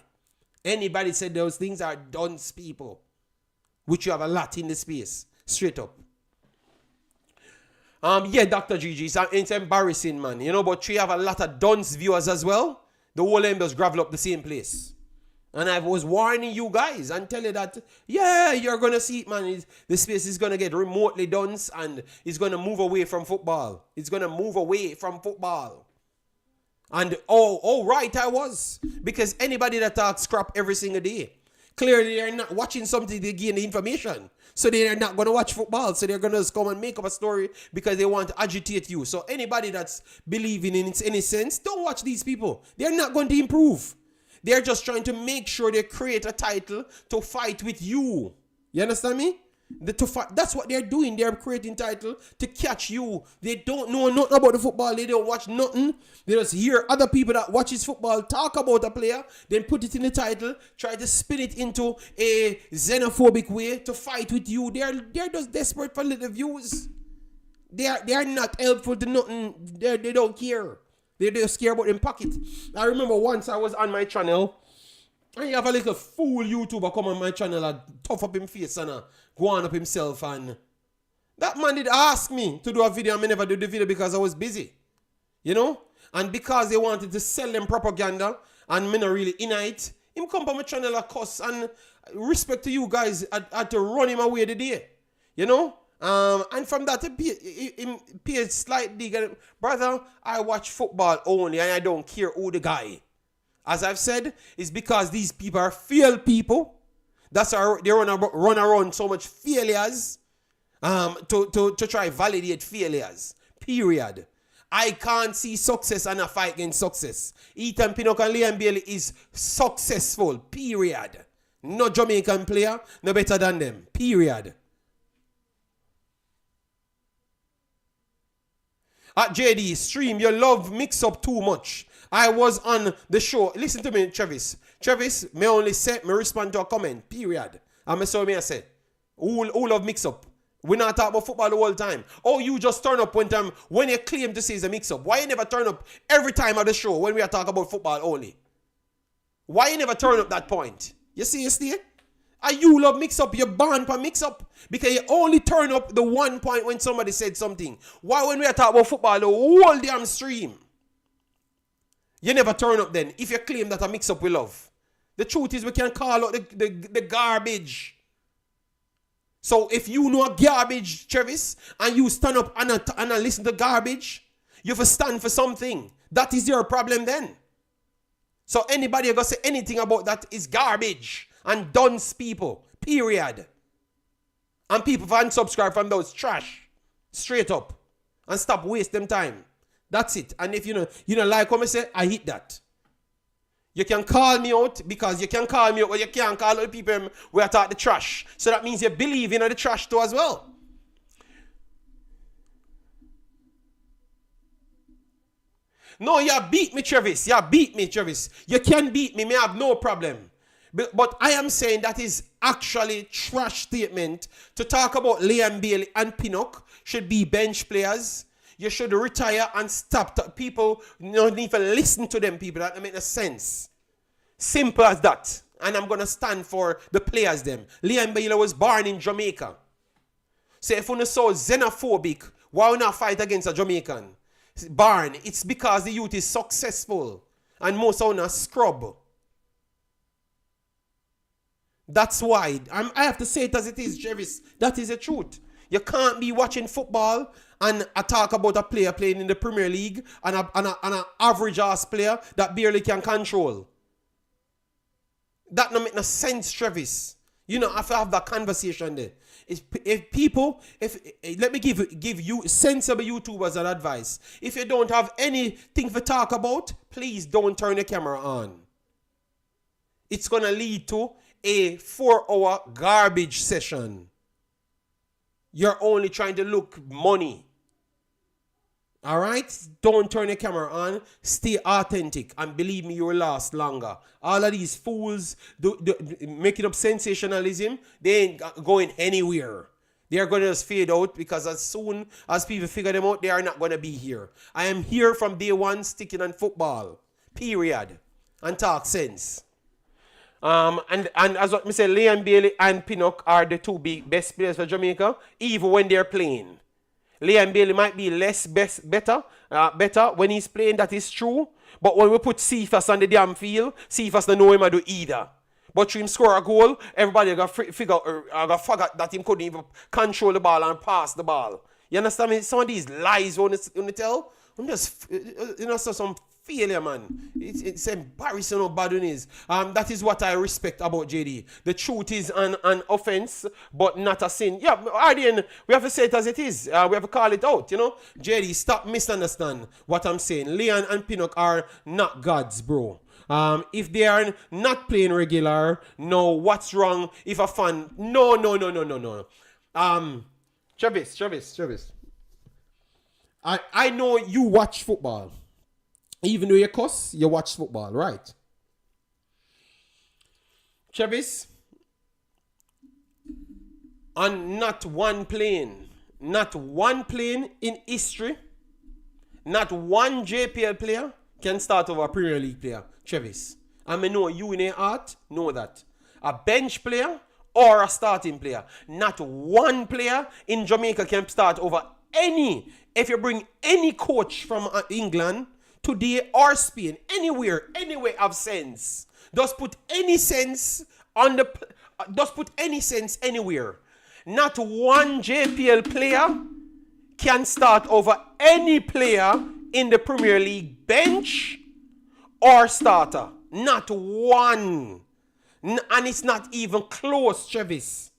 Anybody said those things are dunce people, which you have a lot in the space. Straight up. Yeah, Dr. Gigi, it's embarrassing, man. You know, but we have a lot of dunce viewers as well. The whole end does gravel up the same place. And I was warning you guys and tell you that, yeah, you're going to see it, man. The space is going to get remotely done and it's going to move away from football. It's going to move away from football. And, right, I was. Because anybody that talks crap every single day, clearly they're not watching something to gain the information. So they're not going to watch football. So they're going to just come and make up a story because they want to agitate you. So anybody that's believing in its innocence, don't watch these people. They're not going to improve. They're just trying to make sure they create a title to fight with you. You understand me? That's what they're doing. They're creating title to catch you. They don't know nothing about the football. They don't watch nothing. They just hear other people that watches football talk about a player, then put it in the title, try to spin it into a xenophobic way to fight with you. They're just desperate for little views. They are not helpful to nothing. They don't care. They just care about them pocket. I remember once I was on my channel, and you have a little fool YouTuber come on my channel and tough up him face and go on up himself. And that man did ask me to do a video, and I never did the video because I was busy. You know? And because they wanted to sell them propaganda, and me not really in it, him come on my channel and cuss. And respect to you guys, I had to run him away the day. You know? And from that, it appears slightly, brother, I watch football only and I don't care who the guy. As I've said, it's because these people are failed people. That's how they run around so much failures to try validate failures. Period. I can't see success and a fight against success. Ethan Pinnock and Liam Bailey is successful. Period. No Jamaican player, no better than them. Period. At JD, stream, you love mix up too much. I was on the show. Listen to me, Travis. Travis, me only say, me respond to a comment. Period. And I say, who love mix up? We not talk about football the whole time. Oh, you just turn up when you claim to say it's a mix up. Why you never turn up every time at the show when we are talking about football only? Why you never turn up that point? You see? And you love mix up, you're born for mix up. Because you only turn up the one point when somebody said something. Why when we are talking about football, the whole damn stream? You never turn up then, if you claim that a mix up we love. The truth is we can call out the garbage. So if you know a garbage, Travis, and you stand up and listen to garbage, you have to stand for something. That is your problem then. So anybody who going to say anything about that is garbage. And dunce people, period. And people can unsubscribe from those trash. Straight up. And stop wasting time. That's it. And if you know like what I say, I hit that. You can call me out because you can call me out, but you can't call other people who are talking the trash. So that means you believe in the trash too as well. No, you beat me, Travis. You beat me, Travis. You can beat me. Me have no problem. But I am saying that is actually trash statement to talk about Liam Bailey and Pinnock should be bench players. You should retire and stop. People don't even listen to them people. That makes no sense. Simple as that. And I'm going to stand for the players them. Liam Bailey was born in Jamaica. So if you're so xenophobic, why not fight against a Jamaican? Born. It's because the youth is successful. And most are not scrub. That's why. I have to say it as it is, Jervis. That is the truth. You can't be watching football and talk about a player playing in the Premier League and an average-ass player that barely can control. That don't make no sense, Travis. You know, I have to have that conversation there. Let me give you sensible YouTubers an advice. If you don't have anything to talk about, please don't turn the camera on. It's going to lead to a 4-hour garbage session. You're only trying to look money. Alright? Don't turn the camera on. Stay authentic. And believe me, you will last longer. All of these fools making up sensationalism, they ain't going anywhere. They are going to just fade out because as soon as people figure them out, they are not going to be here. I am here from day one sticking on football. Period. And talk sense. And as what I say, Liam Bailey and Pinnock are the two best players for Jamaica, even when they're playing. Liam Bailey might be better when he's playing, that is true. But when we put Cephas on the damn field, Cephas don't know him to do either. But him score a goal, everybody got forgot that him couldn't even control the ball and pass the ball. You understand me? Some of these lies when you tell, I'm just, some failure, man. It's embarrassing how bad it is. That is what I respect about JD. The truth is an offense, but not a sin. Yeah, Arden, we have to say it as it is. We have to call it out, JD, stop misunderstand what I'm saying. Leon and Pinnock are not gods, bro. If they are not playing regular, no, what's wrong? If a fan, no. Travis. I know you watch football. Even though you cuss, you watch football, right? Travis, on not one plane in history, not one JPL player can start over a Premier League player. Travis, I know you in your heart know that. A bench player or a starting player. Not one player in Jamaica can start over any. If you bring any coach from England, today or Spain, anywhere of sense. Just put any sense anywhere. Not one JPL player can start over any player in the Premier League bench or starter. Not one. And it's not even close, Travis.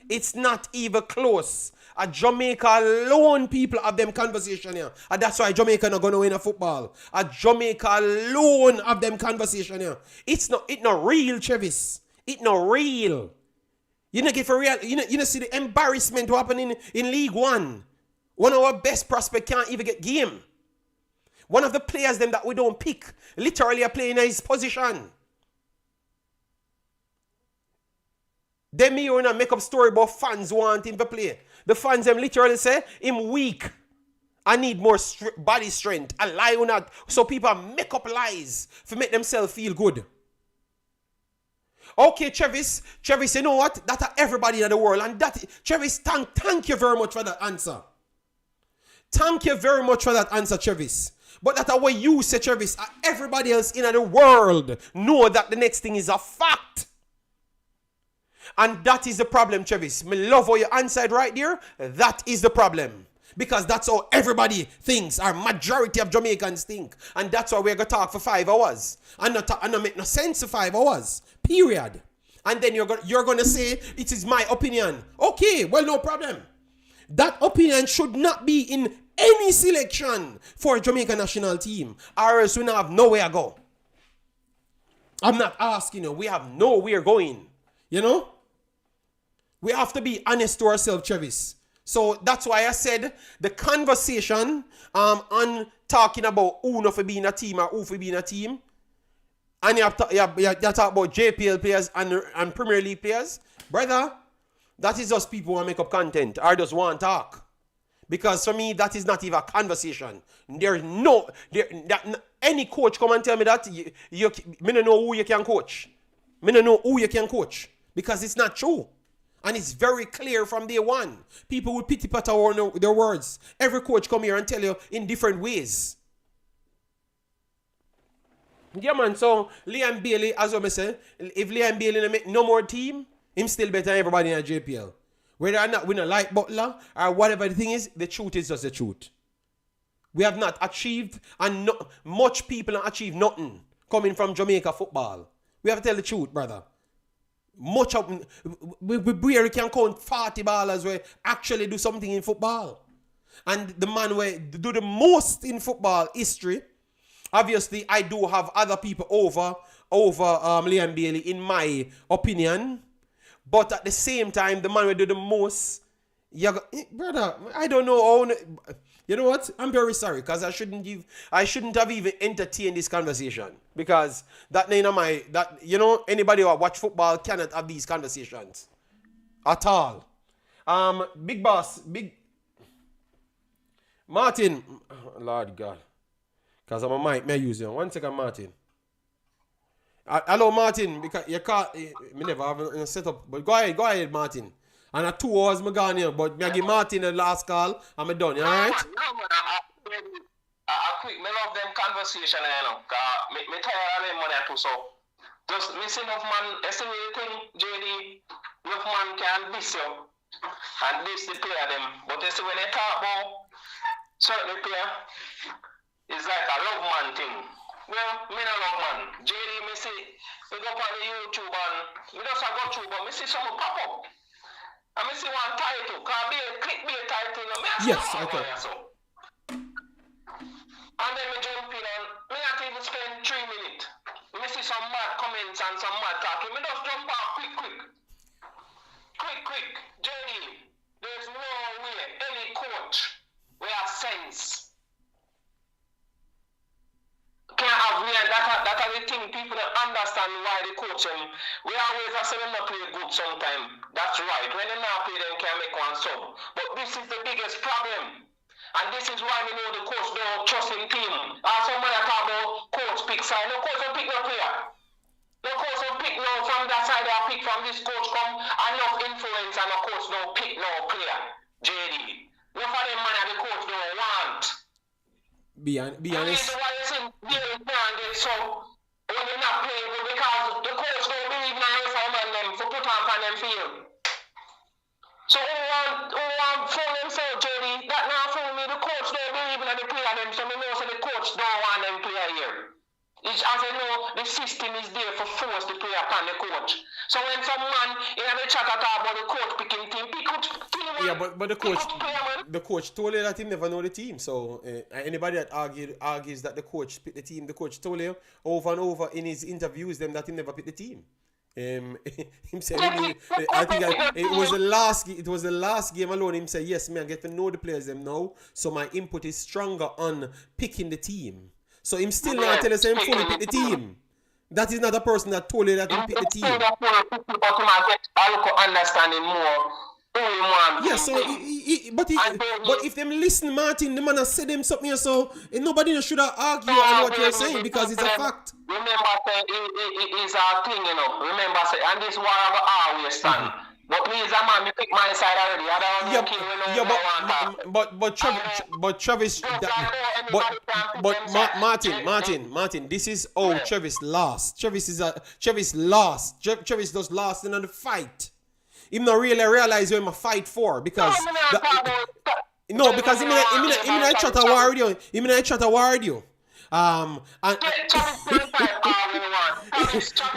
It's not even close. At Jamaica alone, people have them conversation here. And that's why Jamaica not gonna win a football. At Jamaica alone have them conversation here. It's not real, Travis. It's not real. You know, get for real. You know, see the embarrassment what happened in League One. One of our best prospects can't even get game. One of the players them that we don't pick literally are playing in his position. Then me you make up story about fans want him to play. The fans them literally say him weak. I need more body strength. I lie or not. So people make up lies to make themselves feel good. Okay, Travis, you know what? That's everybody in the world. And that, Travis, thank you very much for that answer. Thank you very much for that answer, Travis. But that's what you say, Travis. Everybody else in the world know that the next thing is a fact. And that is the problem, Travis. Me love how you answered right there. That is the problem. Because that's how everybody thinks, or majority of Jamaicans think. And that's why we're going to talk for 5 hours. And not make no sense for 5 hours. Period. And then you're going to say, it is my opinion. Okay, well, no problem. That opinion should not be in any selection for a Jamaica national team. Or else we don't have nowhere to go. I'm not asking you. We have nowhere going. You know? We have to be honest to ourselves, Travis. So that's why I said the conversation on talking about who not for being a team or who for being a team, and you talk about JPL players and Premier League players, brother, that is just people who want to make up content or just want to talk. Because for me, that is not even a conversation. Any coach come and tell me that, me don't know who you can coach. Me don't know who you can coach. Because it's not true. And it's very clear from day one. People will pity-patter on their words. Every coach come here and tell you in different ways. Yeah, man. So, Liam Bailey, as I say, if Liam Bailey make no more team, him still better than everybody in a JPL. Whether or not we don't like Butler or whatever the thing is, the truth is just the truth. We have not achieved, and much people have achieved nothing coming from Jamaica football. We have to tell the truth, brother. Much of we can count 40 ballers where actually do something in football. And the man where do the most in football history, obviously I do have other people over Liam Bailey in my opinion. But at the same time, the man who do the most, brother, I don't know how. You know what? I'm very sorry because I shouldn't have even entertained this conversation because anybody who watch football cannot have these conversations at all. Big boss, Martin, Lord God, because I'm a mic, may I use you. 1 second, Martin. Hello, Martin, because you can't, me never have a setup, but go ahead, Martin. And at 2 hours, I'm gone here. But I give Martin the last call, and I'm done. You alright? No, man. I quick. Me love them conversation, you know. Because me tired of them money too, so Just missing enough man, that's the thing, JD, enough man can diss you and diss the player them. But you see when they talk about certain player, it's like a love man thing. Well, me not love man. JD, me see, we go on the YouTube and we just go through, but me see some pop up. And me see one title, can be a clickbait title. Yes, okay. And then me jump in and me not even spend 3 minutes. Me see some mad comments and some mad talking. Me just jump out quick. JD, there's no way any coach will have sense can have me, and that are the thing people don't understand why they coach them. We always have them not play good sometimes. That's right. When they not play them can make one sub. But this is the biggest problem. And this is why we know the coach don't trust in team. Somebody talk about coach pick side. No coach don't pick no player. No coach don't pick no from that side or pick from this coach come enough influence and the coach don't pick no player. JD. Enough of them man and the coach don't want. Be honest. The reason why you think they can't get so when they're not playing good because the coach don't believe in them for put on them field. So who want fool themselves, JD? That now fool me, the coach don't believe in the player them, so me know so the coach don't want them player here. It's as I know the system is there for force the player upon the coach. So when some man in the chat talk about the coach picking team, pick up team. Yeah, but the coach told you that he never know the team. So anybody that argues that the coach picked the team, the coach told you over and over in his interviews them that he never picked the team. Himself, I think it was the last game alone. Him say yes, man, I get to know the players them now, so my input is stronger on picking the team. So him still not tell us him fully pick the team. That is not a person that told you that he pick the team. Understanding more. Yeah, so but if them listen, Martin, the man has said them something here, so nobody should have argued on what you're saying because it's a fact. Remember, it is our thing, you know. Remember, and this is why I always stand. But me as a man, me pick my side already. I don't but Travis, Martin, this is Travis lost. Travis lost. Travis does last in the fight. Him not really realize who him a fight for because because him in chat a war with you. Him in chat a war with you.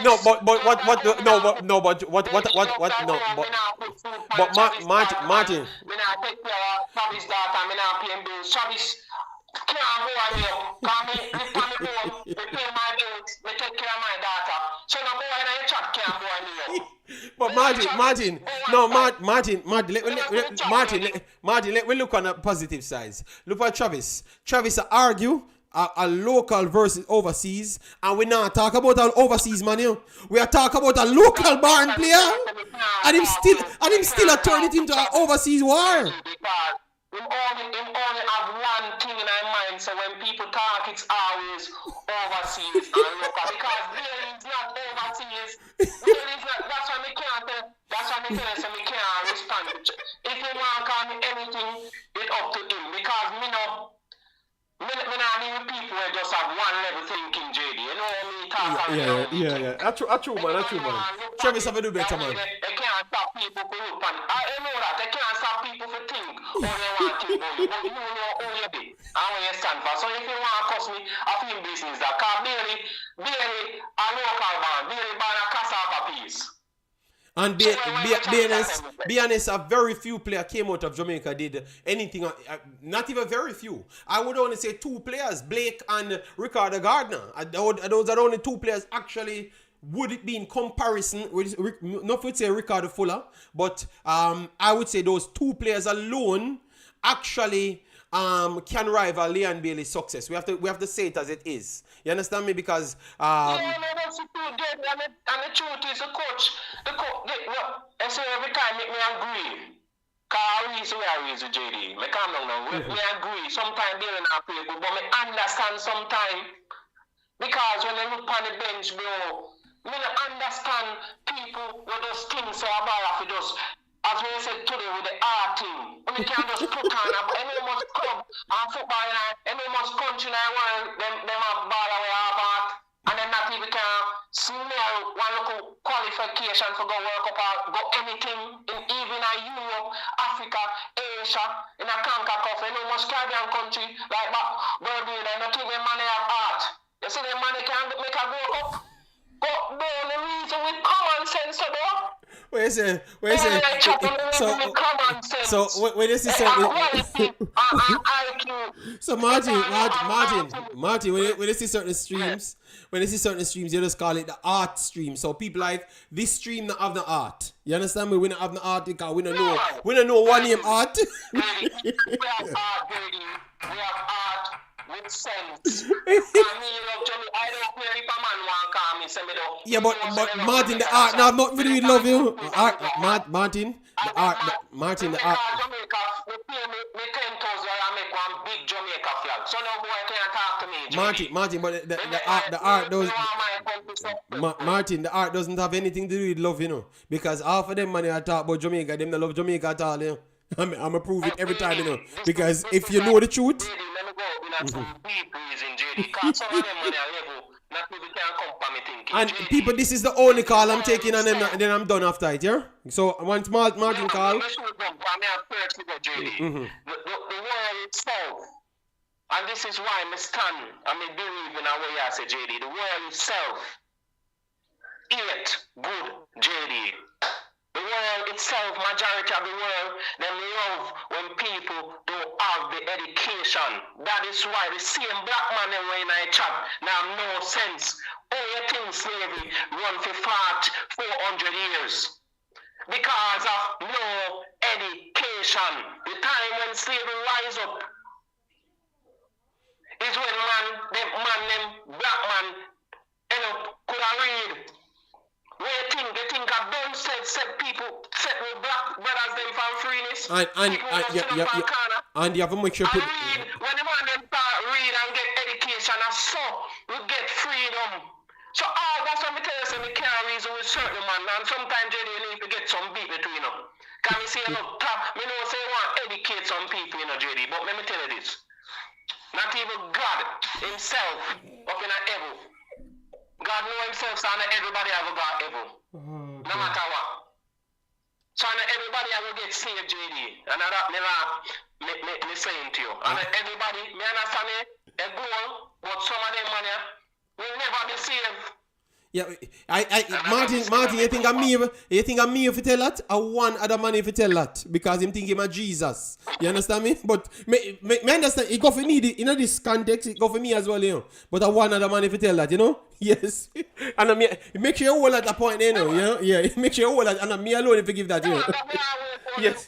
No, Martin. But Martin, let me look on the positive sides. Look at Travis. Travis argue a local versus overseas, and we not talk about an overseas man here. We are talking about a local barn player, and him still turn it into an overseas war. We only have one thing in our mind, so when people talk, it's always overseas and local, because there is not overseas. That's why we can't so we can't respond. If you want to call me anything, it's up to him, because me not even people who just have one level thinking, JD. You know what I mean? Yeah. That's true, man. Travis have to do better, man. They can't stop people for look, man. I know that. They can't stop people for think all they want to do. But you know who you be and where you stand for. So if you want to cost me a film business, that can barely a local man, barely buy a cassava piece. And be honest, a very few players came out of Jamaica did anything, not even very few. I would only say 2 players, Blake and Ricardo Gardner. Those are the only 2 players actually would it be in comparison with, not would say Ricardo Fuller, but I would say those 2 players alone actually can rival Leon Bailey's success. We have to say it as it is. You understand me? Because that's the truth. And the truth is the coach. I say every time make me agree. Cause we are JD. Me calm down now. We agree. Sometimes they not play good, but me understand sometimes. Because when I look on the bench, bro, me don't understand people with those things so about just. As we said today with the art team, we can't just put on any much club and football and any much country in the world, them have ball away half art, and then not even can small one local qualification for go work up or go anything in even in Europe, Africa, Asia, in a Concacaf, you know, most Caribbean country like Bermuda, and I think the money have art. You see the money can make a go up. But the reason with common sense, though. Wait a second. So when you see something, so Martin, when you see certain streams, you just call it the art stream. So people like this stream not have the art. You understand me? We don't have the art because we don't know one name art. We have art, baby. We have art with sense. I don't care if a man want call me, say me don't. Yeah, but Martin, the art now not really love you. Art, Martin, the art, Martin, the art. Jamaica, we pay me 10,000 I make one big Jamaica flag. So no boy can't talk to me. Martin, but the art does. Martin, the art doesn't have anything to do with love, you know, because half of them money I talk about Jamaica, them don't love Jamaica at all, you know. I'm gonna prove it every time, you know, because if you know the truth. And people, this is the only call I'm taking, and then I'm done after it, yeah? So once Martin call. The world itself, and this is why I stand, I mean, believe in a way I say, JD, the world itself, it good, JD. The world itself, majority of the world, them love when people don't have the education. That is why the same black man when I chat now have no sense. Oh, you think slavery run for 400 years? Because of no education. The time when slavery rise up is when black man, could have read. They think I've done set people, set with black brothers them from freeness. And you have to make sure when the man them start read and get education, and so we get freedom. So that's what I tell you, so we can't reason with certain man, and sometimes you need to get some beat between them. Can we say look, me know say you want to educate some people, you know, JD, but let me tell you this. Not even God himself up in heaven. God know himself, so not everybody ever got evil. No matter what. So not everybody ever get saved, JD. And that never me saying to you. And everybody, me understand it, a goal, but some of them money will never be saved. Yeah, Martin, you think I'm me if you tell that? I want other man if you tell that because him think him a Jesus. You understand me? But me understand it go for me in this context, it go for me as well, you know. But I want other man if you tell that, you know? Yes. And make sure you hold at a point, you know? Yeah, make sure you hold at, and me alone if you give that, you know. Yes.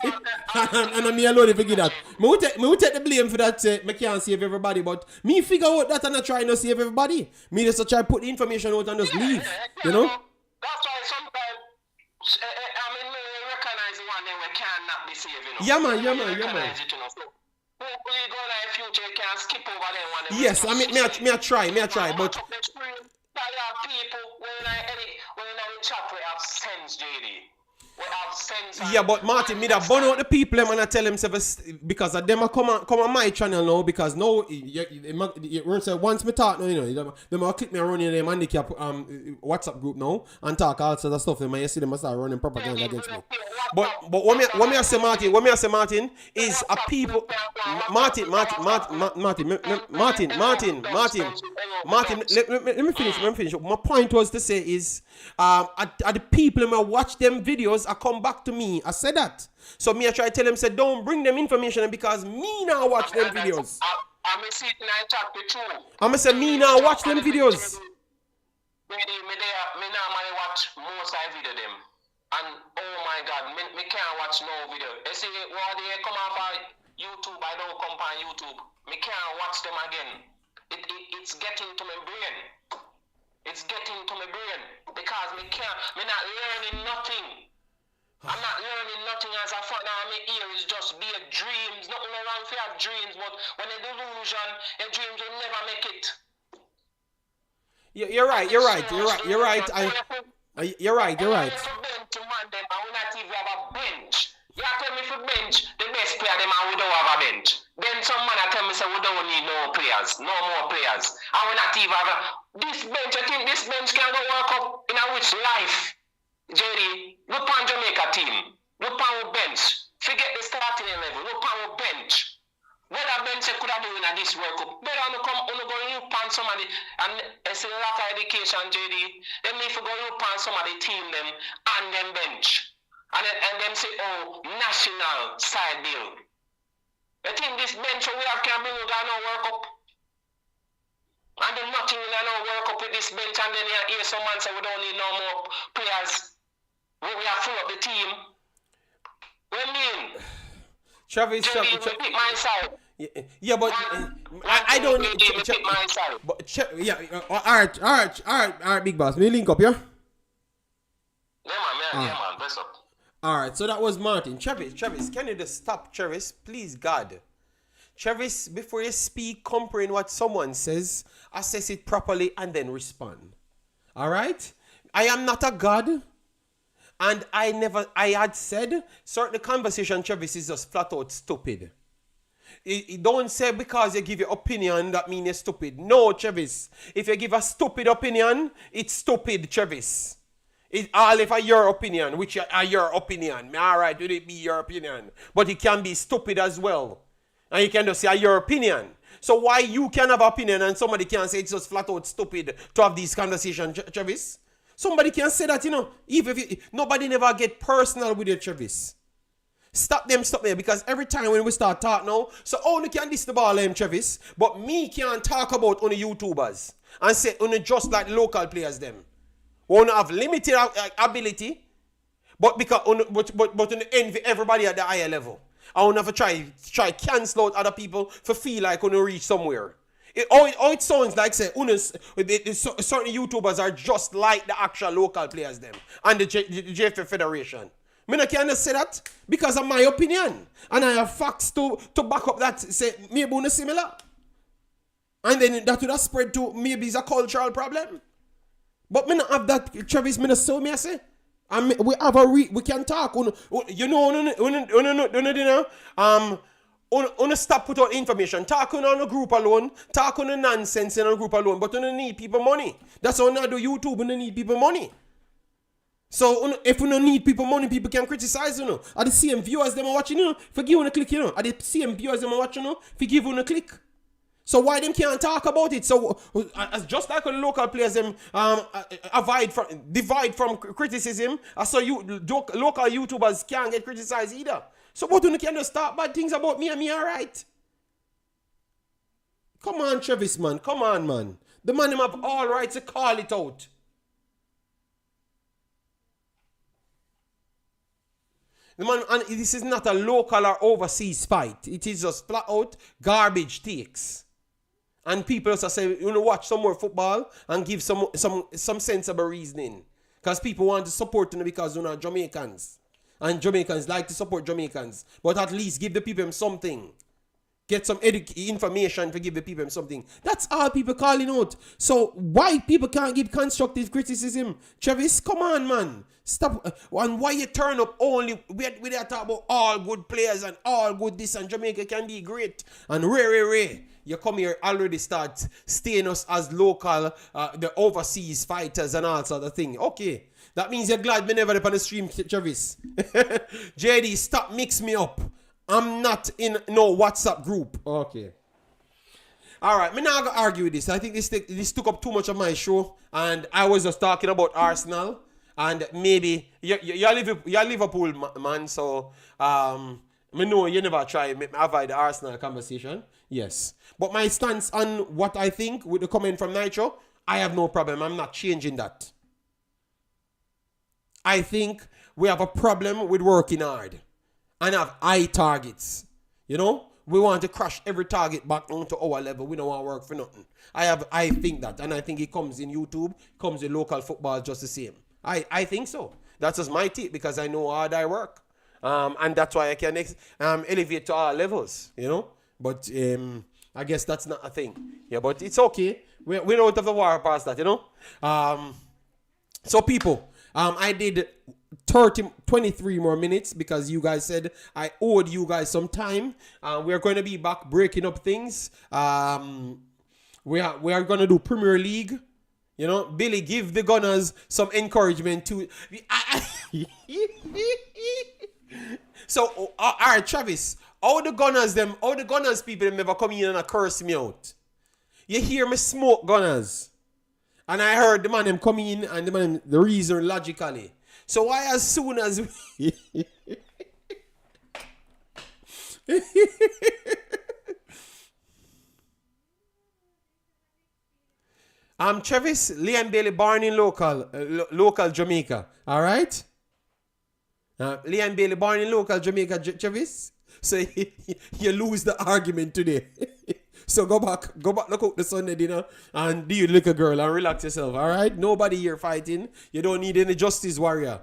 And me alone if you give that. Me will take the blame for that, me can't save everybody, but me figure out that and I try not save everybody. Me just try put the information out and just leave, you know? That's why sometimes, we recognize the one that we cannot be saved, you know? Yeah, man. Yes, I mean, me I try, but yeah, but Martin, me that burn out the people and I tell them because of them I come on my channel now because now once me talk now, you know, them I click me around in them handicap WhatsApp group now and talk all sorts of stuff. Them I see them start running propaganda against me. But what me I say Martin is a people Martin. Let me finish. My point was to say is are the people who watch them videos I come back to me. I said that. So me I try to tell them say don't bring them information because me now watch them videos. I'm say me now watch them videos. Me normally watch most I video them. And oh my God, me can't watch no video. You see what they come off on YouTube, I don't come on YouTube. Me can't watch them again. It's getting to my brain. It's getting to my brain because me not learning nothing. I'm not learning nothing as I find out my ear is just be a dreams. Nothing wrong if you have dreams, but when a delusion, your dreams will never make it. You're right. You're right. To man them, I will not even have a bench. You tell me if we bench the best player them and we don't have a bench. Then some man tell me say we don't need no players, no more players. And we not even have this bench. I think this bench can go work up in a which life. JD, look on Jamaica team. Look on our bench. Forget the starting level. Look on our bench. What a bench could have done in this World Cup. Better on come on go look on somebody and it's a lot of education, JD. Then if you go look on somebody team them and them bench. And them say, oh, national side deal. I think this bench we have can bring no work up. And then nothing will no work up with this bench, and then you hear some man say we don't need no more players. We are full of the team. What do you mean? Travis, pick my side. Yeah, but I don't need to pick my side. But all right, big boss. We link up, yeah? Yeah, man, bless up. Alright, so that was Martin. Travis, can you just stop, Travis? Please, God. Travis, before you speak, comprehend what someone says, assess it properly, and then respond. Alright? I am not a God. And I had said, certain conversation, Travis, is just flat out stupid. It don't say because you give your opinion, that means you're stupid. No, Travis. If you give a stupid opinion, it's stupid, Travis. It's all if your opinion, which are your opinion. Alright, will it be your opinion? But it can be stupid as well. And you can just say your opinion. So why you can have opinion and somebody can say it's just flat out stupid to have these conversations, Travis? Somebody can say that, even if nobody never get personal with you, Travis. Stop them, because every time when we start talking now, so only can diss the ball, Travis, but me can't talk about only YouTubers and say only just like local players them. We want to have limited ability, but because but envy everybody at the higher level. I want to try cancel out other people for feel like we reach somewhere. It sounds like say certain YouTubers are just like the actual local players them and the JFF Federation. Me no can say that because of my opinion, and I have facts to back up that say maybe una similar, and then that would have spread to maybe it's a cultural problem. But me not have that, Travis. Me not so me I say. And we have we can talk. Stop put out information. Talk on a group alone. Talk on a nonsense in a group alone. But you need people money. That's how I do YouTube. You need people money. So if you don't need people money, people can criticize you. Are the same viewers them are watching forgive you a click Are the same viewers them are watching forgive you a click. So why them can't talk about it? So just like the local players them divide from criticism, so local YouTubers can't get criticized either. So what you can just start bad things about me and me alright? Come on, Travis, man. Come on, man. The man him have all right to call it out. The man, and this is not a local or overseas fight. It is just flat out garbage takes. And people just say, watch some more football and give some sensible reasoning. Because people want to support them because they're not Jamaicans. And Jamaicans like to support Jamaicans. But at least give the people something. Get some information to give the people something. That's all people calling out. So why people can't give constructive criticism? Travis, come on, man. Stop. And why you turn up only, we are talking about all good players and all good this and Jamaica can be great. And Ray. You come here already start staying us as local, the overseas fighters and all sort of thing. Okay. That means you're glad me never up on the stream, Travis. JD, stop mix me up. I'm not in no WhatsApp group. Okay. Alright, me not gonna argue with this. I think this took up too much of my show. And I was just talking about Arsenal. And maybe you're Liverpool man, so me know you never try avoid the Arsenal conversation. Yes. But my stance on what I think with the comment from Nitro, I have no problem. I'm not changing that. I think we have a problem with working hard and have high targets. We want to crash every target back onto our level. We don't want to work for nothing. I think that, and I think it comes in YouTube, comes in local football just the same. I think so. That's just my tip because I know how hard I work. And that's why I can elevate to all levels, But I guess that's not a thing. Yeah, but it's okay. We're out of the war past that, So people, I did 23 more minutes because you guys said I owed you guys some time. We are going to be back breaking up things. We are going to do Premier League. You know, Billy, give the Gunners some encouragement to. So, all right, Travis, all the Gunners people them never come in and curse me out. You hear me smoke Gunners. And I heard the man them coming in and the reason logically. So why as soon as Travis, Liam Bailey born in local Jamaica. All right? Liam Bailey born in local Jamaica, Travis. So you lose the argument today. So go back, look out the Sunday dinner and do your little girl and relax yourself, all right? Nobody here fighting. You don't need any justice warrior.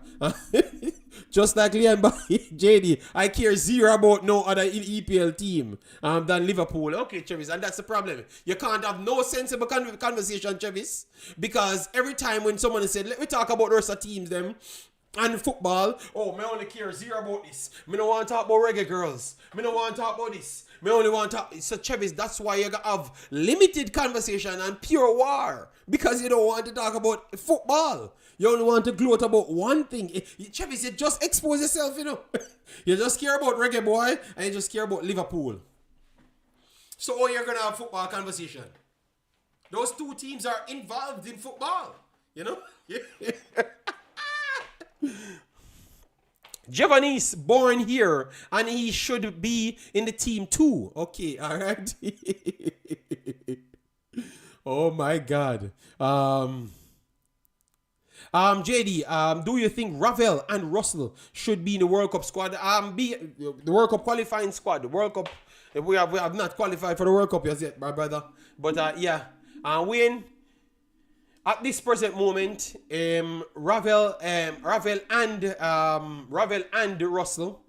Just like Liam JD, I care zero about no other EPL team than Liverpool. Okay, Travis, and that's the problem. You can't have no sensible conversation, Travis, because every time when someone said, let me talk about the rest of teams, them, and football, oh, me only care zero about this. Me don't want to talk about reggae girls. Me don't want to talk about this. Me only want to talk. So, Travis, that's why you got to have limited conversation and pure war. Because you don't want to talk about football. You only want to gloat about one thing. Travis, you just expose yourself, you know. You just care about reggae boy and you just care about Liverpool. So, oh, you're going to have football conversation. Those two teams are involved in football. You know? Javanese born here and he should be in the team too. Okay, all right. Oh my God. JD, do you think Ravel and Russell should be in the World Cup squad? Be the World Cup qualifying squad. The World Cup. We have not qualified for the World Cup yet, my brother. But yeah, Wayne. At this present moment, Ravel and Russell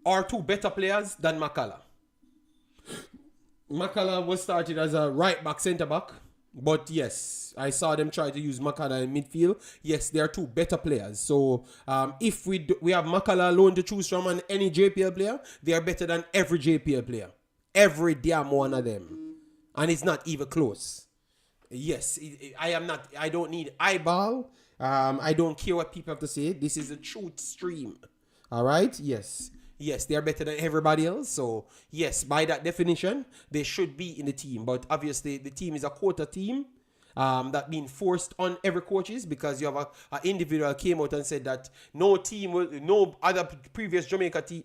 are two better players than Makala. Makala was started as a right back, centre back, but yes, I saw them try to use Makala in midfield. Yes, they are two better players. So if we have Makala alone to choose from and any JPL player, they are better than every JPL player, every damn one of them, and it's not even close. Yes, I don't need eyeball. I don't care what people have to say. This is a truth stream. All right? Yes, they are better than everybody else. So, yes, by that definition, they should be in the team. But obviously, the team is a quota team that being forced on every coaches because you have an individual came out and said that no other previous Jamaica team,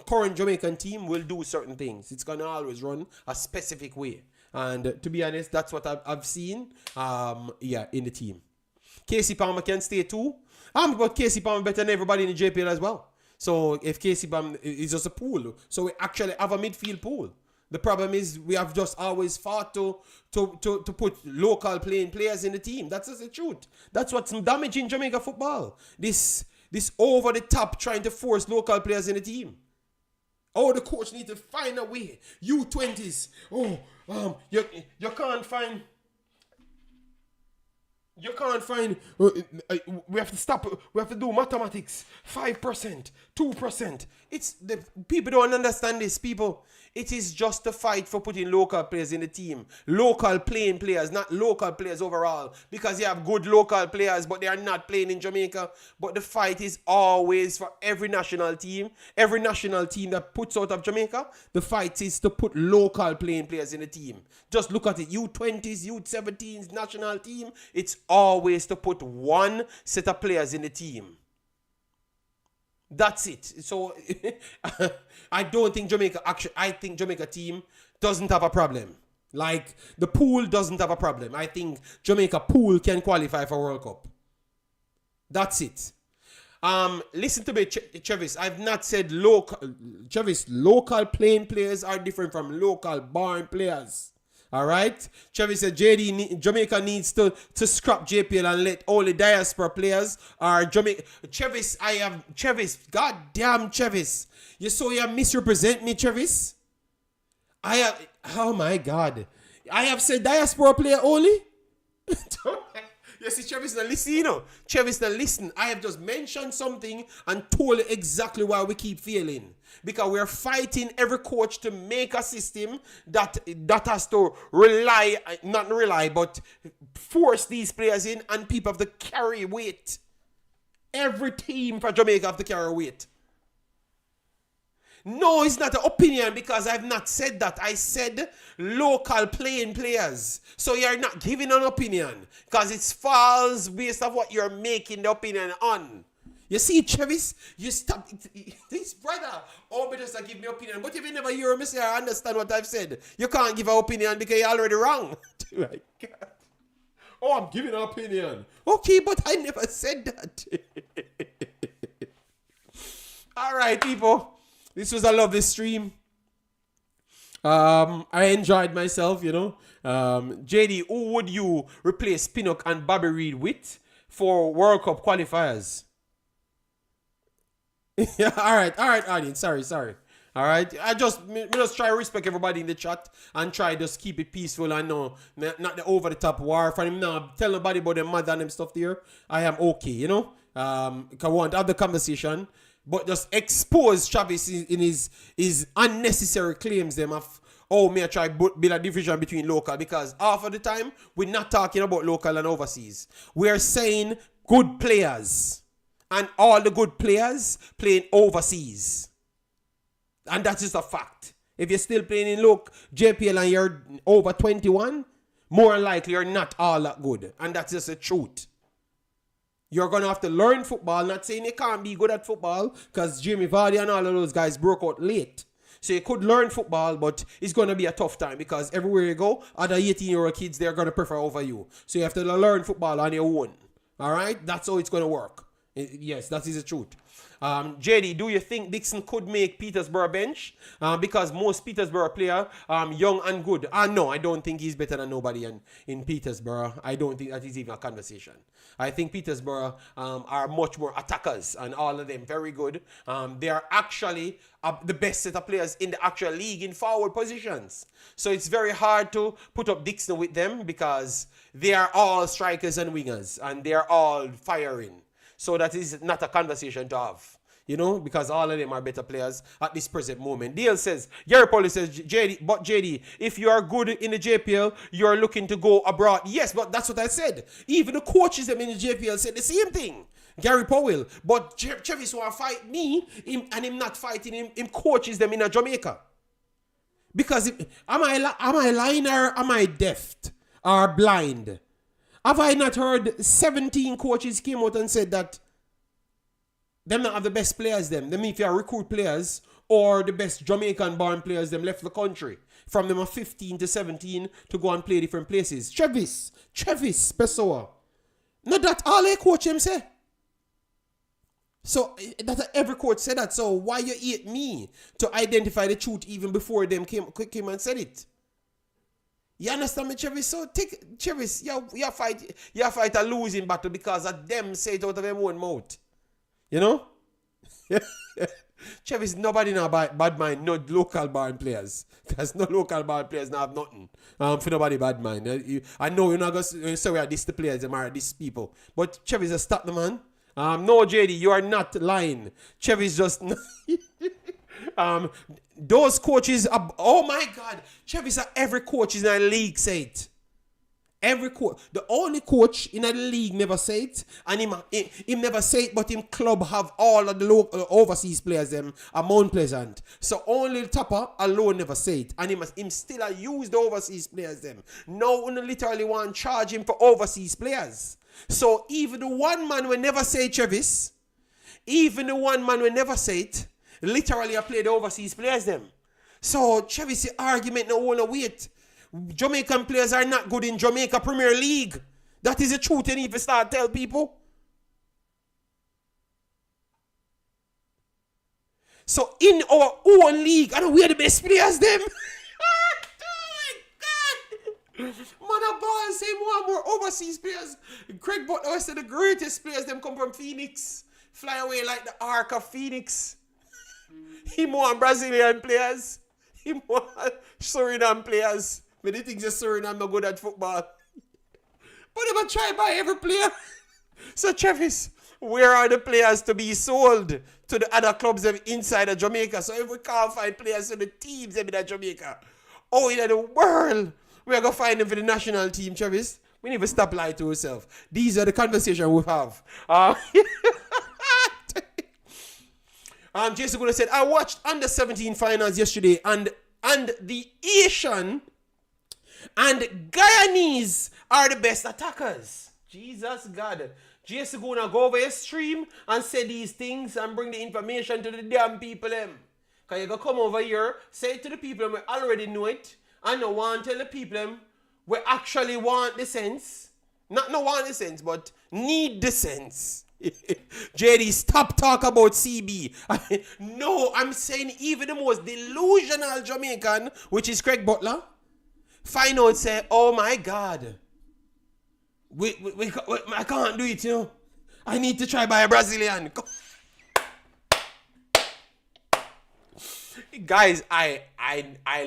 current Jamaican team will do certain things. It's going to always run a specific way. And to be honest, that's what I've seen, in the team. Casey Palmer can stay too. But Casey Palmer better than everybody in the JPL as well. So if Casey Palmer is just a pool, so we actually have a midfield pool. The problem is we have just always fought to put local playing players in the team. That's just the truth. That's what's damaging Jamaica football. This over the top trying to force local players in the team. Oh, the coach need to find a way. U20s. You can't find. You can't find. We have to stop. We have to do mathematics. 5%, 2%. It's the people don't understand this. People, it is just a fight for putting local players in the team. Local playing players, not local players overall. Because you have good local players, but they are not playing in Jamaica. But the fight is always for every national team. Every national team that puts out of Jamaica, the fight is to put local playing players in the team. Just look at it. U20s, U17s, national team. It's always to put one set of players in the team. That's it. So I don't think I think Jamaica team doesn't have a problem. Like the pool doesn't have a problem. I think Jamaica pool can qualify for World Cup. That's it. Listen to me, Travis. I've not said local. Travis, local playing players are different from local born players. All right, Travis said Jamaica needs to scrap JPL and let all the diaspora players are Jamaica. Travis, goddamn Travis, you misrepresent me, Travis. Oh my God, I have said diaspora player only. You see, Travis, now listen, you know. Travis, now listen. I have just mentioned something and told you exactly why we keep failing. Because we're fighting every coach to make a system that has to not rely, but force these players in, and people have to carry weight. Every team for Jamaica have to carry weight. No, it's not an opinion because I've not said that. I said local playing players. So you're not giving an opinion because it's false based on what you're making the opinion on. You see, Travis, you stop. This brother, oh, but just to give me opinion. But if you never hear me say I understand what I've said, you can't give an opinion because you're already wrong. Oh, I'm giving an opinion. Okay, but I never said that. All right, people. This was a lovely stream. I enjoyed myself, you know. JD, who would you replace Pinnock and Bobby Reed with for World Cup qualifiers? Yeah, all right, audience. Sorry. All right, I just try to respect everybody in the chat and try just keep it peaceful. I know, not the over the top war for him now. Tell nobody about their mother and them stuff there. I am okay, you know. I want to have the conversation. But just expose Travis in his unnecessary claims them of, oh, may I try build a division between local, because half of the time we're not talking about local and overseas. We're saying good players. And all the good players playing overseas. And that's just a fact. If you're still playing in JPL and you're over 21, more likely you're not all that good. And that's just the truth. You're going to have to learn football. Not saying you can't be good at football, because Jamie Vardy and all of those guys broke out late. So you could learn football, but it's going to be a tough time, because everywhere you go, other 18-year-old kids, they're going to prefer over you. So you have to learn football on your own. All right? That's how it's going to work. Yes, that is the truth. JD, do you think Dixon could make Petersburg bench? Because most Petersburg player young and good. No, I don't think he's better than nobody in Petersburg. I don't think that is even a conversation. I think Petersburg are much more attackers, and all of them very good. They are actually the best set of players in the actual league in forward positions. So it's very hard to put up Dixon with them, because they are all strikers and wingers, and they are all firing. So that is not a conversation to have, you know, because all of them are better players at this present moment. Dale says, Gary Pauly says, JD, if you are good in the JPL, you are looking to go abroad. Yes, but that's what I said. Even the coaches them in the JPL said the same thing. Gary Powell. But Travis want to fight me, and him not fighting him. Him coaches them in Jamaica. Because am I lying, or am I deaf or blind? Have I not heard 17 coaches came out and said that them not have the best players them? Them if you are recruit players, or the best Jamaican born players them left the country. From them are 15 to 17 to go and play different places. Travis Pessoa. Not that all a coach them say. So that every coach said that. So why you hate me to identify the truth even before them came and said it? You understand me, Travis? So take Travis, you fight a losing battle because of them say it out of their own mouth. You know? Travis, nobody now bad mind, no local barn players. Because no local barn players now have nothing. For nobody bad mind. I know you're not going to say we are this the players, them are these people. But Travis, just stop the man. No, JD, you are not lying. Travis just those coaches are, oh my God, Travis, every coach in the league say it. Every coach, the only coach in the league never say it, and him never say it, but him club have all of the local overseas players them are Mount Pleasant. So only the Topper alone never say it, and him still use the overseas players them. No one literally want to charge him for overseas players. So even the one man will never say Travis, even the one man will never say it. Literally, I play the overseas players them. So, Travis, the argument no one wait. Jamaican players are not good in Jamaica Premier League. That is the truth you need to start tell people. So, in our own league, I know we are the best players them. Oh my God. Man, ball say more overseas players. Craig Butler said the greatest players them come from Phoenix. Fly away like the Ark of Phoenix. He more Brazilian players. He more Suriname players. But he thinks that Suriname not good at football. But they will try buy every player. So Travis, where are the players to be sold to the other clubs inside of Jamaica? So if we can't find players to the teams in Jamaica, oh, in the world, we are going to find them for the national team, Travis. We need to stop lying to ourselves. These are the conversations we have. Jason Guna said, I watched under 17 finals yesterday, and the Asian and Guyanese are the best attackers. Jesus God. Jason Guna, go over your stream and say these things and bring the information to the damn people. Because you're going to come over here, say it to the people we already know it, and no one tell the people we actually want the sense. Not want the sense, but need the sense. JD, stop talk about CB. No, I'm saying even the most delusional Jamaican, which is Craig Butler, find out say, oh my God, I can't do it, you know. I need to try by a Brazilian. Guys, I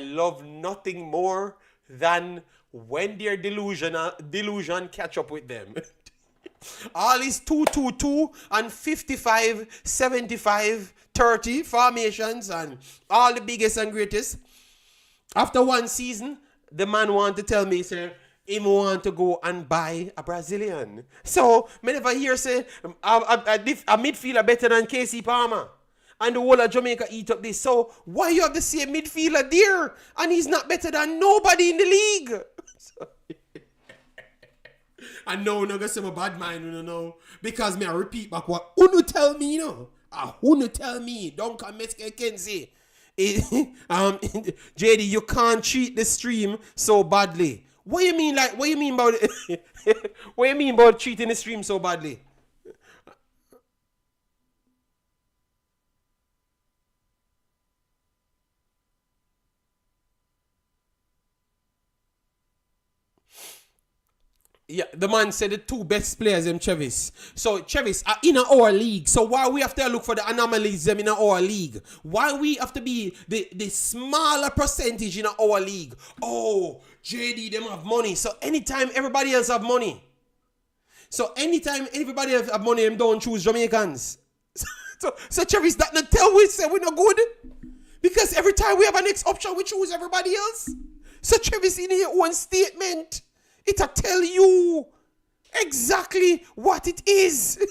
love nothing more than when their delusion catch up with them. All these 2-2-2 and 55, 75, 30 formations and all the biggest and greatest. After one season, the man want to tell me, sir, him want to go and buy a Brazilian. So, me never hear say, a midfielder better than KC Palmer. And the whole of Jamaica eat up this. So, why you have the same midfielder there? And he's not better than nobody in the league. And no, no, that's a bad mind, you know. Because me, I repeat back what Unu tell me, you know. Unu tell me, don't come Kenzie. JD, you can't treat the stream so badly. What you mean about it? What you mean about treating the stream so badly? Yeah, the man said the two best players in Chevis. So Chevis are in our league. So why we have to look for the anomalies them in our league? Why we have to be the smaller percentage in our league? Oh, JD, them have money. So anytime everybody else have money. So anytime everybody else have money, them don't choose Jamaicans. So Chevis, that not tell we say we're not good. Because every time we have a next option, we choose everybody else. So Chevis, in your own statement, it'll tell you exactly what it is.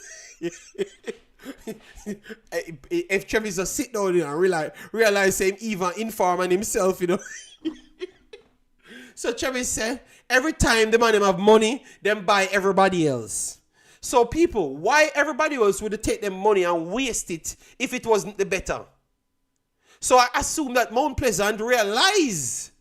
If Travis just sit down here and realize him even informing himself, you know. So Travis said, every time the man them have money, them buy everybody else. So people, why everybody else would take them money and waste it if it wasn't the better? So I assume that Mount Pleasant realize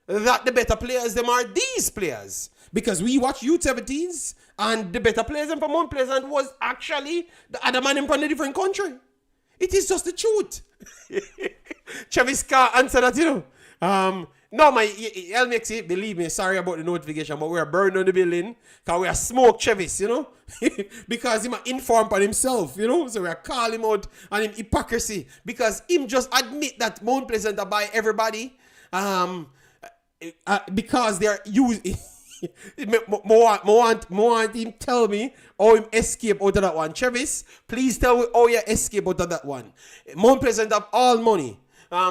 that the better players them are these players. Because we watch U17s and the better players from Mount Pleasant was actually the other man from a different country. It is just the truth. Travis can't answer that, you know. No, my Imaxit, believe me, sorry about the notification, but we are burning on the building because we are smoke Travis, you know. Because he might inform on himself, you know. So we are calling him out on him hypocrisy. Because him just admit that Mount Pleasant are by everybody. Because they're using. More want him tell me how him escape out of that one. Travis, please tell me how you escape out of that one. Mount Pleasant have all money.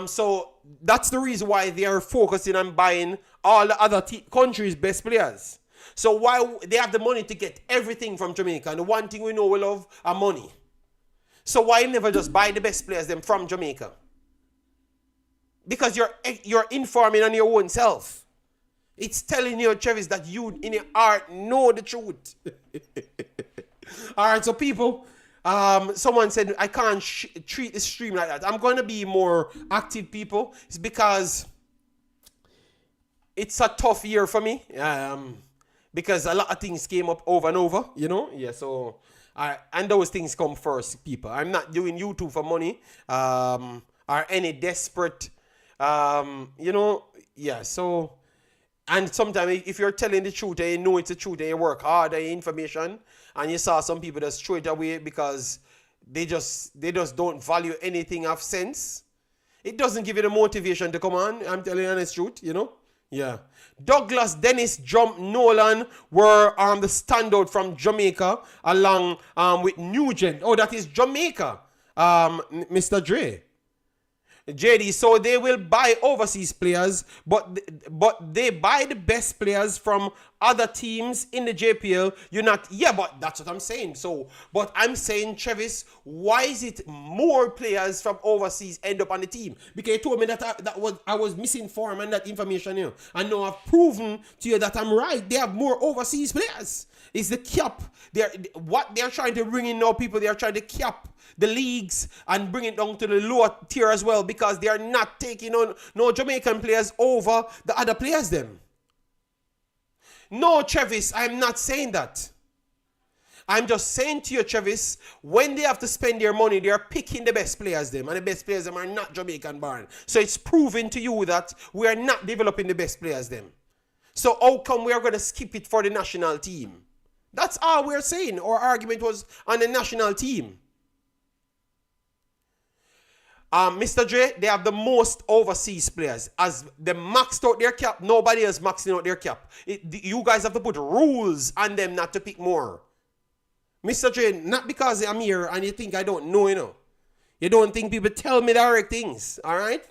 So that's the reason why they are focusing on buying all the other countries' best players. So why they have the money to get everything from Jamaica, and the one thing we know we love are money. So why never just buy the best players them from Jamaica? Because you're informing on your own self. It's telling you, Travis, that you in your heart know the truth. All right, so people, someone said I can't treat the stream like that. I'm going to be more active, people. It's because it's a tough year for me. Because a lot of things came up over and over, you know. Yeah, so and those things come first, people. I'm not doing YouTube for money or any desperate, you know. Yeah, so. And sometimes if you're telling the truth and you know it's the truth and you work hard on your information and you saw some people just throw it away because they just don't value anything of sense, it doesn't give you the motivation to come on. I'm telling you the honest truth, you know. Yeah. Douglas, Dennis, Jump, Nolan were the standout from Jamaica along with Nugent. Oh, that is Jamaica. Mr. Dre. JD, so they will buy overseas players, but they buy the best players from other teams in the JPL. You're not, yeah, but that's what I'm saying. So, but I'm saying, Travis, why is it more players from overseas end up on the team? Because you told me that I was misinformed and that information here. And now I've proven to you that I'm right. They have more overseas players. It's the cap. What they're trying to bring in now, people, they are trying to cap the leagues and bring it down to the lower tier as well, because they are not taking on no Jamaican players over the other players them. No, Travis, I'm not saying that. I'm just saying to you, Travis, when they have to spend their money, they are picking the best players them, and the best players them are not Jamaican born. So it's proven to you that we are not developing the best players them. So how come we are going to skip it for the national team? That's all we're saying. Our argument was on the national team. Mr. Dre, they have the most overseas players. As they maxed out their cap, nobody else maxing out their cap. You guys have to put rules on them not to pick more. Mr. Dre, not because I'm here and you think I don't know, you know. You don't think people tell me direct things, all right?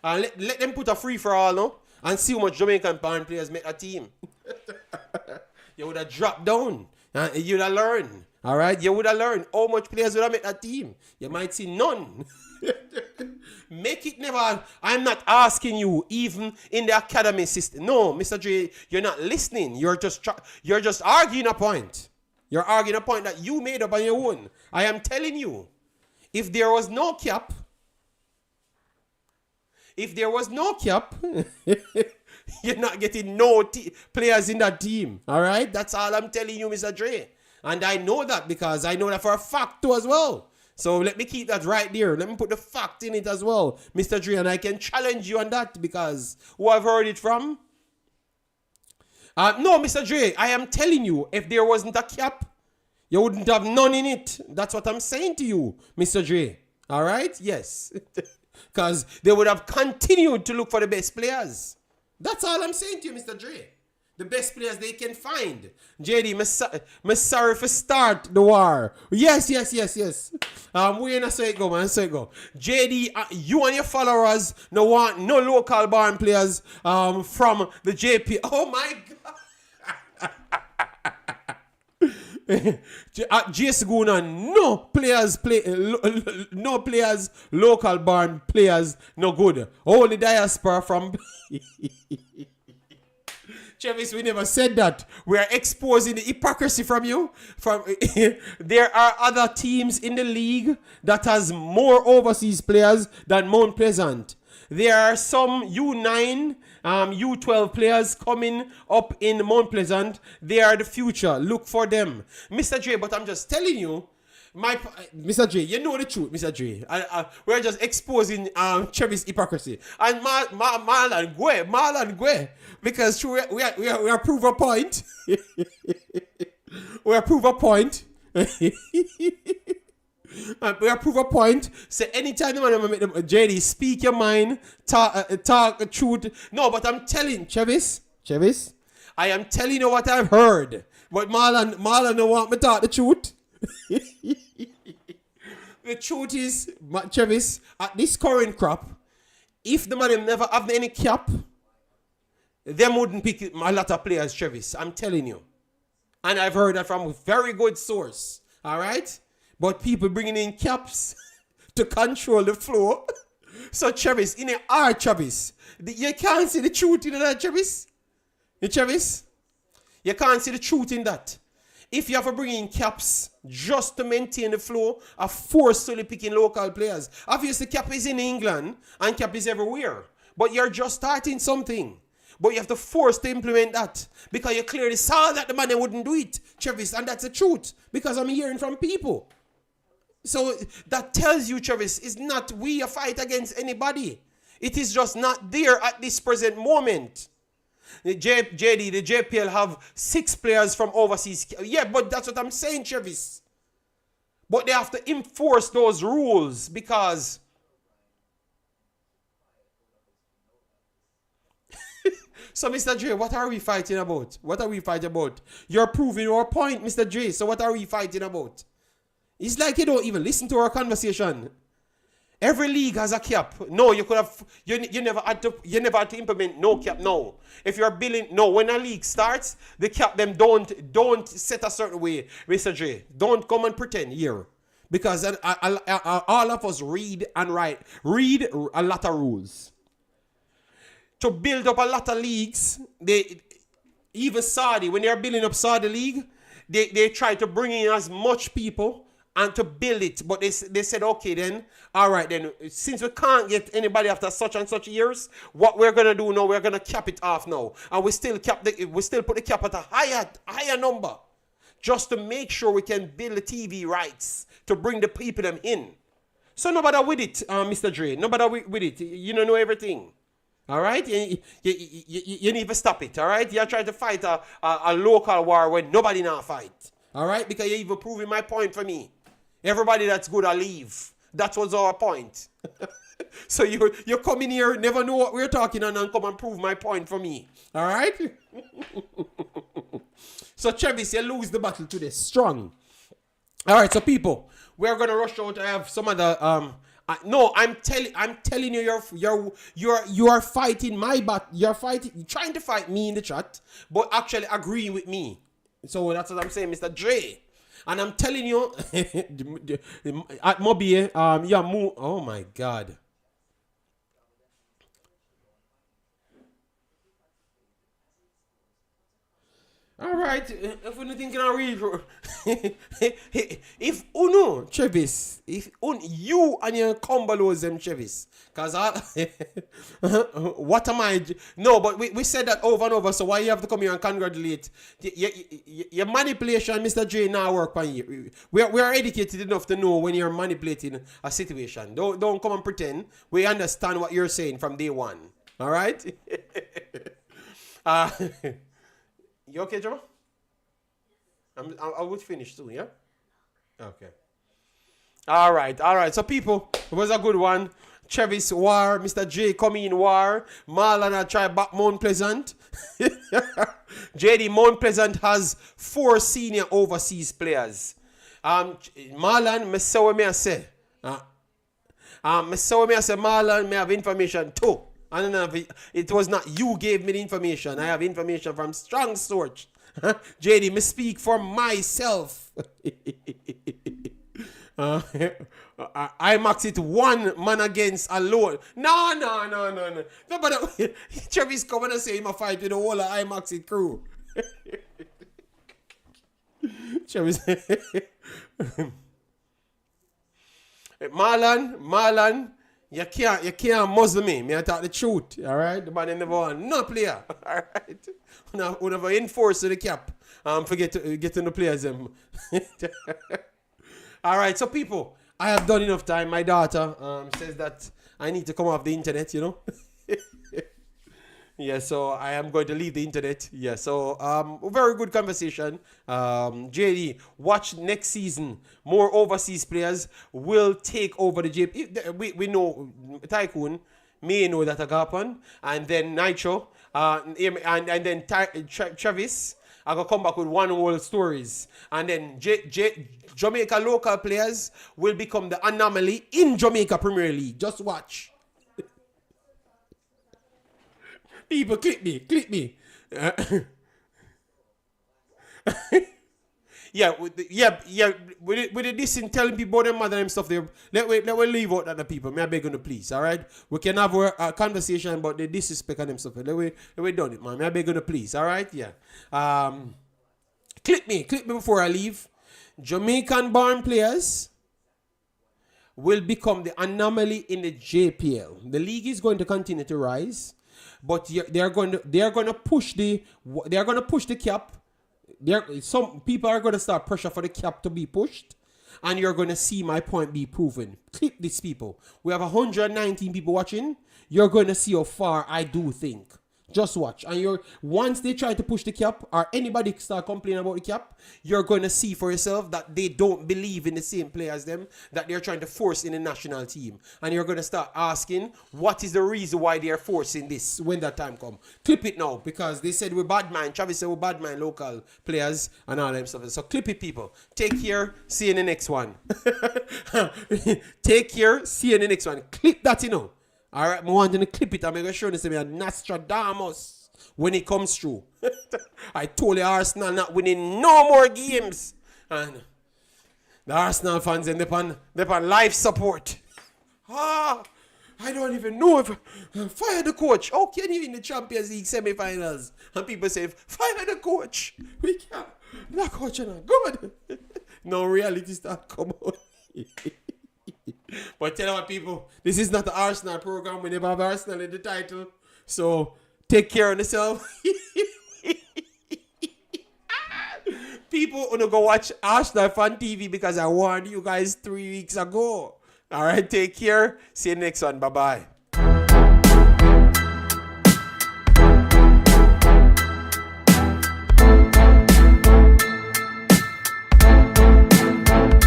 Let them put a free-for-all, no? And see how much Jamaican born players make a team. You would have dropped down. You would have learned, all right? You would have learned how much players would have made a team. You might see none. Make it never. I'm not asking you even in the academy system. No, Mr. J, you're not listening. You're just arguing a point. You're arguing a point that you made up on your own. I am telling you, if there was no cap, you're not getting no players in that team. All right? That's all I'm telling you, Mr. Dre. And I know that because I know that for a fact too as well. So let me keep that right there. Let me put the fact in it as well, Mr. Dre, and I can challenge you on that because who I've heard it from? No, Mr. Dre, I am telling you, if there wasn't a cap, you wouldn't have none in it. That's what I'm saying to you, Mr. Dre. All right? Yes. Because they would have continued to look for the best players. That's all I'm saying to you, Mr. Dre. The best players they can find. JD, me sorry for start the war. Yes. We ain't so it go, man. So it go. JD, you and your followers no want no local born players from the JP. Oh my God. JS Guna, no players, local born players, no good. Only diaspora from. Travis, we never said that. We are exposing the hypocrisy from you. There are other teams in the league that has more overseas players than Mount Pleasant. There are some U9, U12 players coming up in Mount Pleasant. They are the future. Look for them. Mr. J, but I'm just telling you, Mr. J, you know the truth, Mr. J. We're just exposing Travis' hypocrisy. And Marlon Gwe. Because we are prove a point. We are prove a point. We are prove a point. So anytime the man make them, JD, speak your mind, talk the truth. No, but I'm telling Travis, I am telling you what I've heard. But Marlon don't want me to talk the truth. The truth is, Travis, at this current crop, if the man never have any cap, them wouldn't pick a lot of players, Travis. I'm telling you. And I've heard that from a very good source. All right? But people bringing in caps to control the flow. So, Travis, in a art, Travis, you can't see the truth in that, Travis. Travis, you can't see the truth in that. If you have to bring in caps just to maintain the flow, of forcefully picking local players. Obviously, cap is in England and cap is everywhere. But you're just starting something. But you have to force to implement that. Because you clearly saw that the man wouldn't do it, Travis. And that's the truth. Because I'm hearing from people. So that tells you, Travis, it's not we a fight against anybody. It is just not there at this present moment. The JD, the JPL have 6 players from overseas. Yeah, but that's what I'm saying, Travis. But they have to enforce those rules because So, Mr. J, what are we fighting about? What are we fighting about? You're proving our point, Mr. J. So, what are we fighting about? It's like you don't even listen to our conversation. Every league has a cap. No, you could have. You never had to. You never had to implement no cap. No, if you're billing, no. When a league starts, the cap them don't set a certain way, Mr. J. Don't come and pretend here, because all of us read and read a lot of rules. To build up a lot of leagues, even Saudi, when they're building up Saudi league, they try to bring in as much people and to build it, but they said, okay then, all right then, since we can't get anybody after such and such years, what we're gonna do now, we're gonna cap it off now, and we still put the cap at a higher number, just to make sure we can build the TV rights to bring the people them in. So nobody with it, Mr. Dre, nobody with it. You don't know everything. All right, you need to stop it. All right, you're trying to fight a local war when nobody now fight. All right, because you're even proving my point for me. Everybody that's good, I leave. That was our point. So you come in here, never know what we're talking on, and come and prove my point for me. All right? So, Travis, you lose the battle today. Strong. All right, so people, we're going to rush out. I have some other... no, I'm telling you, you are fighting my battle. You're trying to fight me in the chat, but actually agreeing with me. So that's what I'm saying, Mr. Dre. And I'm telling you, at Mobile, oh my God. All right, if you think I read, if Uno Chevis, if you and your combolos them Chevis, cause what am I? No, but we said that over and over. So why you have to come here and congratulate? Your manipulation, Mr. J, now work on you. We are educated enough to know when you're manipulating a situation. Don't come and pretend. We understand what you're saying from day one. All right. You okay, Joe? I would finish soon, yeah? Okay. All right. So, people, it was a good one. Travis War, Mr. J coming in War. Marlon, I try back Mount Pleasant. JD, Mount Pleasant has 4 senior overseas players. Marlon, me say what me say. Marlon, me have information too. I don't know if it was not you gave me the information. I have information from strong source. JD, me speak for myself. Imaxit 1 man against alone. No. But Travis coming and say him a fight with the whole of Imaxit crew. Travis. Marlon. You can't muzzle me. Me I talk the truth. All right? The man never want no player. All right? We never enforce the cap. Forget to get in the players. All right, so people, I have done enough time. My daughter says that I need to come off the internet, you know. Yeah, so I am going to leave the internet. Yeah, so very good conversation. JD, watch next season. More overseas players will take over the JP. We know Tycoon may know that happen. And then Nitro. And then Travis. I gonna come back with one whole stories. And then Jamaica local players will become the anomaly in Jamaica Premier League. Just watch. People, click me. Yeah. With this in telling people about their mother and stuff, let we leave out other people. May I beg you to please, all right? We can have a conversation about the disrespect and them stuff. Let we done it, man. May I beg you to please, all right? Yeah. Click me before I leave. Jamaican-born players will become the anomaly in the JPL. The league is going to continue to rise. But they are going to push the cap. Some people are going to start pressure for the cap to be pushed, and you're going to see my point be proven. Click these people. We have 119 people watching. You're going to see how far I do think. Just watch. And once they try to push the cap, or anybody start complaining about the cap, you're going to see for yourself that they don't believe in the same play as them, that they're trying to force in the national team. And you're going to start asking, what is the reason why they're forcing this when that time comes? Clip it now, because they said we're bad man. Travis said we're bad man local players and all them stuff. So clip it, people. Take care. See you in the next one. Take care. See you in the next one. Clip that, you know. All right, I want to clip it. I'm going to show this to me a Nostradamus when it comes through. I told you Arsenal not winning no more games. And the Arsenal fans, and they're on life support. I don't even know if fire the coach. How can you in the Champions League semi-finals? And people say, fire the coach. We can't. That coach is not good. No reality start come out. But tell our people, this is not the Arsenal program. We never have Arsenal in the title. So take care of yourself. People wanna go watch Arsenal Fan TV because I warned you guys 3 weeks ago. All right, take care. See you next one. Bye-bye.